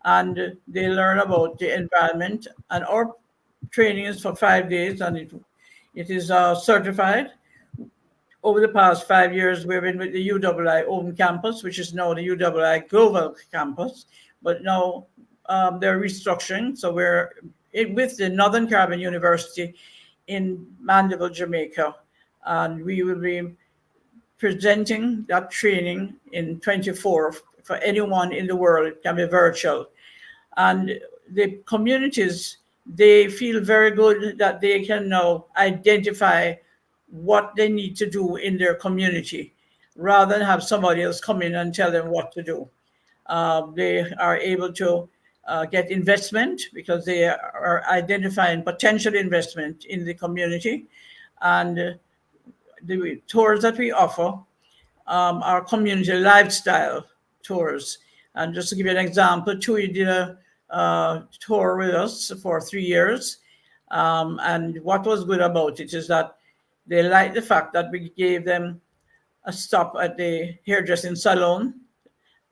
[SPEAKER 3] and they learn about the environment. And our training is for 5 days, and it is certified. Over the past 5 years, we've been with the UII Open Campus, which is now the UII Global Campus, but now they're restructuring. So we're with the Northern Caribbean University in Mandeville, Jamaica, and we will be presenting that training in 24 for anyone in the world. It can be virtual. And the communities, they feel very good that they can now identify what they need to do in their community rather than have somebody else come in and tell them what to do. They are able to get investment because they are identifying potential investment in the community. And the tours that we offer are community lifestyle tours. And just to give you an example, TUI did a tour with us for 3 years. And what was good about it is that they liked the fact that we gave them a stop at the hairdressing salon.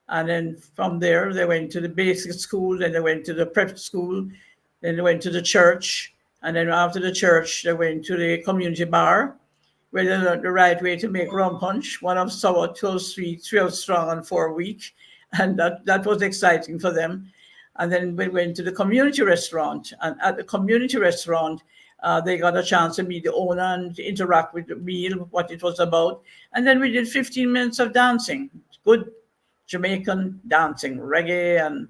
[SPEAKER 3] And then from there, they went to the basic school, then they went to the prep school, then they went to the church. And then after the church, they went to the community bar, where they learned the right way to make rum punch, 1 off sour, 2 off sweet, 3 off strong, and 4 weak. And that was exciting for them. And then we went to the community restaurant. And at the community restaurant, they got a chance to meet the owner and to interact with the meal, what it was about. And then we did 15 minutes of dancing, good Jamaican dancing, reggae, and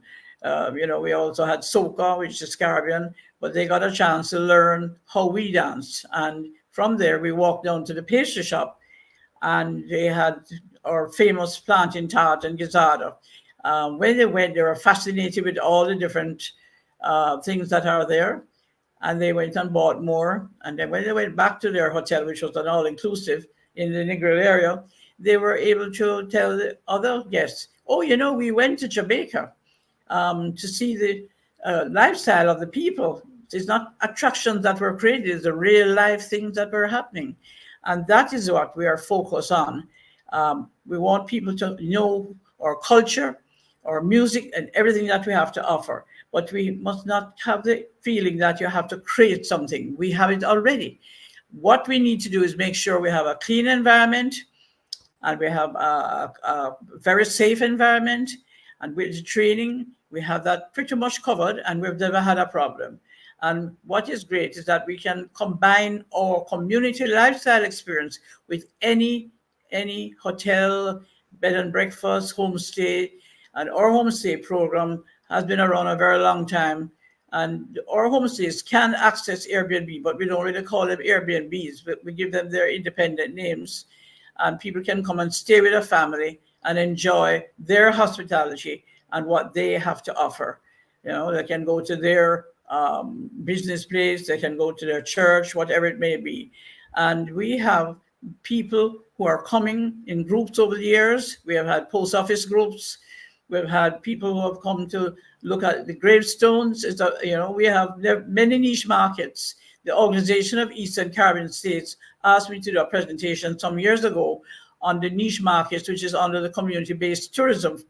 [SPEAKER 3] we also had soca, which is Caribbean, but they got a chance to learn how we dance. And from there, we walked down to the pastry shop, and they had our famous plantain tart and gizzardo. When they went, they were fascinated with all the different things that are there, and they went and bought more. And then when they went back to their hotel, which was an all-inclusive in the Negril area, they were able to tell the other guests, we went to Jamaica to see the lifestyle of the people. It's not attractions that were created, it's the real life things that were happening. And that is what we are focused on. We want people to know our culture, our music, and everything that we have to offer. But we must not have the feeling that you have to create something. We have it already. What we need to do is make sure we have a clean environment, and we have a very safe environment. And with the training, we have that pretty much covered, and we've never had a problem. And what is great is that we can combine our community lifestyle experience with any hotel, bed and breakfast, homestay. And our homestay program has been around a very long time. And our homestays can access Airbnb, but we don't really call them Airbnbs, but we give them their independent names. And people can come and stay with a family and enjoy their hospitality and what they have to offer. They can go to their business place, they can go to their church, whatever it may be. And we have people who are coming in groups over the years. We have had post office groups. We've had people who have come to look at the gravestones. We have many niche markets. The Organization of Eastern Caribbean States asked me to do a presentation some years ago on the niche markets, which is under the community-based tourism.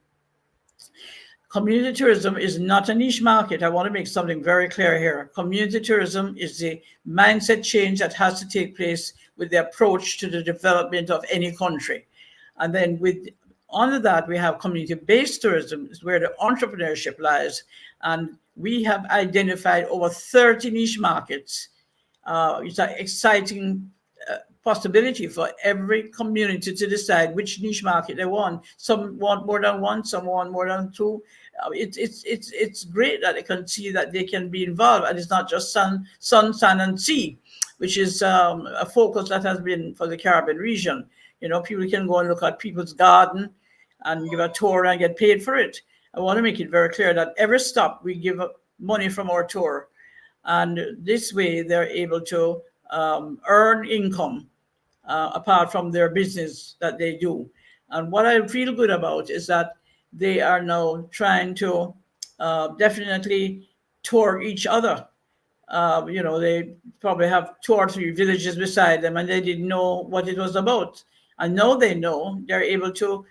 [SPEAKER 3] Community tourism is not a niche market. I want to make something very clear here. Community tourism is the mindset change that has to take place with the approach to the development of any country. And then under that, we have community-based tourism, is where the entrepreneurship lies. And we have identified over 30 niche markets. It's an exciting possibility for every community to decide which niche market they want. Some want more than one, some want more than two. It's great that they can see that they can be involved, and it's not just sun, sand, and sea, which is a focus that has been for the Caribbean region. People can go and look at people's garden and give a tour and get paid for it. I want to make it very clear that every stop we give money from our tour, and this way they're able to earn income apart from their business that they do. And what I feel good about is that they are now trying to definitely tour each other. They probably have 2 or 3 villages beside them and they didn't know what it was about. And now they know, they're able to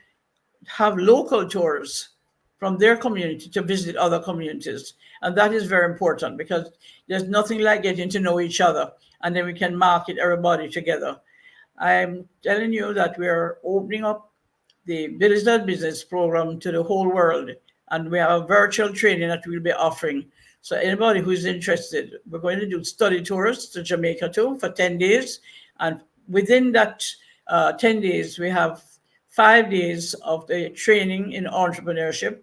[SPEAKER 3] have local tours from their community to visit other communities. And that is very important because there's nothing like getting to know each other and then we can market everybody together. I'm telling you that we're opening up the Village That Business program to the whole world. And we have a virtual training that we'll be offering. So anybody who's interested, we're going to do study tours to Jamaica too for 10 days. And within that 10 days, we have 5 days of the training in entrepreneurship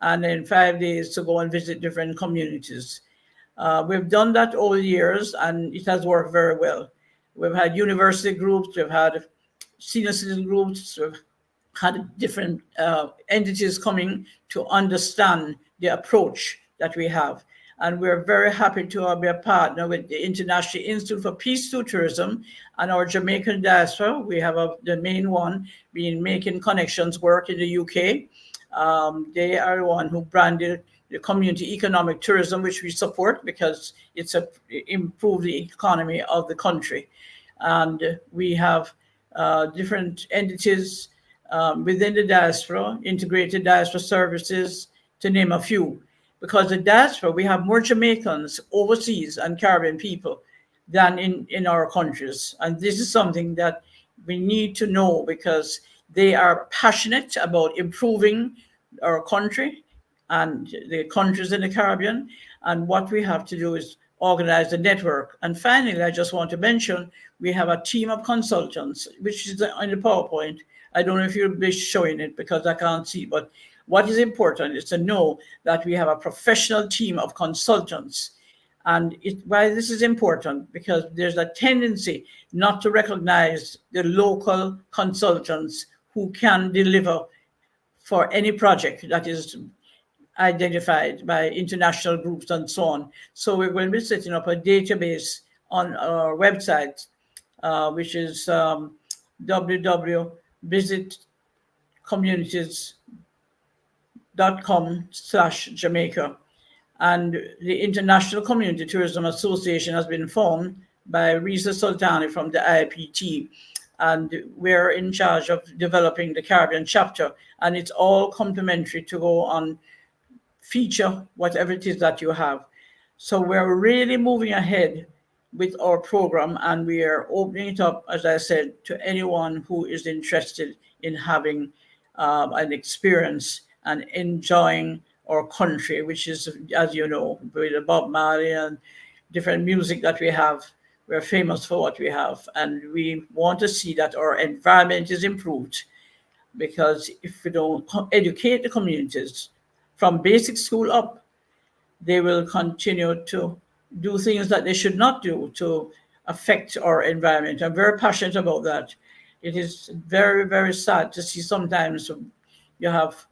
[SPEAKER 3] and then 5 days to go and visit different communities. We've done that over the years and it has worked very well. We've had university groups, we've had senior citizen groups, we've had different entities coming to understand the approach that we have. And we're very happy to be a partner with the International Institute for Peace through Tourism and our Jamaican diaspora. We have the main one being Making Connections work in the UK. They are the one who branded the community economic tourism, which we support because it's improved the economy of the country. And we have different entities within the diaspora, integrated diaspora services, to name a few. Because the diaspora, we have more Jamaicans overseas and Caribbean people than in our countries. And this is something that we need to know because they are passionate about improving our country and the countries in the Caribbean. And what we have to do is organize the network. And finally, I just want to mention, we have a team of consultants, which is on the PowerPoint. I don't know if you'll be showing it because I can't see, but what is important is to know that we have a professional team of consultants. And why this is important, because there's a tendency not to recognize the local consultants who can deliver for any project that is identified by international groups and so on. So we're going to be setting up a database on our website, which is www.visitcommunities.com/Jamaica. And the International Community Tourism Association has been formed by Risa Sultani from the IPT. And we're in charge of developing the Caribbean chapter. And it's all complimentary to go on feature whatever it is that you have. So we're really moving ahead with our program and we are opening it up, as I said, to anyone who is interested in having an experience and enjoying our country, which is, as you know, with Bob Marley and different music that we have. We're famous for what we have. And we want to see that our environment is improved, because if we don't educate the communities from basic school up, they will continue to do things that they should not do to affect our environment. I'm very passionate about that. It is very, very sad to see sometimes you have,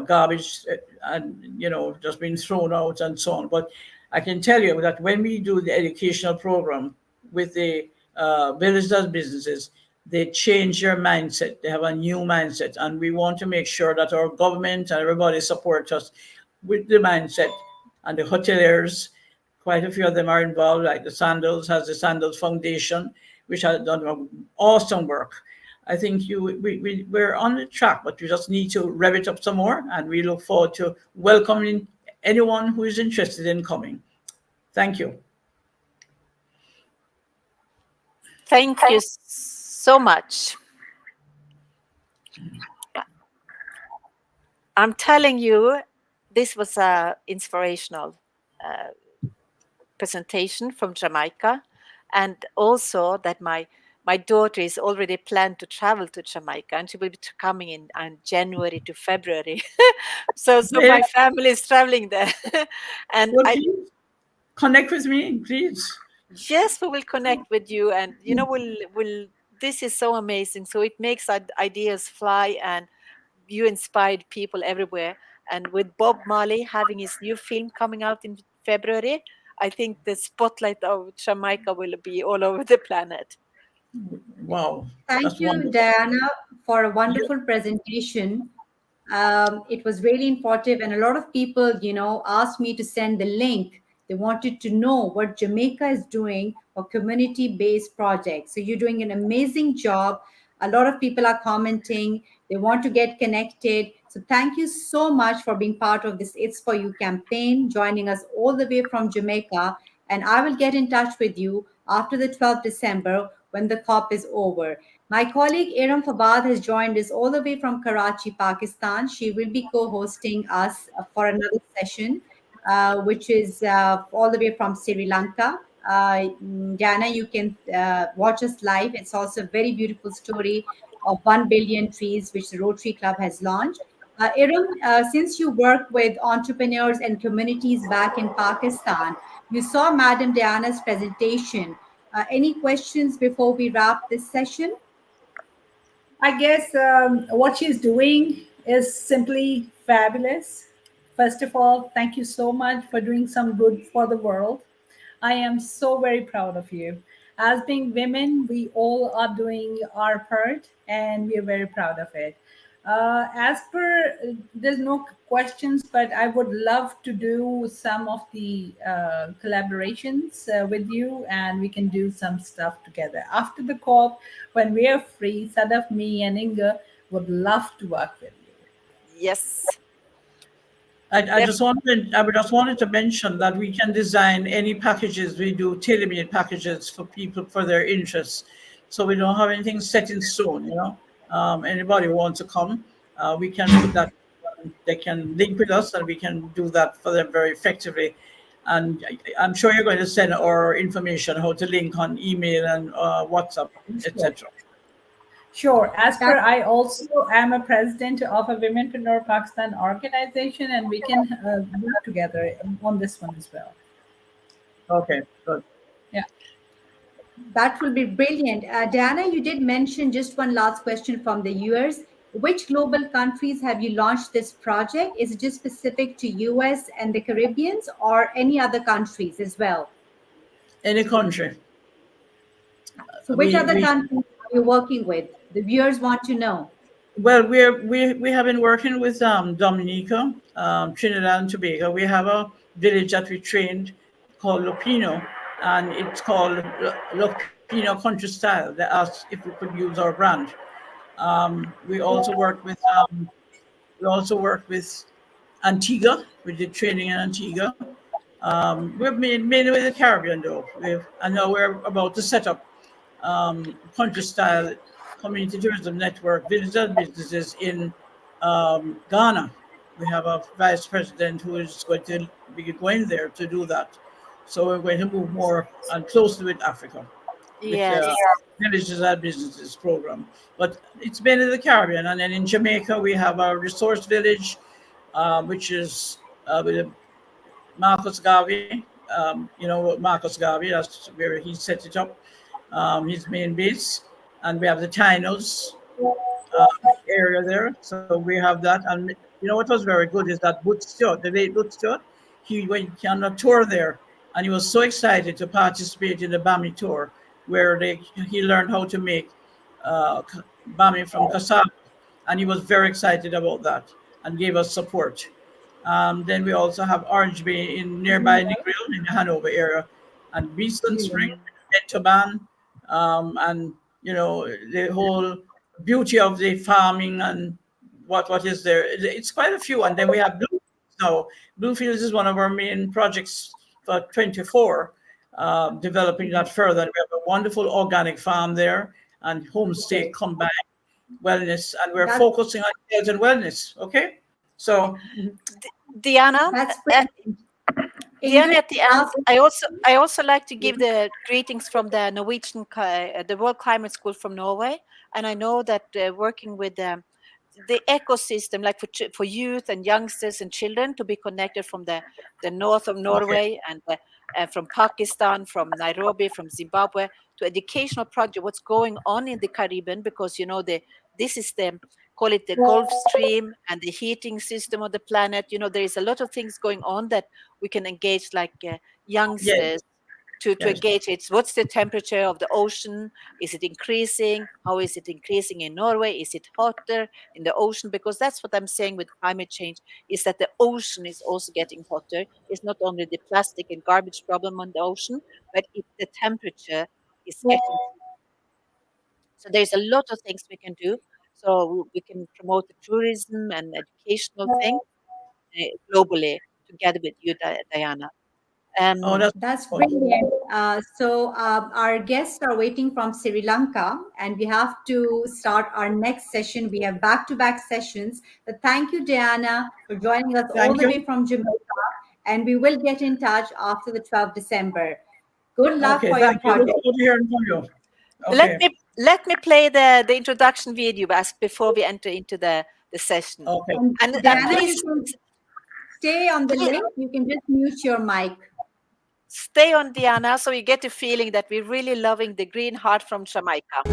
[SPEAKER 3] garbage and, just being thrown out and so on. But I can tell you that when we do the educational program with the Village Does Businesses, they change their mindset. They have a new mindset. And we want to make sure that our government and everybody supports us with the mindset. And the hoteliers, quite a few of them are involved, like the Sandals has the Sandals Foundation, which has done awesome work. I think we're on the track, but we just need to rev it up some more. And we look forward to welcoming anyone who is interested in coming. Thank you.
[SPEAKER 20] Thank you so much. I'm telling you, this was an inspirational presentation from Jamaica, and also that my daughter is already planned to travel to Jamaica, and she will be coming in January to February. so my family is traveling there. And
[SPEAKER 3] well, please connect with me, please.
[SPEAKER 20] Yes, we will connect with you, and we'll. This is so amazing. So it makes ideas fly, and you inspired people everywhere. And with Bob Marley having his new film coming out in February, I think the spotlight of Jamaica will be all over the planet.
[SPEAKER 3] Wow.
[SPEAKER 2] Thank
[SPEAKER 3] That's
[SPEAKER 2] you,
[SPEAKER 3] wonderful.
[SPEAKER 2] Diana, for a wonderful presentation. It was really informative, and a lot of people, asked me to send the link. They wanted to know what Jamaica is doing for community-based projects. So you're doing an amazing job. A lot of people are commenting. They want to get connected. So thank you so much for being part of this It's For You campaign, joining us all the way from Jamaica. And I will get in touch with you after the 12th December when the COP is over. My colleague Iram Fawad has joined us all the way from Karachi, Pakistan. She will be co-hosting us for another session, which is all the way from Sri Lanka. Jana, you can watch us live. It's also a very beautiful story of 1 billion trees, which the Rotary Club has launched. Iram, since you work with entrepreneurs and communities back in Pakistan, you saw Madam Diana's presentation. Any questions before we wrap this session?
[SPEAKER 7] I guess what she's doing is simply fabulous. First of all, thank you so much for doing some good for the world. I am so very proud of you. As being women, we all are doing our part and we are very proud of it. As per, there's no questions, but I would love to do some of the collaborations with you, and we can do some stuff together. After the COP, when we are free, Sadaf, me, and Inga would love to work with you.
[SPEAKER 20] Yes.
[SPEAKER 3] I just wanted to mention that we can design any packages. We do tailor-made packages for people for their interests. So we don't have anything set in stone, anybody who wants to come, we can put that, they can link with us and we can do that for them very effectively. And I'm sure you're going to send our information, how to link on email and WhatsApp, etc.
[SPEAKER 7] Sure. As per, I also am a president of a Womenpreneur Pakistan organization, and we can work together on this one as well.
[SPEAKER 3] Okay, good.
[SPEAKER 7] Yeah.
[SPEAKER 2] That will be brilliant. Diana, you did mention just one last question from the viewers. Which global countries have you launched this project? Is it just specific to US and the Caribbeans or any other countries as well?
[SPEAKER 3] Any country.
[SPEAKER 2] So which other countries are you working with? The viewers want to know.
[SPEAKER 3] Well, we have been working with Dominica, Trinidad and Tobago. We have a village that we trained called Lupino, and it's called Lupino Country Style. They asked if we could use our brand. We also work with Antigua. We did training in Antigua. We're mainly with the Caribbean though. And now we're about to set up country style community tourism network visitor businesses in Ghana. We have a vice president who is going to be going there to do that. So we're going to move more and closely with Africa.
[SPEAKER 20] Yes.
[SPEAKER 3] With villages and businesses program. But it's been in the Caribbean, and then in Jamaica we have our resource village, which is with Marcus Garvey. Marcus Garvey, that's where he set it up, his main base. And we have the Tainos area there. So we have that. And what was very good is that Boots Stewart, the late Boots Stewart, he went on a tour there. And he was so excited to participate in the Bami tour, where he learned how to make Bami from cassava. And he was very excited about that and gave us support. Then we also have Orange Bay in nearby Negril in the Hanover area, and Beeston Spring, Entoban, and the whole beauty of the farming and what is there. It's quite a few. And then we have Bluefields now. Bluefields is one of our main projects for 24, developing that further. And we have a wonderful organic farm there and homestay combined wellness, and we're focusing on health and wellness. Okay, so
[SPEAKER 20] Diana, Diana, at the end, I also like to give the greetings from the Norwegian, the World Climate School from Norway, and I know that working with the ecosystem, like for youth and youngsters and children, to be connected from the north of Norway and from Pakistan, from Nairobi, from Zimbabwe, to educational project, what's going on in the Caribbean, because this is the call it the Gulf Stream and the heating system of the planet. You know, there is a lot of things going on that we can engage like youngsters to engage. It's what's the temperature of the ocean? Is it increasing? How is it increasing in Norway? Is it hotter in the ocean? Because that's what I'm saying with climate change, is that the ocean is also getting hotter. It's not only the plastic and garbage problem on the ocean, but the temperature is getting. So there's a lot of things we can do. So we can promote the tourism and educational thing globally together with you, Diana.
[SPEAKER 2] That's brilliant. Our guests are waiting from Sri Lanka, and we have to start our next session. We have back-to-back sessions. But thank you, Diana, for joining us all the way from Jamaica. And we will get in touch after the 12th December. Good luck for your project.
[SPEAKER 3] Good hearing from you.
[SPEAKER 20] Let me play the introduction video before we enter into the session.
[SPEAKER 3] Okay.
[SPEAKER 2] And Diana, please stay on the link. You can just mute your mic.
[SPEAKER 20] Stay on, Diana, so you get the feeling that we're really loving the green heart from Jamaica.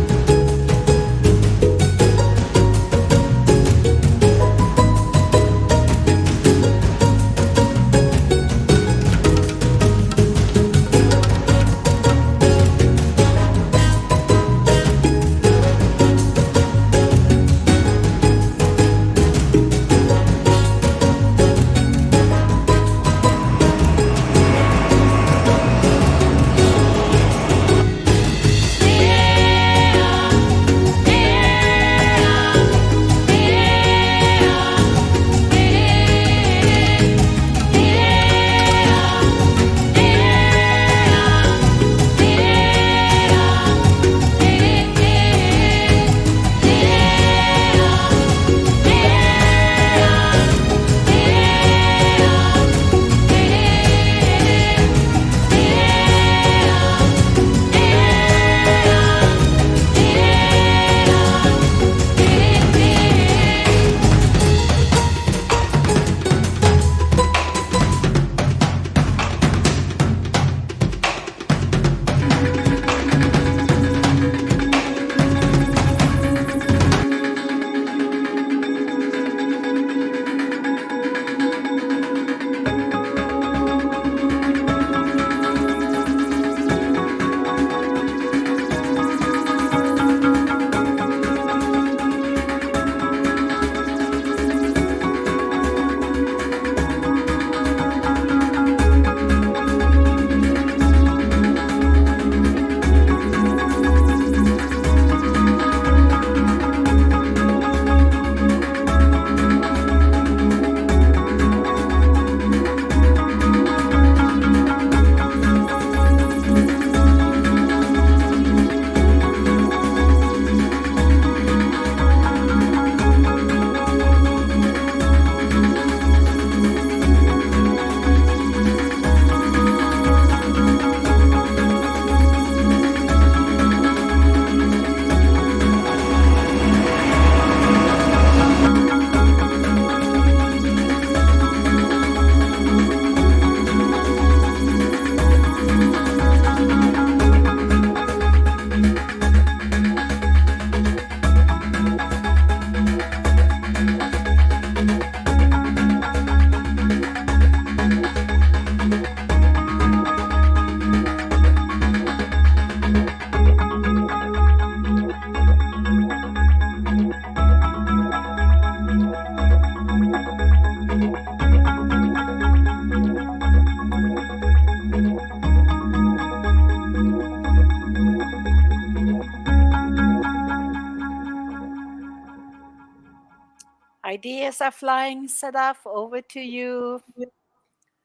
[SPEAKER 20] Ideas are flying, Sadaf. Over to you.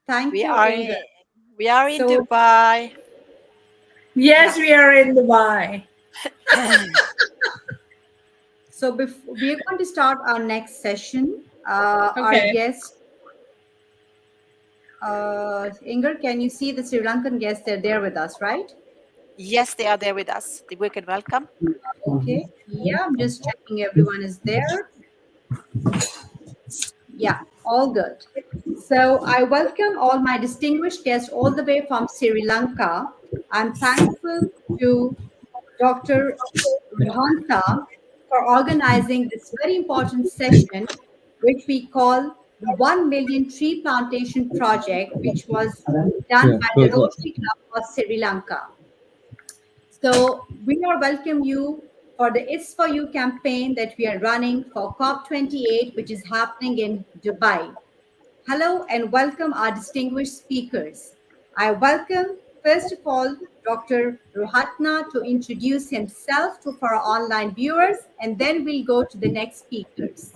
[SPEAKER 2] Thank you, Ingrid.
[SPEAKER 20] We are in Dubai.
[SPEAKER 7] Yes, we are in Dubai.
[SPEAKER 2] So we are going to start our next session. Our guest, Ingrid, can you see the Sri Lankan guests? They're there with us, right?
[SPEAKER 20] Yes, they are there with us. We can welcome.
[SPEAKER 2] Okay. Yeah, I'm just checking everyone is there. Yeah, all good. So I welcome all my distinguished guests all the way from Sri Lanka. I'm thankful to Dr. Rihanta for organizing this very important session, which we call the 1 million tree plantation project, which was done by the Rotary Club of Sri Lanka. So we are welcome you for the It's For You campaign that we are running for COP28, which is happening in Dubai. Hello and welcome our distinguished speakers. I welcome, first of all, Dr. Rohatna to introduce himself to for our online viewers, and then we'll go to the next speakers.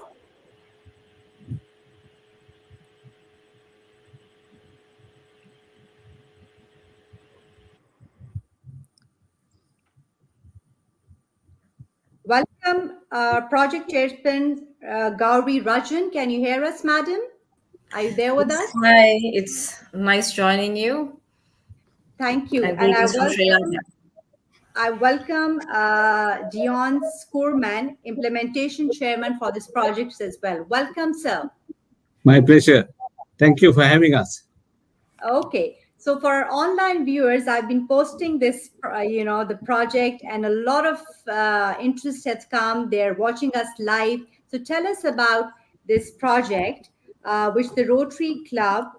[SPEAKER 2] Welcome, Project Chairman Gauri Rajan. Can you hear us, madam? Are you there with us?
[SPEAKER 9] Hi, it's nice joining you.
[SPEAKER 2] Thank you.
[SPEAKER 9] And
[SPEAKER 2] And
[SPEAKER 9] greetings from Sri Lanka.
[SPEAKER 2] I welcome Dion Skurman, Implementation Chairman for this project as well. Welcome, sir.
[SPEAKER 22] My pleasure. Thank you for having us.
[SPEAKER 2] Okay. So for our online viewers, I've been posting this, the project, and a lot of interest has come. They're watching us live. So tell us about this project, which the Rotary Club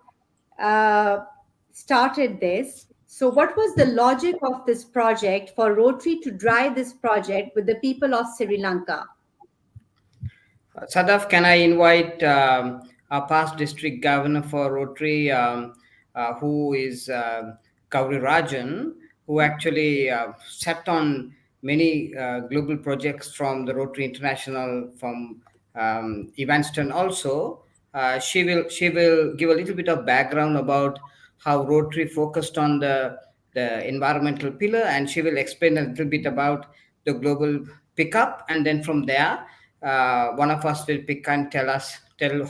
[SPEAKER 2] started this. So what was the logic of this project for Rotary to drive this project with the people of Sri Lanka?
[SPEAKER 23] Sadaf, can I invite our past district governor for Rotary, who is Gauri Rajan, who actually sat on many global projects from the Rotary International, from Evanston also. She will give a little bit of background about how Rotary focused on the environmental pillar, and she will explain a little bit about the global pickup, and then from there, one of us will pick and tell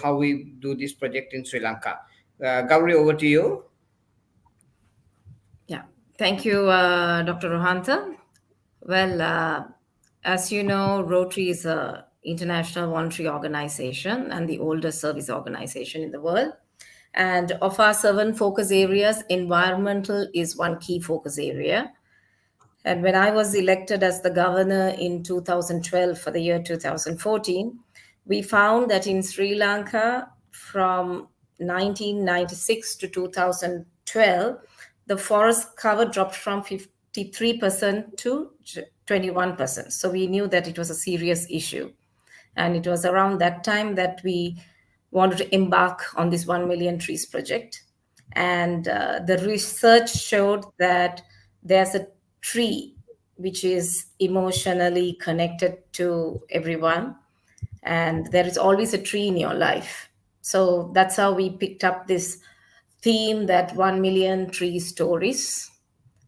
[SPEAKER 23] how we do this project in Sri Lanka. Gauri, over to you.
[SPEAKER 9] Yeah, thank you, Dr. Rohanta. Well, as you know, Rotary is an international voluntary organization and the oldest service organization in the world. And of our 7 focus areas, environmental is one key focus area. And when I was elected as the governor in 2012 for the year 2014, we found that in Sri Lanka from 1996 to 2012, the forest cover dropped from 53% to 21%. So we knew that it was a serious issue. And it was around that time that we wanted to embark on this 1 million trees project. And the research showed that there's a tree which is emotionally connected to everyone, and there is always a tree in your life. So that's how we picked up this theme, that 1 million tree stories,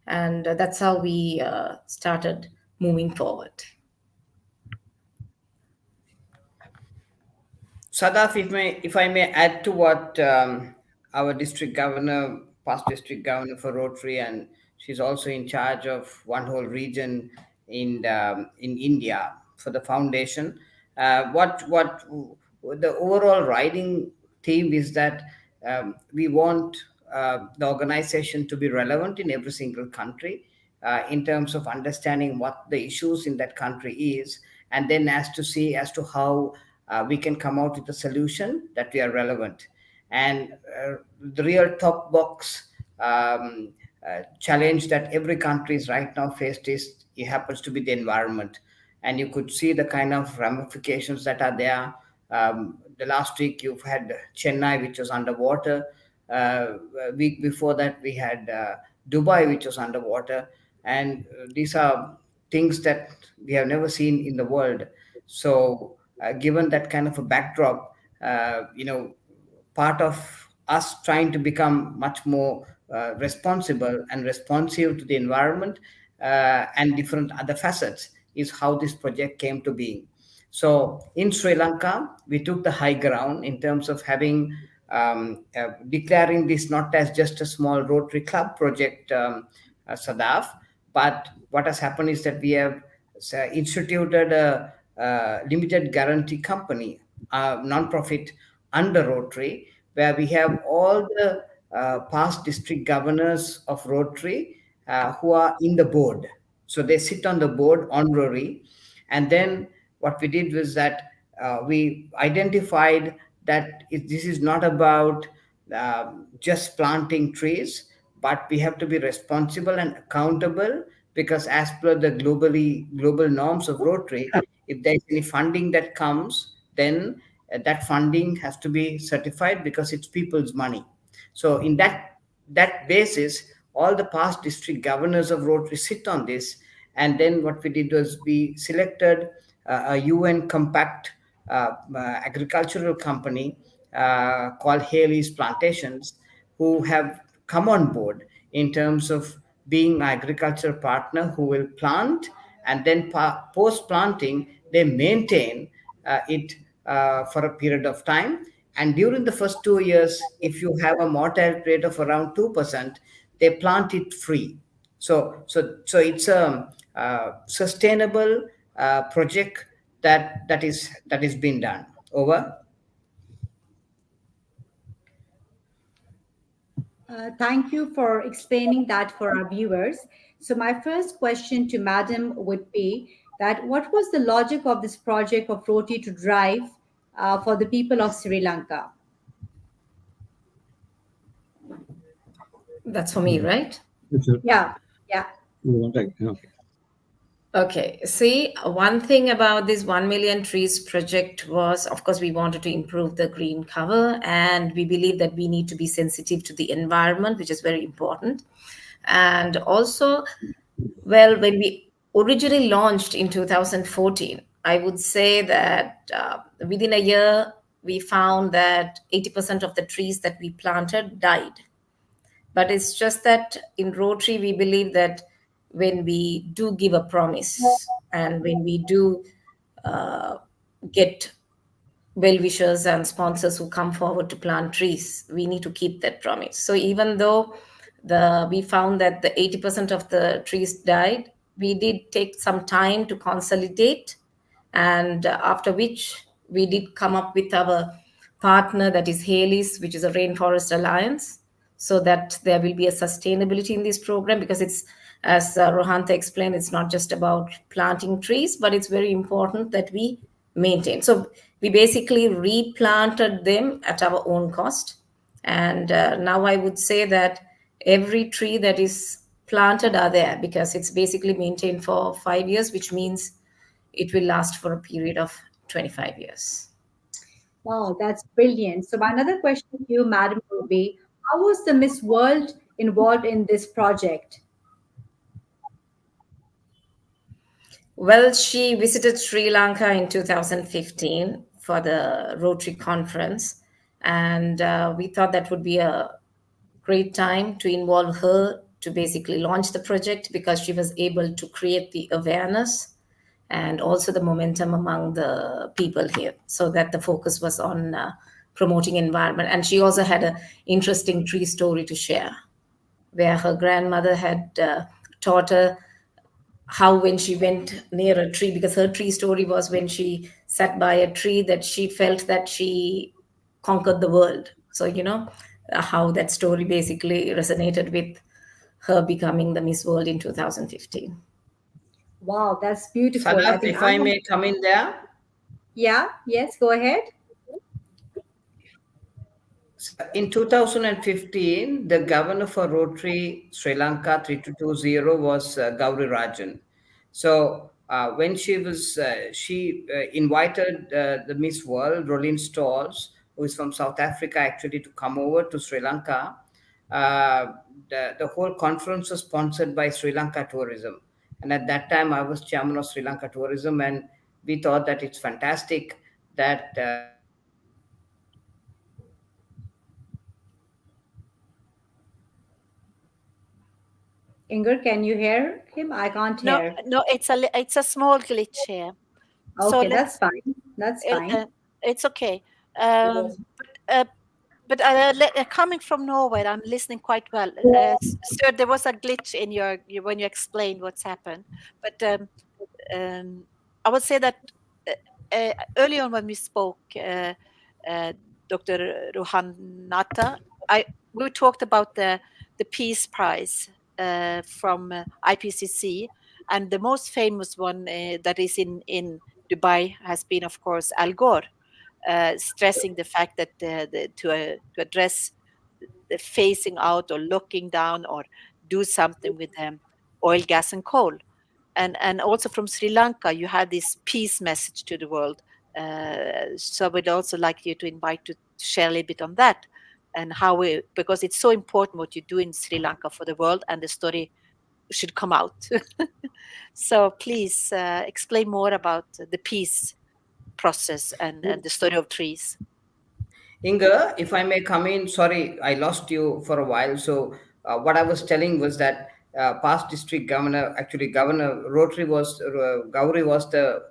[SPEAKER 9] and that's how we started moving forward.
[SPEAKER 23] Sadaf, if I may add to what our district governor, past district governor for Rotary, and she's also in charge of one whole region in India for the foundation. What the overall riding theme is that we want the organization to be relevant in every single country in terms of understanding what the issues in that country is, and then as to how we can come out with a solution that we are relevant. And the real top box challenge that every country is right now faced it happens to be the environment. And you could see the kind of ramifications that are there. The last week you've had Chennai, which was underwater. A week before that we had Dubai, which was underwater. And these are things that we have never seen in the world. So given that kind of a backdrop, part of us trying to become much more responsible and responsive to the environment and different other facets is how this project came to being. So in Sri Lanka, we took the high ground in terms of having declaring this not as just a small Rotary Club project, Sadaf, but what has happened is that we have instituted a limited guarantee company, non-profit under Rotary, where we have all the past district governors of Rotary who are in the board. So they sit on the board honorary, and then what we did was that we identified that this is not about just planting trees, but we have to be responsible and accountable, because as per the global norms of Rotary, if there's any funding that comes, then that funding has to be certified because it's people's money. So in that basis, all the past district governors of Rotary sit on this. And then what we did was we selected a UN compact agricultural company called Haley's Plantations, who have come on board in terms of being an agriculture partner who will plant, and then post planting they maintain it for a period of time. And during the first 2 years, if you have a mortality rate of around 2%, they plant it free. So it's a sustainable project that is being done. Over.
[SPEAKER 2] Thank you for explaining that for our viewers. So my first question to Madam would be that what was the logic of this project of Roti to drive for the people of Sri Lanka?
[SPEAKER 9] That's for me, right?
[SPEAKER 2] Yeah.
[SPEAKER 22] Okay.
[SPEAKER 9] Okay. See, one thing about this 1 million trees project was, of course, we wanted to improve the green cover, and we believe that we need to be sensitive to the environment, which is very important. And also, well, when we originally launched in 2014, I would say that within a year, we found that 80% of the trees that we planted died. But it's just that in Rotary, we believe that when we do give a promise and when we do get well-wishers and sponsors who come forward to plant trees, we need to keep that promise. So even though we found that the 80% of the trees died, we did take some time to consolidate, and after which we did come up with our partner, that is Haley's, which is a Rainforest Alliance, so that there will be a sustainability in this program, because it's, as Rohantha explained, it's not just about planting trees, but it's very important that we maintain. So we basically replanted them at our own cost. And now I would say that every tree that is planted are there, because it's basically maintained for 5 years, which means it will last for a period of 25 years.
[SPEAKER 2] Wow, that's brilliant. So my another question to you, Madam, will be, how was the Miss World involved in this project?
[SPEAKER 9] Well, she visited Sri Lanka in 2015 for the Rotary conference, and we thought that would be a great time to involve her to basically launch the project, because she was able to create the awareness and also the momentum among the people here, so that the focus was on promoting environment. And she also had an interesting tree story to share, where her grandmother had taught her how, when she went near a tree, because her tree story was when she sat by a tree, that she felt that she conquered the world. So, how that story basically resonated with her becoming the Miss World in 2015.
[SPEAKER 2] Wow, that's beautiful.
[SPEAKER 23] Sadat, if I may come in there.
[SPEAKER 2] Yeah, yes, go ahead.
[SPEAKER 23] In 2015, the governor for Rotary Sri Lanka 3220 was Gauri Rajan. So when she was, she invited the Miss World, Rolin Stalls, who is from South Africa, actually to come over to Sri Lanka. The whole conference was sponsored by Sri Lanka Tourism. And at that time, I was chairman of Sri Lanka Tourism, and we thought that it's fantastic that
[SPEAKER 2] Inger, can you hear him? I can't hear.
[SPEAKER 20] No, it's a small glitch here.
[SPEAKER 2] Okay, that's fine. That's fine.
[SPEAKER 20] It's okay. But coming from Norway, I'm listening quite well. Sir, there was a glitch in when you explained what's happened. But I would say that early on when we spoke, Dr. Rohanata, we talked about the Peace Prize from IPCC, and the most famous one that is in Dubai has been, of course, Al Gore, stressing the fact that to address the phasing out or looking down or do something with oil, gas, and coal. And also from Sri Lanka, you had this peace message to the world. So we'd also like you to invite to share a little bit on that and how because it's so important what you do in Sri Lanka for the world, and the story should come out. So please explain more about the peace process and the story of trees.
[SPEAKER 23] Inga, if I may come in, sorry, I lost you for a while. So, what I was telling was that past district governor, actually Governor Rotary was Gauri was the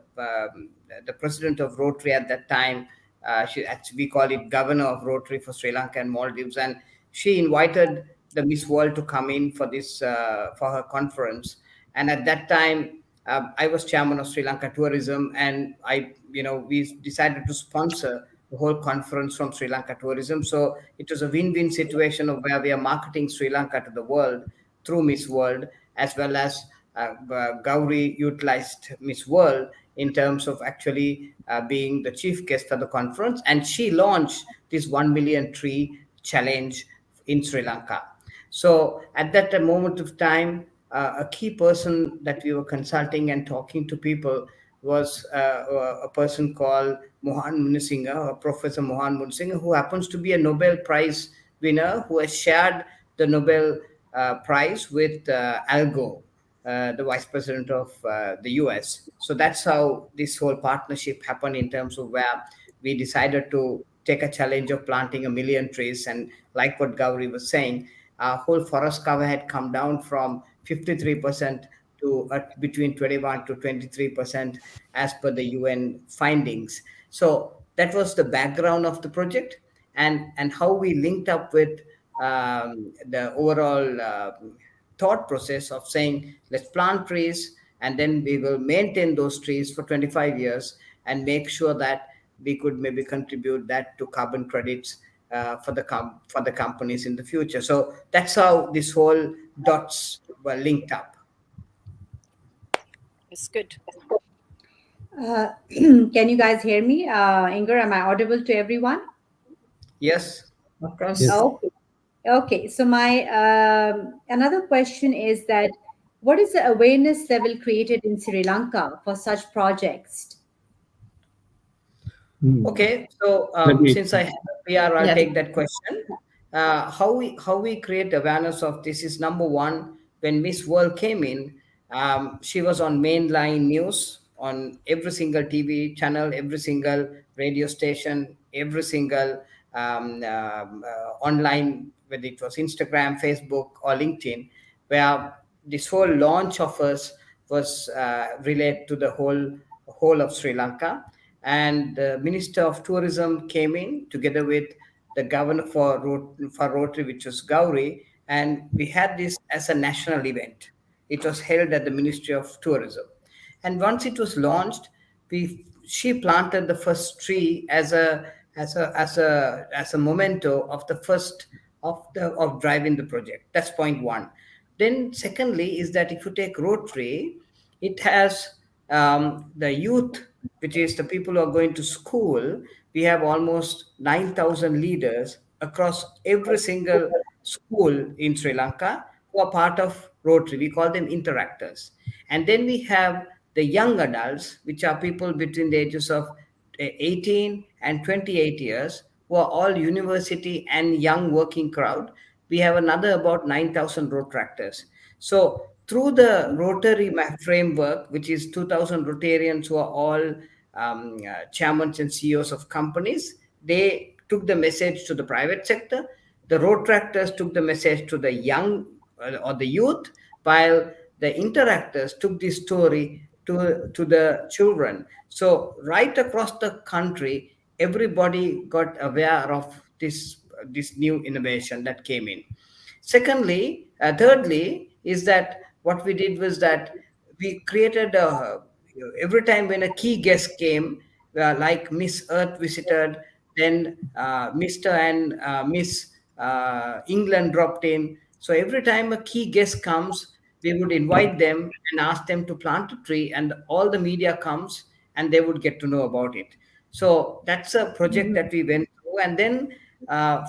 [SPEAKER 23] president of Rotary at that time. We call it governor of Rotary for Sri Lanka and Maldives, and she invited the Miss World to come in for this for her conference. And at that time, I was chairman of Sri Lanka Tourism, and we decided to sponsor the whole conference from Sri Lanka Tourism. So it was a win-win situation of where we are marketing Sri Lanka to the world through Miss World, as well as Gauri utilized Miss World in terms of actually being the chief guest for the conference, and she launched this 1 million tree challenge in Sri Lanka. So at that moment of time, a key person that we were consulting and talking to people was a person called Mohan Munisinghe, Professor Mohan Munisinghe, who happens to be a Nobel Prize winner who has shared the Nobel Prize with Al Gore, the Vice President of the US. So that's how this whole partnership happened, in terms of where we decided to take a challenge of planting 1 million trees. And like what Gauri was saying, our whole forest cover had come down from 53% to between 21 to 23% as per the UN findings. So that was the background of the project, and how we linked up with the overall thought process of saying, let's plant trees and then we will maintain those trees for 25 years and make sure that we could maybe contribute that to carbon credits for the companies in the future. So that's how this whole dots were linked up.
[SPEAKER 20] It's good.
[SPEAKER 2] Can you guys hear me? Inger, am I audible to everyone?
[SPEAKER 23] Yes.
[SPEAKER 3] Of course.
[SPEAKER 22] Yes.
[SPEAKER 2] Okay. Okay. So my another question is that what is the awareness level created in Sri Lanka for such projects?
[SPEAKER 23] Okay, so since I have a PR, I'll take that question. How we create awareness of this is, number one, when Miss World came in, she was on mainline news on every single TV channel, every single radio station, every single online, whether it was Instagram, Facebook, or LinkedIn, where this whole launch of us was related to the whole of Sri Lanka. And the Minister of Tourism came in together with the governor for Rotary, which was Gauri, and we had this as a national event. It was held at the Ministry of Tourism, and once it was launched, she planted the first tree as a memento of the first of driving the project. That's point one. Then secondly is that if you take Rotary, it has the youth, which is the people who are going to school. We have almost 9,000 leaders across every single school in Sri Lanka who are part of Rotary. We call them interactors. And then we have the young adults, which are people between the ages of 18 and 28 years, who are all university and young working crowd. We have another about 9,000 Rotractors. So through the Rotary framework, which is 2,000 Rotarians who are all chairmen and CEOs of companies, they took the message to the private sector. The Rotractors took the message to the young or the youth, while the interactors took this story to the children. So right across the country, everybody got aware of this new innovation that came in. Thirdly, is that what we did was that we created every time when a key guest came, like Miss Earth visited, then Mr. and Miss England dropped in. So every time a key guest comes, we would invite them and ask them to plant a tree, and all the media comes and they would get to know about it. So that's a project that we went through. And then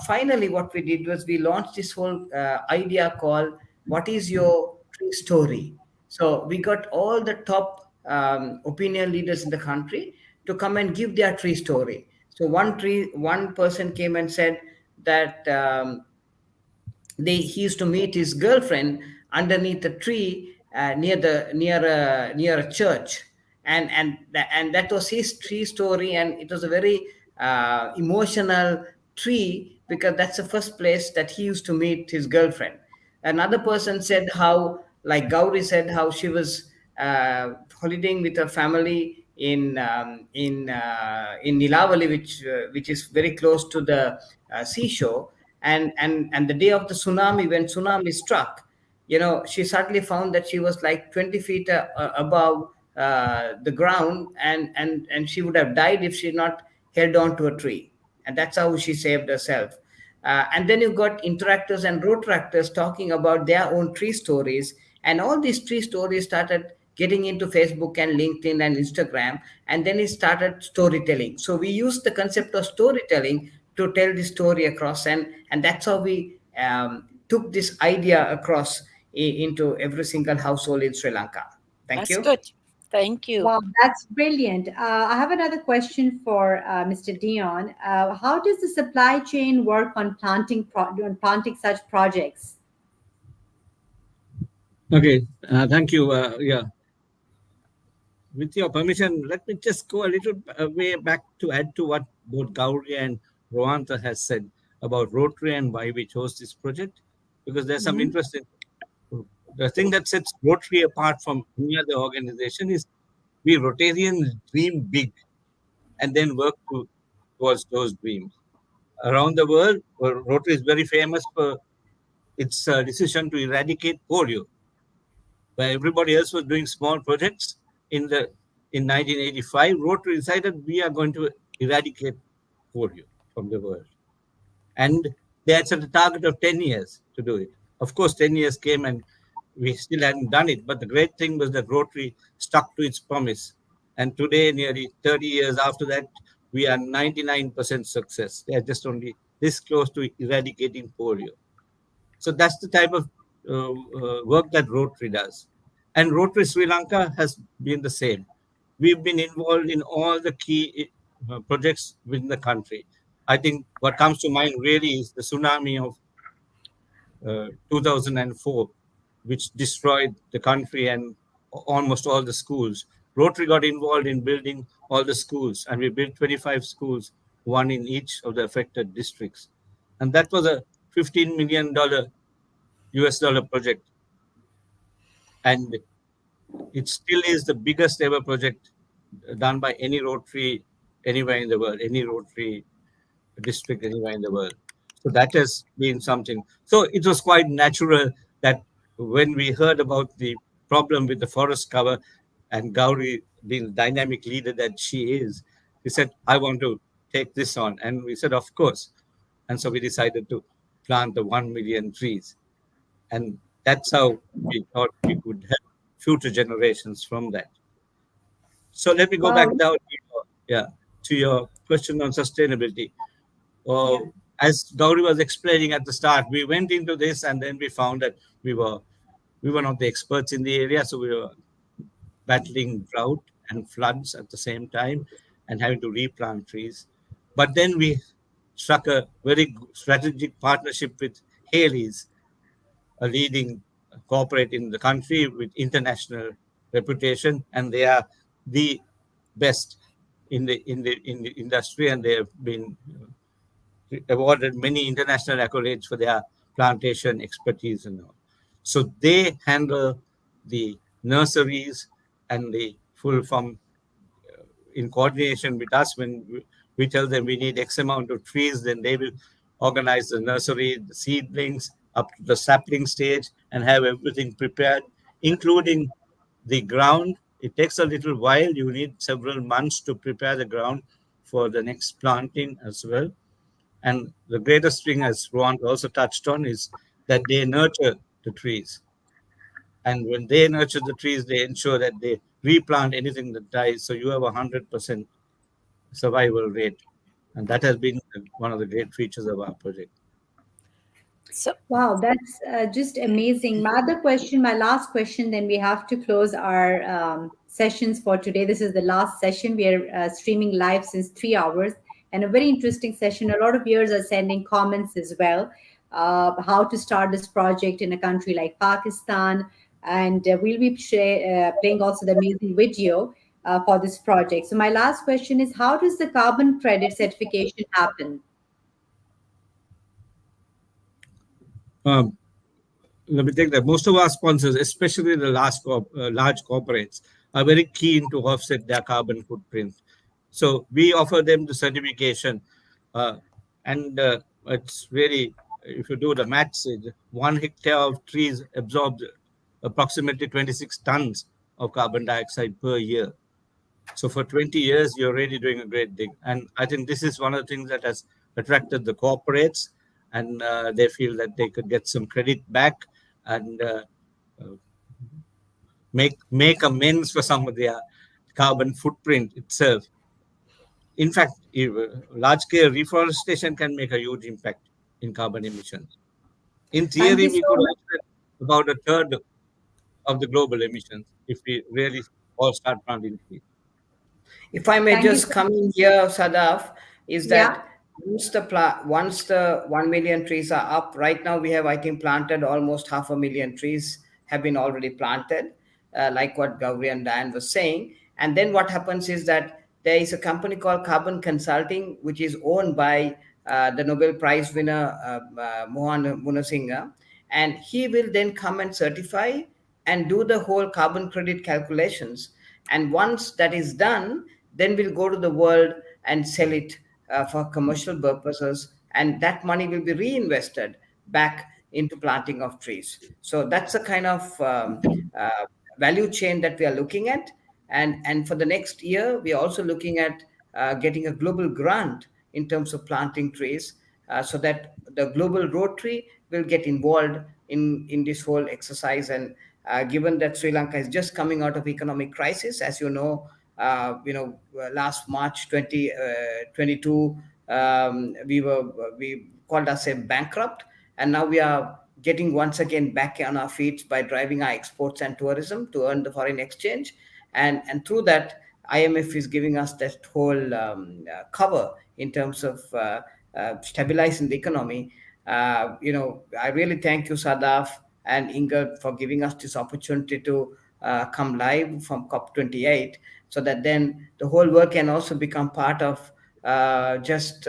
[SPEAKER 23] finally, what we did was we launched this whole idea called "What is your tree story?" So we got all the top opinion leaders in the country to come and give their tree story. So one person came and said that he used to meet his girlfriend underneath a tree near a church, and that was his tree story, and it was a very emotional tree because that's the first place that he used to meet his girlfriend. Another person said how, like Gauri said, how she was holidaying with her family in Nilavali, which is very close to the seashore. And the day of the tsunami, when tsunami struck, she suddenly found that she was like 20 feet above the ground, and she would have died if she had not held on to a tree. And that's how she saved herself. And then you got interactors and rotractors talking about their own tree stories, and all these tree stories started getting into Facebook and LinkedIn and Instagram, and then it started storytelling. So we used the concept of storytelling to tell the story across, and that's how we took this idea across into every single household in Sri Lanka. Thank
[SPEAKER 20] That's
[SPEAKER 23] you.
[SPEAKER 20] good. Thank you.
[SPEAKER 2] Wow, that's brilliant. I have another question for Mr. Dion. How does the supply chain work on planting such projects?
[SPEAKER 22] Okay, thank you. Yeah, with your permission, let me just go a little way back to add to what both Gauri and Rohanta has said about Rotary and why we chose this project, because there's some interesting. The thing that sets Rotary apart from any other organization is we Rotarians dream big and then work towards those dreams. Around the world, Rotary is very famous for its decision to eradicate polio, where everybody else was doing small projects in 1985. Rotary decided we are going to eradicate polio from the world, and they had set a target of 10 years to do it. Of course, 10 years came and we still hadn't done it. But the great thing was that Rotary stuck to its promise, and today, nearly 30 years after that, we are 99% success. They are just only this close to eradicating polio. So that's the type of work that Rotary does. And Rotary Sri Lanka has been the same. We've been involved in all the key projects within the country. I think what comes to mind really is the tsunami of 2004, which destroyed the country and almost all the schools. Rotary got involved in building all the schools, and we built 25 schools, one in each of the affected districts. And that was a $15 million US dollar project. And it still is the biggest ever project done by any Rotary anywhere in the world, any Rotary district anywhere in the world. So that has been something. So it was quite natural that when we heard about the problem with the forest cover, and Gauri, being the dynamic leader that she is, he said, I want to take this on. And we said, of course. And so we decided to plant the 1 million trees. And that's how we thought we could help future generations from that. So let me go back down to your question on sustainability. As Gauri was explaining at the start, we went into this and then we found that we were not the experts in the area, so we were battling drought and floods at the same time and having to replant trees. But then we struck a very strategic partnership with Haley's, a leading corporate in the country with international reputation, and they are the best in the industry, and they have been awarded many international accolades for their plantation expertise and all. So they handle the nurseries and the full farm in coordination with us. When we tell them we need X amount of trees, then they will organize the nursery, the seedlings up to the sapling stage and have everything prepared, including the ground. It takes a little while. You need several months to prepare the ground for the next planting as well. And the greatest thing, as Rohan also touched on, is that they nurture the trees. And when they nurture the trees, they ensure that they replant anything that dies. So you have 100% survival rate. And that has been one of the great features of our project.
[SPEAKER 2] Wow, that's just amazing. My other question, my last question, then we have to close our sessions for today. This is the last session. We are streaming live since 3 hours, and a very interesting session. A lot of viewers are sending comments as well. How to start this project in a country like Pakistan, and we'll be playing also the amazing video for this project. So my last question is, how does the carbon credit certification happen?
[SPEAKER 22] Let me take that. Most of our sponsors, especially the large corporates, are very keen to offset their carbon footprint. So we offer them the certification, and it's very, if you do the maths, 1 hectare of trees absorbs approximately 26 tons of carbon dioxide per year. So for 20 years, you're really doing a great thing. And I think this is one of the things that has attracted the corporates, and they feel that they could get some credit back and make amends for some of their carbon footprint itself. In fact, large-scale reforestation can make a huge impact in carbon emissions. In
[SPEAKER 2] Thank
[SPEAKER 22] theory,
[SPEAKER 2] you
[SPEAKER 22] we
[SPEAKER 2] so
[SPEAKER 22] could
[SPEAKER 2] much.
[SPEAKER 22] offset about a third of the global emissions if we really all start planting trees.
[SPEAKER 23] If I may
[SPEAKER 2] Thank you
[SPEAKER 23] just
[SPEAKER 2] so
[SPEAKER 23] come in here, Sadaf, is
[SPEAKER 2] Yeah.
[SPEAKER 23] that once the 1 million trees are up, right now we have, I think, planted almost 500,000 trees have been already planted, like what Gauri and Diane was saying. And then what happens is that there is a company called Carbon Consulting, which is owned by the Nobel Prize winner Mohan Munasinghe, and he will then come and certify and do the whole carbon credit calculations. And once that is done, then we'll go to the world and sell it for commercial purposes, and that money will be reinvested back into planting of trees. So that's a kind of value chain that we are looking at. And for the next year, we are also looking at getting a global grant in terms of planting trees, so that the global Rotary will get involved in this whole exercise. And given that Sri Lanka is just coming out of economic crisis, as you know, last March 2022, we called ourselves bankrupt, and now we are getting once again back on our feet by driving our exports and tourism to earn the foreign exchange, and through that, IMF is giving us that whole cover in terms of stabilizing the economy. I really thank you, Sadaf and Inga, for giving us this opportunity to come live from COP28, so that then the whole world can also become part of just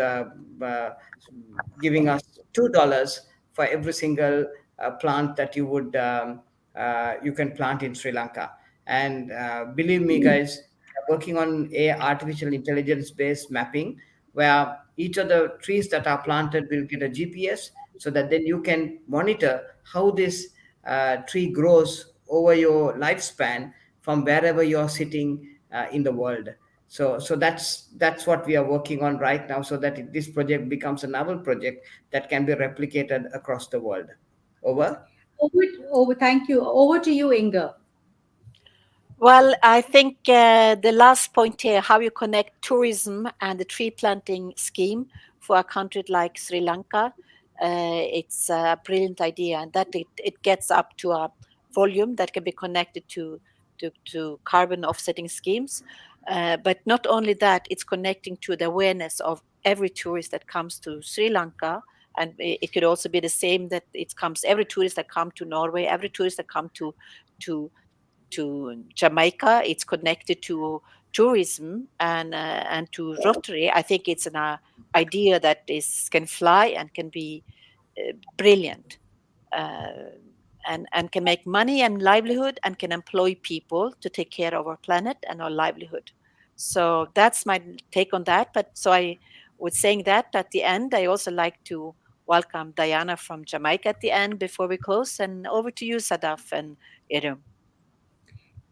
[SPEAKER 23] giving us $2 for every single plant that you can plant in Sri Lanka. And believe me, guys, we're working on a artificial intelligence based mapping, where each of the trees that are planted will get a GPS, so that then you can monitor how this tree grows over your lifespan from wherever you're sitting in the world. So that's what we are working on right now, so that this project becomes a novel project that can be replicated across the world. Over.
[SPEAKER 2] Thank you. Over to you, Inga.
[SPEAKER 20] Well, I think the last point here, how you connect tourism and the tree planting scheme for a country like Sri Lanka, it's a brilliant idea, and that it gets up to a volume that can be connected to carbon offsetting schemes. But not only that, it's connecting to the awareness of every tourist that comes to Sri Lanka. And it could also be the same, that it comes every tourist that come to Norway, every tourist that come to Jamaica. It's connected to tourism and to Rotary. I think it's an idea that can fly and can be brilliant, and can make money and livelihood, and can employ people to take care of our planet and our livelihood. So that's my take on that. But so I was saying that at the end, I also like to welcome Diana from Jamaica at the end before we close. And over to you, Sadaf and Iram.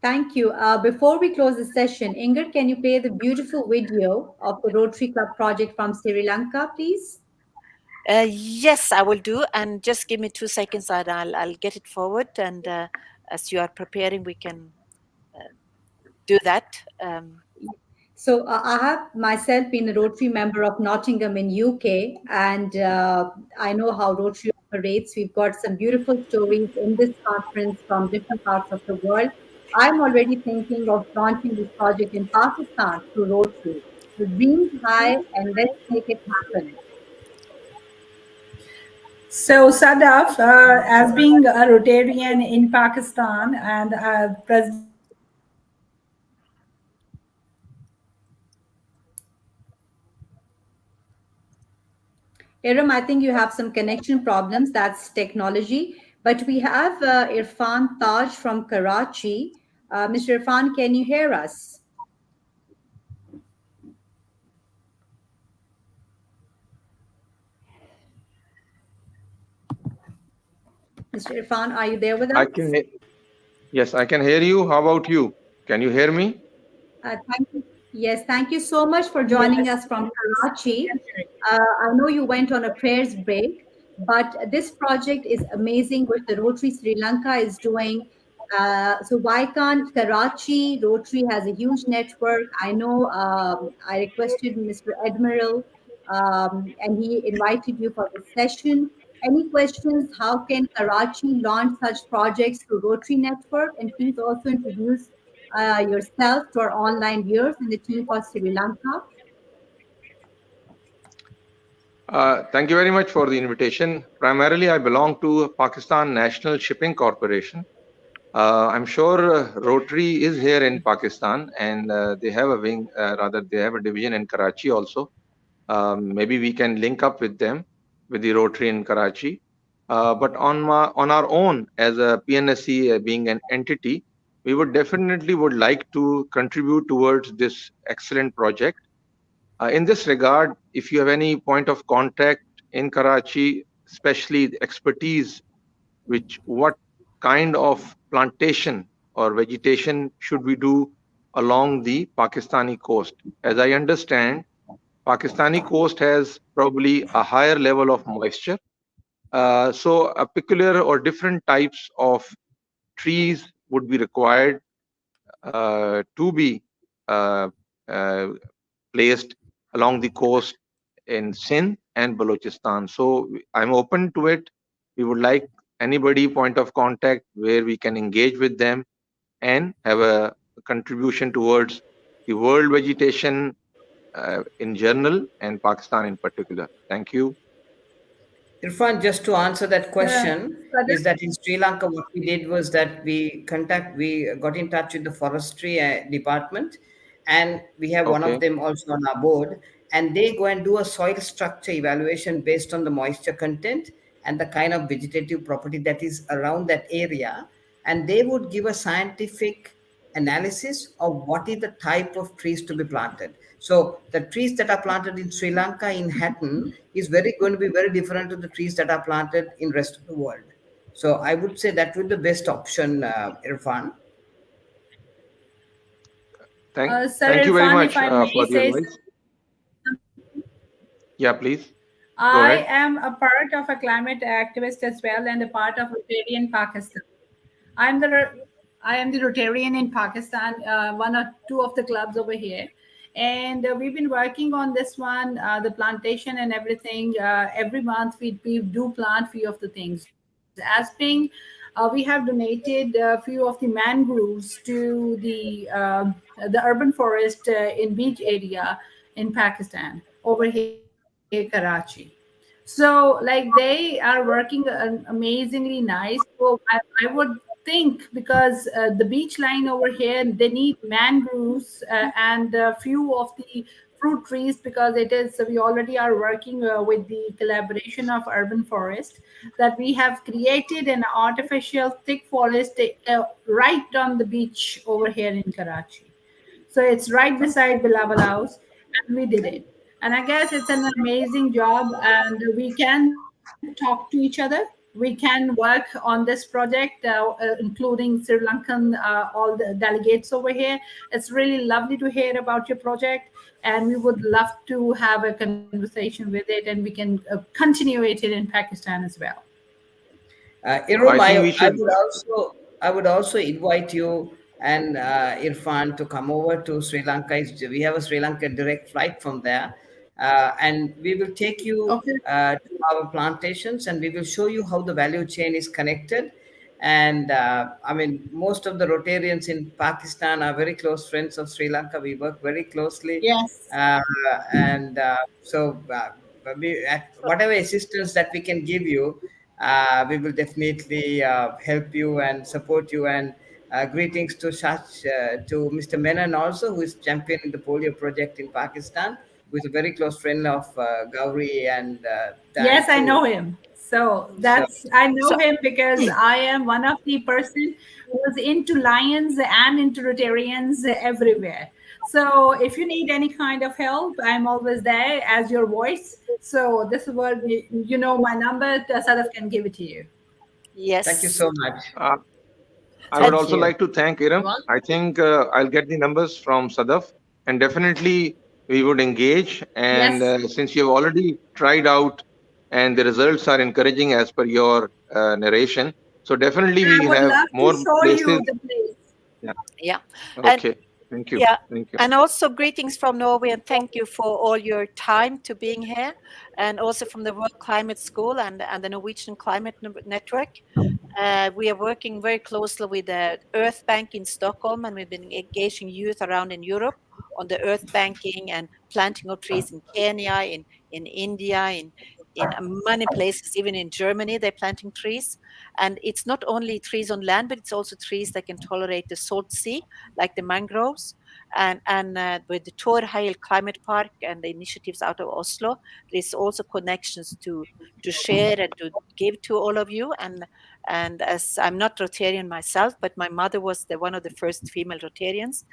[SPEAKER 2] Thank you. Before we close the session, Inger, can you play the beautiful video of the Rotary Club project from Sri Lanka, please?
[SPEAKER 20] Yes, I will do. And just give me 2 seconds, and I'll get it forward. And as you are preparing, we can do that.
[SPEAKER 2] So I have myself been a Rotary member of Nottingham in UK, and I know how Rotary operates. We've got some beautiful stories in this conference from different parts of the world. I'm already thinking of launching this project in Pakistan through Rotary. The dreams high, and let's make it happen.
[SPEAKER 7] So, Sadaf, as being a Rotarian in Pakistan and president of
[SPEAKER 2] Iram, I think you have some connection problems. That's technology. But we have Irfan Taj from Karachi. Mr. Irfan, can you hear us? Mr. Irfan, are you there with us?
[SPEAKER 5] Yes, I can hear you. How about you? Can you hear me?
[SPEAKER 2] Thank you. Yes, thank you so much for joining us from Karachi. I know you went on a prayers break, but this project is amazing, which the Rotary Sri Lanka is doing. So why can't Karachi? Rotary has a huge network. I know I requested Mr. Admiral, and he invited you for this session. Any questions? How can Karachi launch such projects through Rotary Network? And please also introduce yourself to our online viewers and the team for Sri Lanka.
[SPEAKER 5] Thank you very much for the invitation. Primarily, I belong to Pakistan National Shipping Corporation. I'm sure Rotary is here in Pakistan, and they have a wing, rather they have a division in Karachi also. Maybe we can link up with them, with the Rotary in Karachi. But on our own, as a PNSC being an entity, we would definitely like to contribute towards this excellent project. In this regard, if you have any point of contact in Karachi, especially the expertise, what kind of plantation or vegetation should we do along the Pakistani coast? As I understand, Pakistani coast has probably a higher level of moisture. So a peculiar or different types of trees would be required to be placed along the coast in Sindh and Balochistan. So I'm open to it. We would like anybody point of contact where we can engage with them and have a contribution towards the world vegetation in general and Pakistan in particular. Thank you.
[SPEAKER 23] Irfan, just to answer that question, is that in Sri Lanka, what we did was that we got in touch with the forestry department, and we have one of them also on our board, and they go and do a soil structure evaluation based on the moisture content and the kind of vegetative property that is around that area, and they would give a scientific analysis of what is the type of trees to be planted. So the trees that are planted in Sri Lanka, in Hatton, is going to be very different to the trees that are planted in rest of the world. So I would say that would be the best option, Irfan.
[SPEAKER 5] Thank you very much for the advice. Yeah, please.
[SPEAKER 7] I am a part of a climate activist as well, and a part of Rotarian Pakistan. I am the Rotarian in Pakistan, one or two of the clubs over here, and we've been working on this one, the plantation and everything. Every month we do plant few of the things. As being, we have donated a few of the mangroves to the urban forest in beach area in Pakistan over here, Karachi. So, like, they are working amazingly nice. So, I would think, because the beach line over here, they need mangroves and a few of the fruit trees, because we already are working with the collaboration of urban forest, that we have created an artificial thick forest right on the beach over here in Karachi. So it's right beside Bilawal House, and we did it. And I guess it's an amazing job, and we can talk to each other. We can work on this project, including Sri Lankan, all the delegates over here. It's really lovely to hear about your project, and we would love to have a conversation with it, and we can continue it in Pakistan as well.
[SPEAKER 23] Irom, I would also I would also invite you and Irfan to come over to Sri Lanka. We have a Sri Lanka direct flight from there. And we will take you to our plantations and we will show you how the value chain is connected. And I mean, most of the Rotarians in Pakistan are very close friends of Sri Lanka. We work very closely.
[SPEAKER 7] Yes.
[SPEAKER 23] Whatever assistance that we can give you, we will definitely help you and support you. And greetings to to Mr. Menon also, who is championing the polio project in Pakistan, who is a very close friend of Gauri and Dan
[SPEAKER 7] Yes, I
[SPEAKER 23] too.
[SPEAKER 7] know him. So I know him because I am one of the person who was into lions and into Rotarians everywhere. So if you need any kind of help, I'm always there as your voice. So this is what you know my number. Sadaf can give it to you.
[SPEAKER 20] Yes.
[SPEAKER 23] Thank you so much.
[SPEAKER 5] I would also like to thank Iram. I think I'll get the numbers from Sadaf, and definitely we would engage. And since you've already tried out and the results are encouraging as per your narration, so definitely we
[SPEAKER 7] I would
[SPEAKER 5] have
[SPEAKER 7] love
[SPEAKER 5] more
[SPEAKER 7] to show
[SPEAKER 5] places.
[SPEAKER 7] you the place.
[SPEAKER 5] Yeah.
[SPEAKER 20] Yeah.
[SPEAKER 5] Okay. Thank you.
[SPEAKER 20] Yeah.
[SPEAKER 5] Thank you.
[SPEAKER 20] And also greetings from Norway, and thank you for all your time to being here, and also from the World Climate School and the Norwegian Climate Network. We are working very closely with the Earth Bank in Stockholm, and we've been engaging youth around in Europe on the earth banking and planting of trees in Kenya, in India, in many places, even in Germany, they're planting trees. And it's not only trees on land, but it's also trees that can tolerate the salt sea, like the mangroves. And with the Torheil Climate Park and the initiatives out of Oslo, there's also connections to share and to give to all of you. And as I'm not Rotarian myself, but my mother was one of the first female Rotarians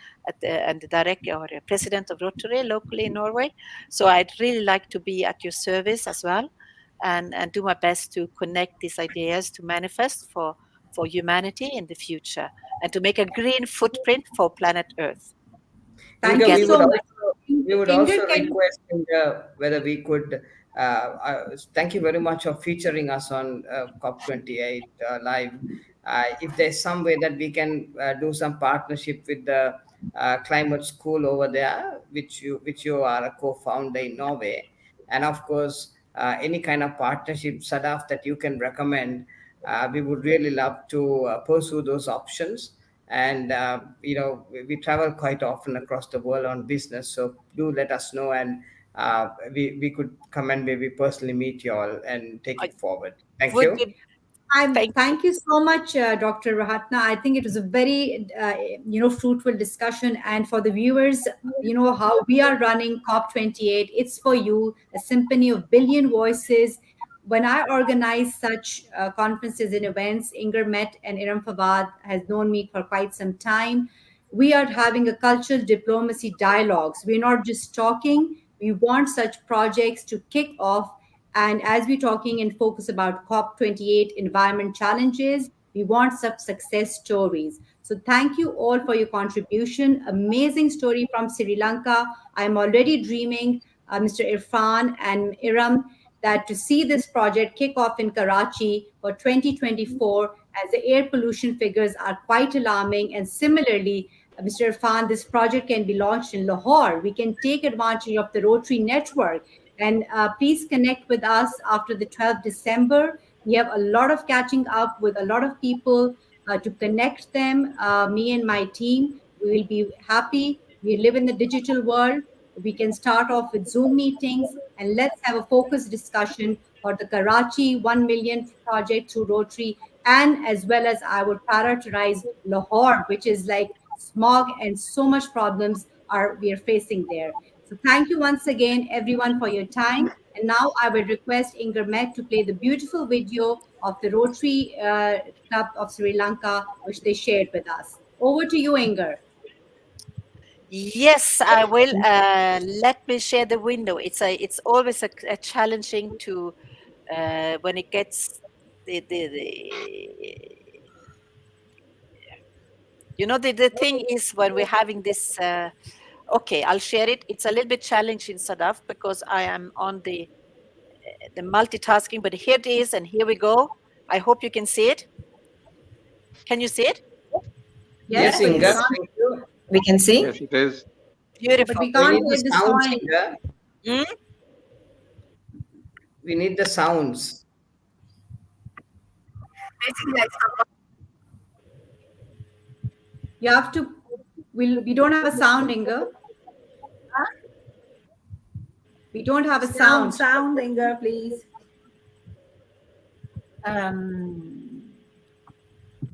[SPEAKER 20] and the director or president of Rotary locally in Norway. So I'd really like to be at your service as well, and do my best to connect these ideas to manifest for humanity in the future, and to make a green footprint for planet Earth.
[SPEAKER 23] Thank
[SPEAKER 20] you
[SPEAKER 23] you
[SPEAKER 20] so much.
[SPEAKER 23] We would
[SPEAKER 20] Inger,
[SPEAKER 23] also
[SPEAKER 20] can you-
[SPEAKER 23] request whether we could. Thank you very much for featuring us on COP28 live. If there's some way that we can do some partnership with the climate school over there, which you are a co-founder in Norway, and of course any kind of partnership, Sadaf, that you can recommend, we would really love to pursue those options. And we travel quite often across the world on business, so do let us know, and we could come and maybe personally meet you all and take it forward. Thank you.
[SPEAKER 2] Thank you so much, Dr. Rahatna. I think it was a very, fruitful discussion. And for the viewers, how we are running COP28. It's for you, a symphony of billion voices. When I organize such conferences and events, Inger Met and Iram Fawad has known me for quite some time. We are having a cultural diplomacy dialogues. We're not just talking. We want such projects to kick off. And as we're talking and focus about COP28 environment challenges, we want some success stories. So thank you all for your contribution. Amazing story from Sri Lanka. I'm already dreaming, Mr. Irfan and Iram, that to see this project kick off in Karachi for 2024, as the air pollution figures are quite alarming. And similarly, Mr. Irfan, this project can be launched in Lahore. We can take advantage of the Rotary network. And please connect with us after the 12th December. We have a lot of catching up with a lot of people to connect them. Me and my team, we will be happy. We live in the digital world. We can start off with Zoom meetings, and let's have a focused discussion for the Karachi 1 million project through Rotary, and as well as I would prioritize Lahore, which is like smog and so much problems we are facing there. So thank you once again, everyone, for your time. And now I will request Inger Met to play the beautiful video of the Rotary Club of Sri Lanka, which they shared with us. Over to you, Inger.
[SPEAKER 20] Yes, I will. Let me share the window. It's always a challenging to when it gets the thing is when we're having this. Okay, I'll share it. It's a little bit challenging, Sadaf, because I am on the multitasking. But here it is, and here we go. I hope you can see it. Can you see it?
[SPEAKER 2] Yes,
[SPEAKER 23] Inga.
[SPEAKER 2] yes.
[SPEAKER 23] Thank you.
[SPEAKER 9] We can see.
[SPEAKER 5] Yes, it is.
[SPEAKER 20] Beautiful.
[SPEAKER 2] But we
[SPEAKER 23] We
[SPEAKER 2] can't
[SPEAKER 23] need
[SPEAKER 2] hear
[SPEAKER 23] the
[SPEAKER 2] the
[SPEAKER 23] sounds,
[SPEAKER 2] sound.
[SPEAKER 23] Inga.
[SPEAKER 20] Hmm?
[SPEAKER 23] We need the sounds.
[SPEAKER 2] You have to. We don't have a sound, Inga. We don't have a sound.
[SPEAKER 7] Sound, Inga, please.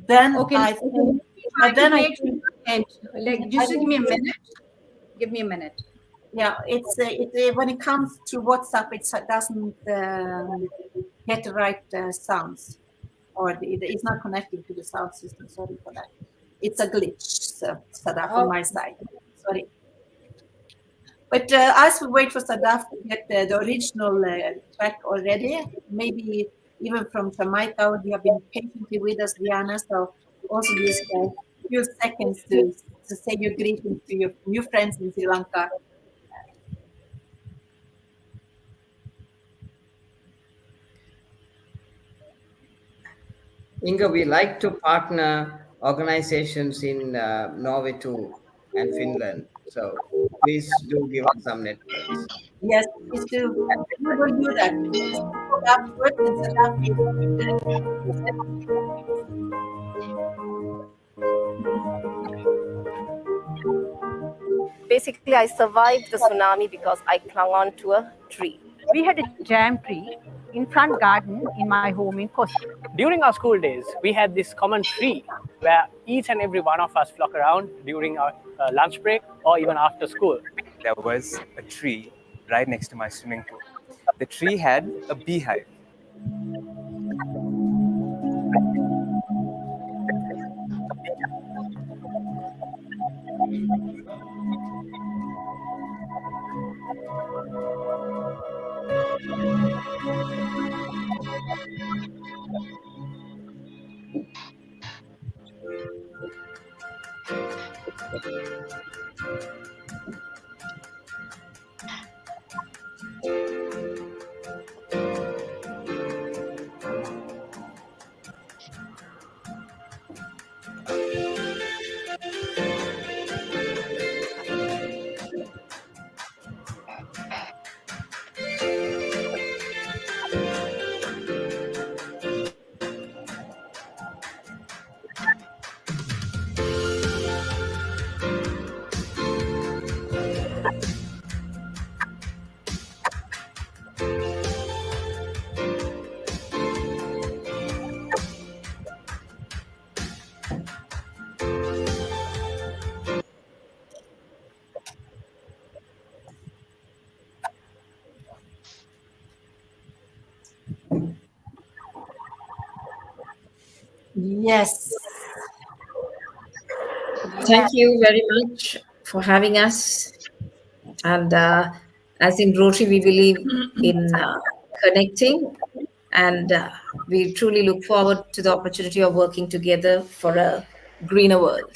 [SPEAKER 1] Then
[SPEAKER 2] Okay.
[SPEAKER 1] I think, but then I think,
[SPEAKER 2] like, just give me a minute. Give me a minute.
[SPEAKER 1] yeah, it's when it comes to WhatsApp, it doesn't get the right sounds, or it's not connected to the sound system. Sorry for that. It's a glitch, Sadaf, on my side. Sorry. But as we wait for Sadaf to get the original track already, maybe even from Jamaica, you have been patiently with us, Diana. So also these few seconds to say your greetings to your new friends in Sri Lanka.
[SPEAKER 23] Inga, we like to partner organizations in Norway too and Finland. So please do give us some networks.
[SPEAKER 1] Yes, please do. We will do that. Afterwards, and Sadaf
[SPEAKER 6] Basically, I survived the tsunami because I clung on to a tree.
[SPEAKER 8] We had a jam tree in front garden in my home in Kochi. During our school days, we had this common tree where each and every one of us flock around during our lunch break or even after school.
[SPEAKER 10] There was a tree right next to my swimming pool. The tree had a beehive.
[SPEAKER 1] Yes.
[SPEAKER 9] Thank you very much for having us. And as in Rotary, we believe in connecting, and we truly look forward to the opportunity of working together for a greener world.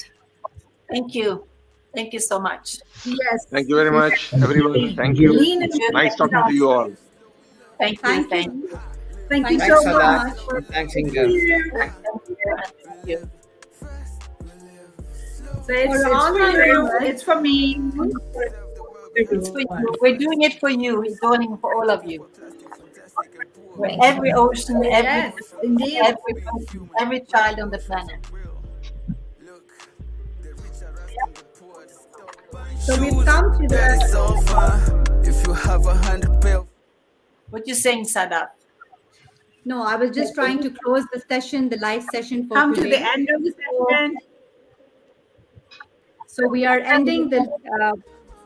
[SPEAKER 1] Thank you. Thank you so much.
[SPEAKER 7] Yes.
[SPEAKER 5] Thank you very much, everyone. Thank you. Nice talking to you all.
[SPEAKER 1] Thank you. Thank you.
[SPEAKER 7] Thank you
[SPEAKER 23] Thanks,
[SPEAKER 7] so
[SPEAKER 23] Sadaf.
[SPEAKER 7] much.
[SPEAKER 23] Thanks, Inga.
[SPEAKER 1] Thank you.
[SPEAKER 7] So it's for me.
[SPEAKER 1] It's for you. We're doing it for you. We're doing it for all of you. For every ocean, every child on the planet.
[SPEAKER 7] So we've come to the.
[SPEAKER 16] If you have 100 bills.
[SPEAKER 1] What you saying, Sadaf?
[SPEAKER 2] No, I was just trying to close the session, the live session for
[SPEAKER 7] Come
[SPEAKER 2] today.
[SPEAKER 7] to the end of the session.
[SPEAKER 2] So we are ending the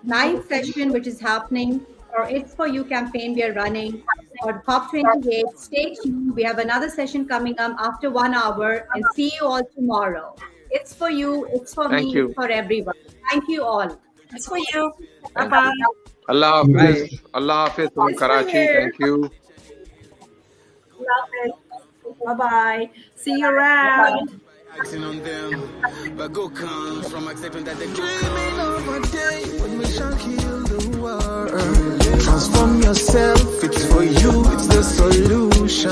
[SPEAKER 2] live session, which is happening for It's For You campaign we are running for COP28. Stay tuned. We have another session coming up after 1 hour, and see you all tomorrow. It's for you. It's for
[SPEAKER 5] Thank
[SPEAKER 2] me.
[SPEAKER 5] you.
[SPEAKER 2] It's for everyone. Thank you all.
[SPEAKER 1] It's for you.
[SPEAKER 5] Thank
[SPEAKER 1] Bye-bye.
[SPEAKER 5] you. Allah Hafiz. Allah Hafiz from Karachi. Thank you.
[SPEAKER 7] Love it. Bye-bye. See you around.
[SPEAKER 16] Acting on them, but go comes from accepting that they're dreaming of a day when we shall heal the world. Transform yourself, it's for you, it's the solution.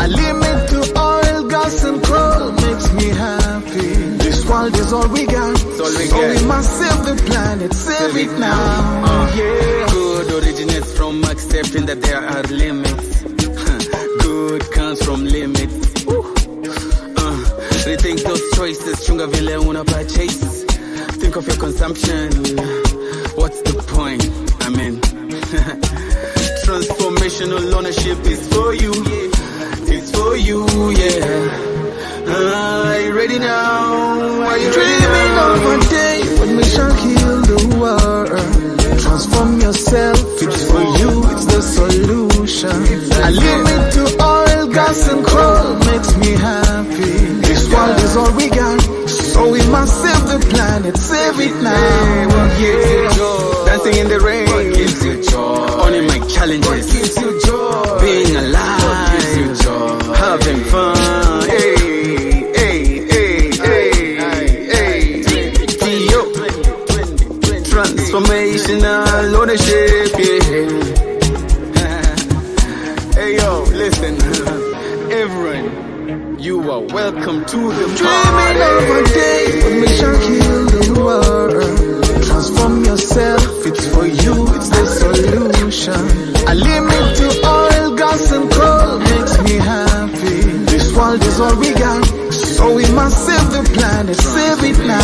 [SPEAKER 16] A limit to oil. gas and coal makes me happy. This world is all we got, so we must save the planet, save it now. Yeah.
[SPEAKER 15] Good originates from accepting that there are limits. Good comes from limits. Rethink those choices. Chunga vile una purchase. Think of your consumption. What's the point? I mean, transformational ownership is for you. It's for you, yeah. Are you ready now? Are you
[SPEAKER 16] Dreaming of a day when we shall heal the world. Transform yourself, it's for you, it's the solution. A limit to oil, gas and coal makes me happy. This world is all we got, so we must save the planet, save it now.
[SPEAKER 15] What gives you joy? Dancing in the rain. What gives you joy? Owning my challenges.
[SPEAKER 16] What gives you joy?
[SPEAKER 15] Being alive. What gives you joy? Having fun. Hey, hey, hey, hey, hey, hey. Yo. Transformational ownership, yeah. Hey, yo, listen. Everyone, you are welcome to the
[SPEAKER 16] Dreaming of a day when we shall heal the world. Transform yourself, it's for you, it's the solution. A limit to oil, gas and coal makes me happy. This world is all we got, so we must save the planet, save it now.